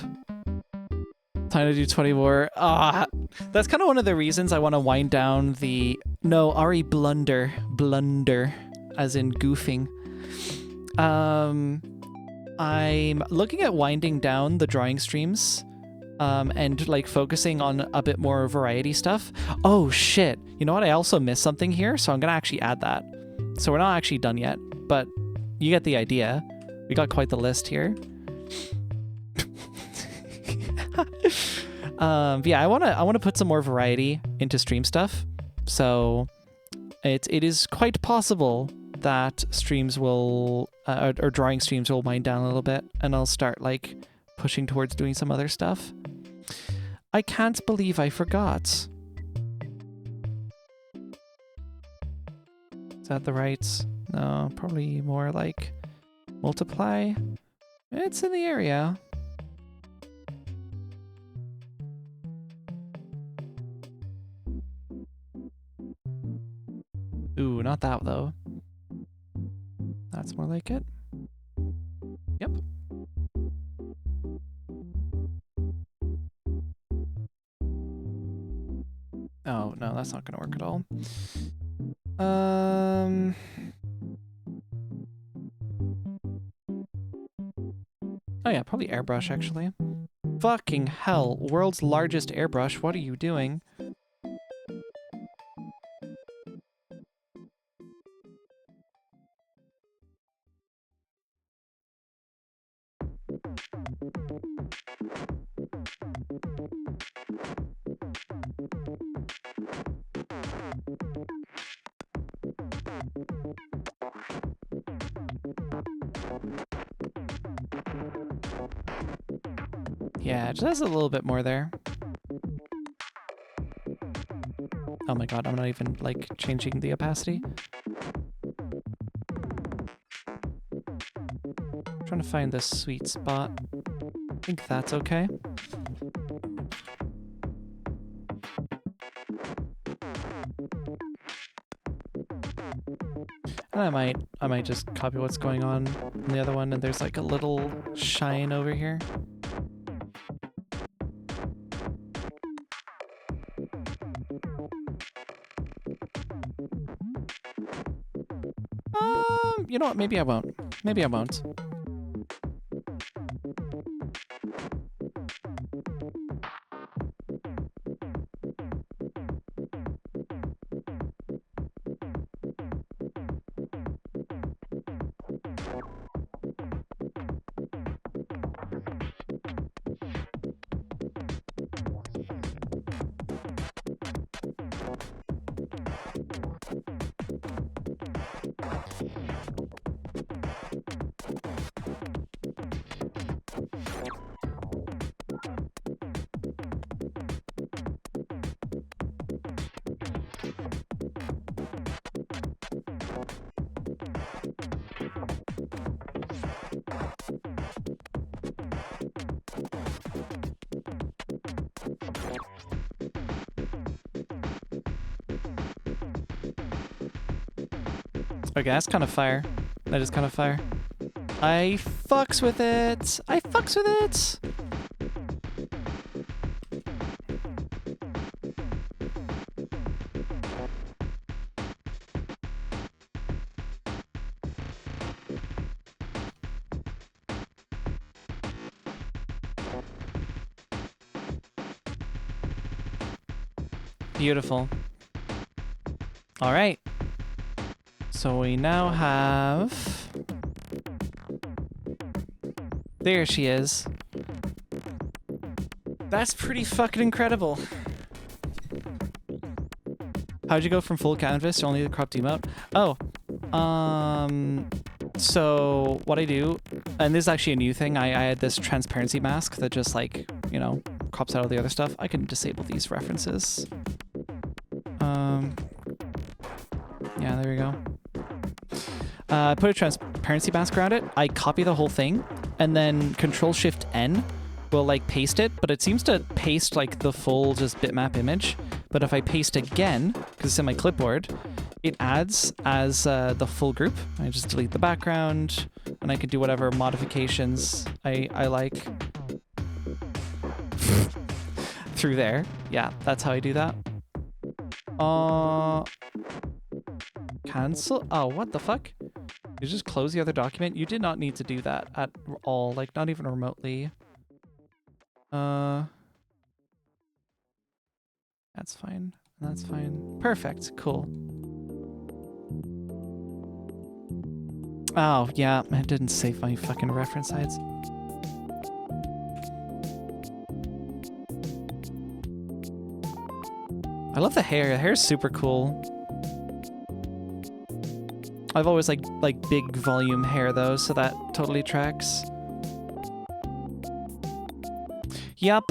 Time to do 20 more. That's kind of one of the reasons I want to wind down the... No, Ari Blunder. Blunder. As in goofing. I'm looking at winding down the drawing streams. And like focusing on a bit more variety stuff. Oh shit. You know what? I also missed something here, so I'm gonna actually add that. So we're not actually done yet, but you get the idea. We got quite the list here. Yeah, I wanna put some more variety into stream stuff. So it is quite possible that streams will or drawing streams will wind down a little bit, and I'll start like pushing towards doing some other stuff. I can't believe I forgot. Is that the right? No, probably more like multiply. It's in the area. Ooh, not that though. That's more like it. Yep. Oh, no, that's not gonna work at all. Oh yeah, probably airbrush actually. Fucking hell, world's largest airbrush, what are you doing? Yeah, just a little bit more there. Oh my god, I'm not even, like, changing the opacity. Trying to find this sweet spot. I think that's okay. And I might just copy what's going on in the other one, and there's like a little shine over here. You know what? Maybe I won't. Maybe I won't. Okay, that's kind of fire. That is kind of fire. I fucks with it. I fucks with it. Beautiful. All right. So we now have... There she is. That's pretty fucking incredible. How'd you go from full canvas to only the cropped emote? Oh, So what I do, and this is actually a new thing, I had this transparency mask that just like, you know, crops out all the other stuff. I can disable these references. Yeah, there we go. I put a transparency mask around it. I copy the whole thing, and then Control-Shift-N will like paste it, but it seems to paste like the full just bitmap image. But if I paste again, because it's in my clipboard, it adds as the full group. I just delete the background, and I can do whatever modifications I like through there. Yeah, that's how I do that. Cancel? Oh, what the fuck? You just close the other document? You did not need to do that at all, like not even remotely. That's fine. That's fine. Perfect. Cool. Oh, yeah, I didn't save my fucking reference sites. I love the hair. The hair is super cool. I've always like big volume hair though, so that totally tracks. Yup,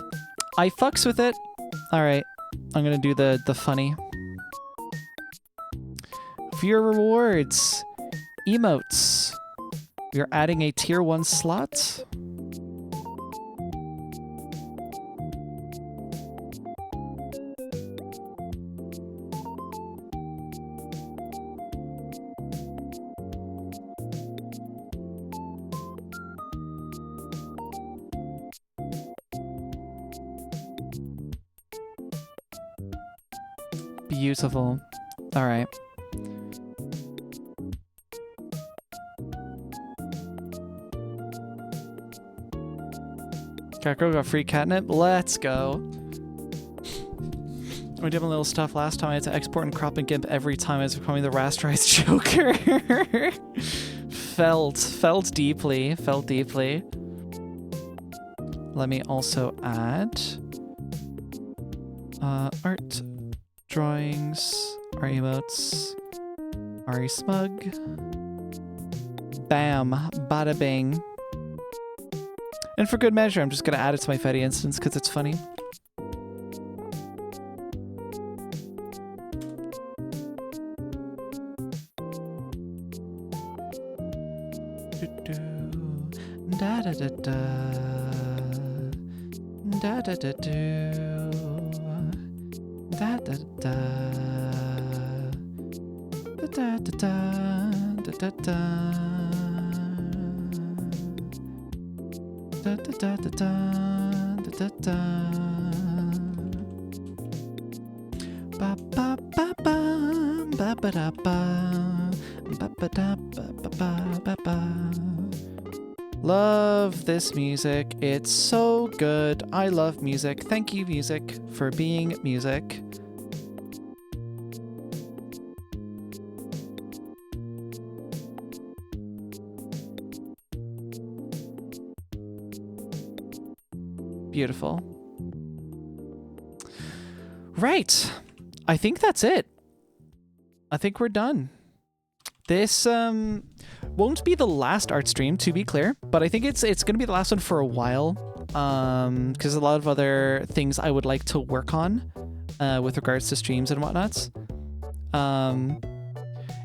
I fucks with it. All right, I'm gonna do the funny. For your rewards, emotes. We are adding a tier 1 slot. Beautiful. All right. Catgirl got free catnip. Let's go. We did a little stuff last time. I had to export and crop and gimp every time I was becoming the rasterized Joker. Felt deeply. Felt deeply. Let me also add art, drawings, our emotes, ariSmug. Bam, bada bing. And for good measure, I'm just gonna add it to my Fetty instance because it's funny. Da da da da da da da da da da da da da da da. Da da da da da da da. Ba ba ba ba ba ba da ba ba ba da ba ba ba ba. Love this music. It's so good. I love music. Thank you, music, for being music. Beautiful. Right. I think that's it. I think we're done. This won't be the last art stream, to be clear, but I think it's going to be the last one for a while, because a lot of other things I would like to work on with regards to streams and whatnot.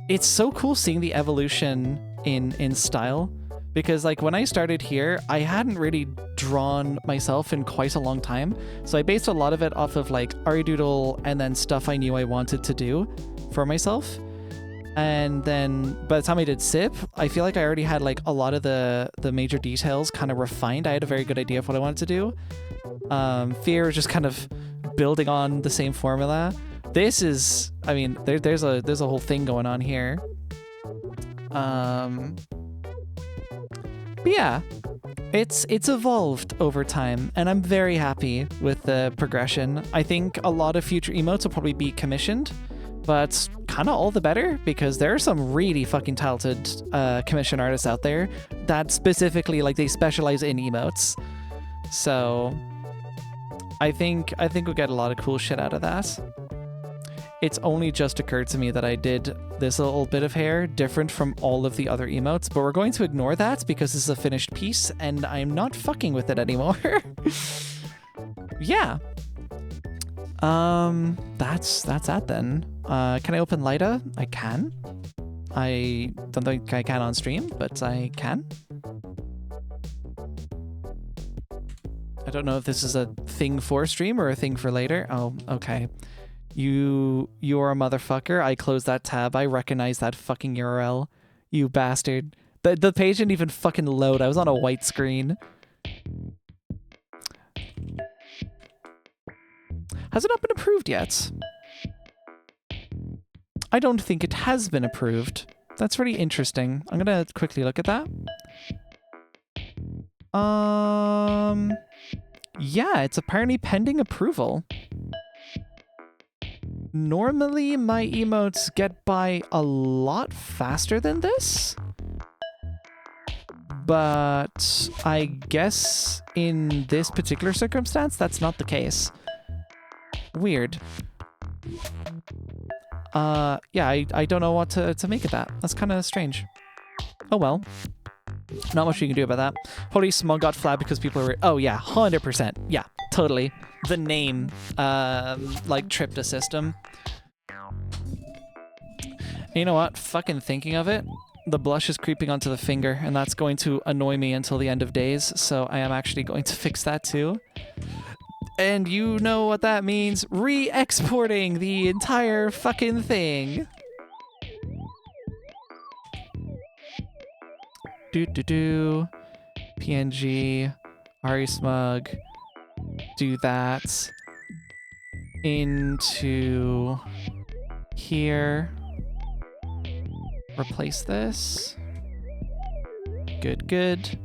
It's so cool seeing the evolution in style. Because like when I started here, I hadn't really drawn myself in quite a long time. So I based a lot of it off of like ariDoodle and then stuff I knew I wanted to do for myself. And then by the time I did SIP, I feel like I already had like a lot of the major details kind of refined. I had a very good idea of what I wanted to do. Fear was just kind of building on the same formula. This is, I mean, there's a whole thing going on here. But yeah, it's evolved over time, and I'm very happy with the progression. I think a lot of future emotes will probably be commissioned, but kind of all the better, because there are some really fucking talented commission artists out there that specifically, like, they specialize in emotes. So I think we'll get a lot of cool shit out of that. It's only just occurred to me that I did this little bit of hair different from all of the other emotes, but we're going to ignore that because this is a finished piece and I'm not fucking with it anymore. Yeah. That's that then. Can I open Lida? I can. I don't think I can on stream, but I can. I don't know if this is a thing for stream or a thing for later. Oh, okay. You're a motherfucker. I closed that tab. I recognize that fucking URL. You bastard. The page didn't even fucking load. I was on a white screen. Has it not been approved yet? I don't think it has been approved. That's really interesting. I'm gonna quickly look at that. Yeah, it's apparently pending approval. Normally, my emotes get by a lot faster than this. But I guess in this particular circumstance, that's not the case. Weird. Yeah, I don't know what to make of that. That's kind of strange. Oh well. Not much you can do about that. ariSmug got flagged because people are... Oh yeah, 100%. Yeah, totally. The name, like, tripped the system. You know what? Fucking thinking of it, the blush is creeping onto the finger, and that's going to annoy me until the end of days, so I am actually going to fix that too. And you know what that means. Re-exporting the entire fucking thing. PNG, ariSmug, do that into here, replace this, good.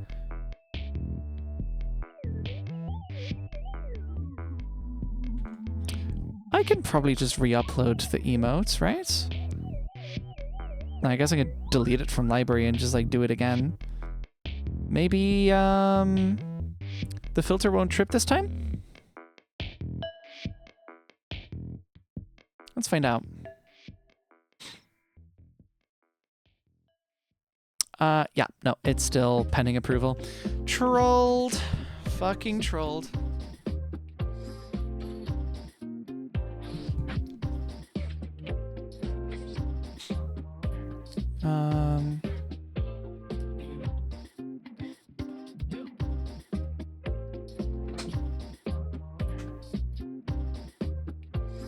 I can probably just re-upload the emotes, right? I guess I could delete it from library and just like do it again. Maybe the filter won't trip this time? Let's find out. Yeah, no, it's still pending approval. Trolled. Fucking trolled.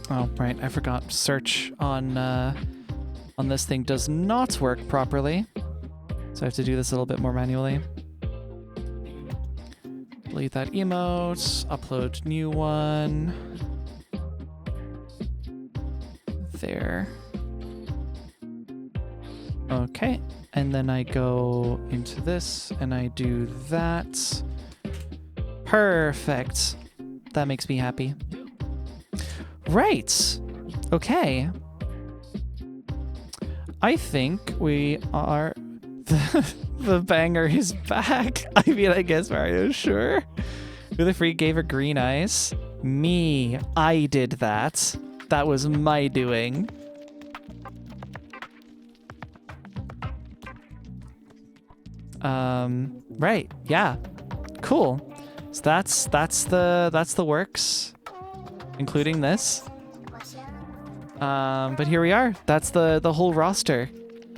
Oh, right, I forgot. Search on this thing does not work properly. So I have to do this a little bit more manually. Delete that emote, upload new one. There. Okay, and then I go into this and I do that. Perfect. That makes me happy. Right. Okay. I think we are... The banger is back. I mean, I guess Mario's sure. Who the freak gave her green eyes? Me. I did that. That was my doing. Right. Yeah. Cool. So that's the works, including this. But here we are. That's the whole roster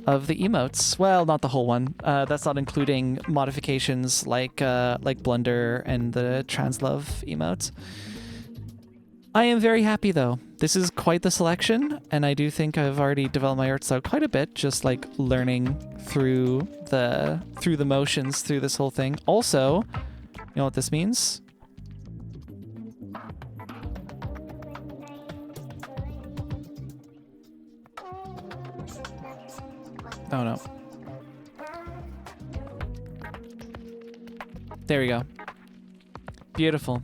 of the emotes. Well, not the whole one. That's not including modifications like Blunder and the Translove emote. I am very happy though. This is quite the selection, and I do think I've already developed my art style quite a bit, just like learning through the motions through this whole thing. Also, you know what this means? Oh no. There we go. Beautiful.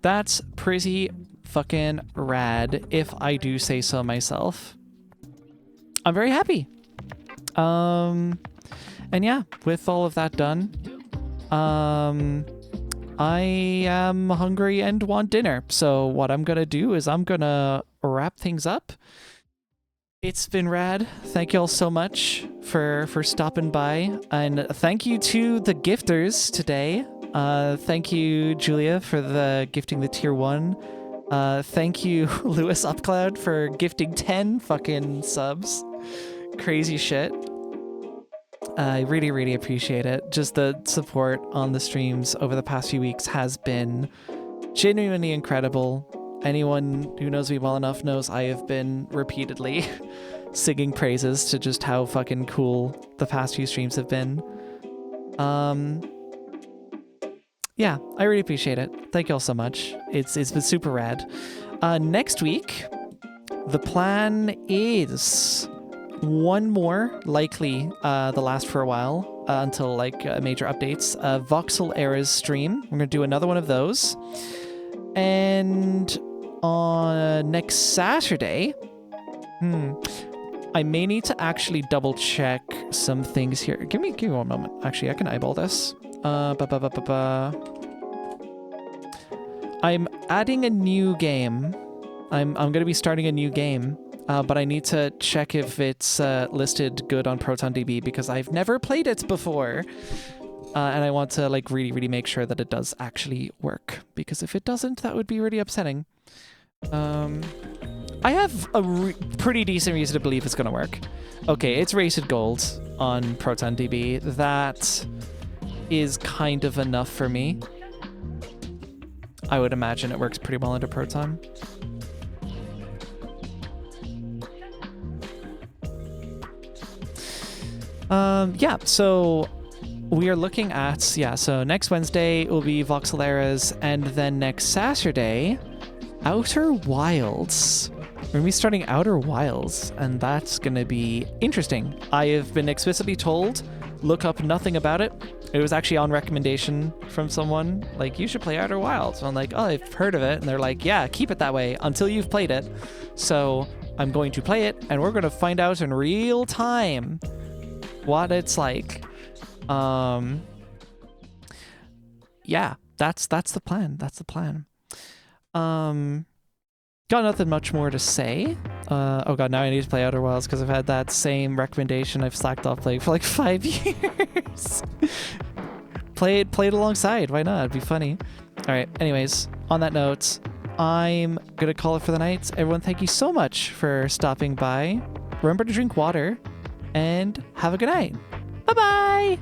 That's pretty fucking rad, if I do say so myself. I'm very happy. And yeah, with all of that done, I am hungry and want dinner. So what I'm gonna do is I'm gonna wrap things up. It's been rad. Thank you all so much for stopping by, and thank you to the gifters today. Thank you, Julia, for gifting the tier 1. Thank you, Lewis Upcloud, for gifting 10 fucking subs. Crazy shit. I really, really appreciate it. Just the support on the streams over the past few weeks has been genuinely incredible. Anyone who knows me well enough knows I have been repeatedly singing praises to just how fucking cool the past few streams have been. Yeah, I really appreciate it. Thank you all so much. It's been super rad. Next week, the plan is one more, likely the last for a while, until like major updates. Voxel Era's stream. We're gonna do another one of those. And on next Saturday, I may need to actually double check some things here. Give me 1 moment. Actually, I can eyeball this. I'm adding a new game. I'm gonna be starting a new game, but I need to check if it's listed good on ProtonDB because I've never played it before. And I want to like really, really make sure that it does actually work, because if it doesn't, that would be really upsetting. I have a pretty decent reason to believe it's gonna work. Okay, it's rated gold on ProtonDB. That is kind of enough for me. I would imagine it works pretty well under Proton. Yeah, so we are looking at, so next Wednesday will be Voxel Eras, and then next Saturday, Outer Wilds. We're going to be starting Outer Wilds, and that's going to be interesting. I have been explicitly told, look up nothing about it. It was actually on recommendation from someone, like, you should play Outer Wilds. So I'm like, oh, I've heard of it. And they're like, yeah, keep it that way until you've played it. So I'm going to play it, and we're going to find out in real time what it's like. Yeah, that's the plan. That's the plan. Got nothing much more to say. Oh god, now I need to play Outer Wilds because I've had that same recommendation I've slacked off playing for like 5 years. Play it alongside. Why not? It'd be funny. All right. Anyways, on that note, I'm gonna call it for the night. Everyone, thank you so much for stopping by. Remember to drink water, and have a good night. Bye bye.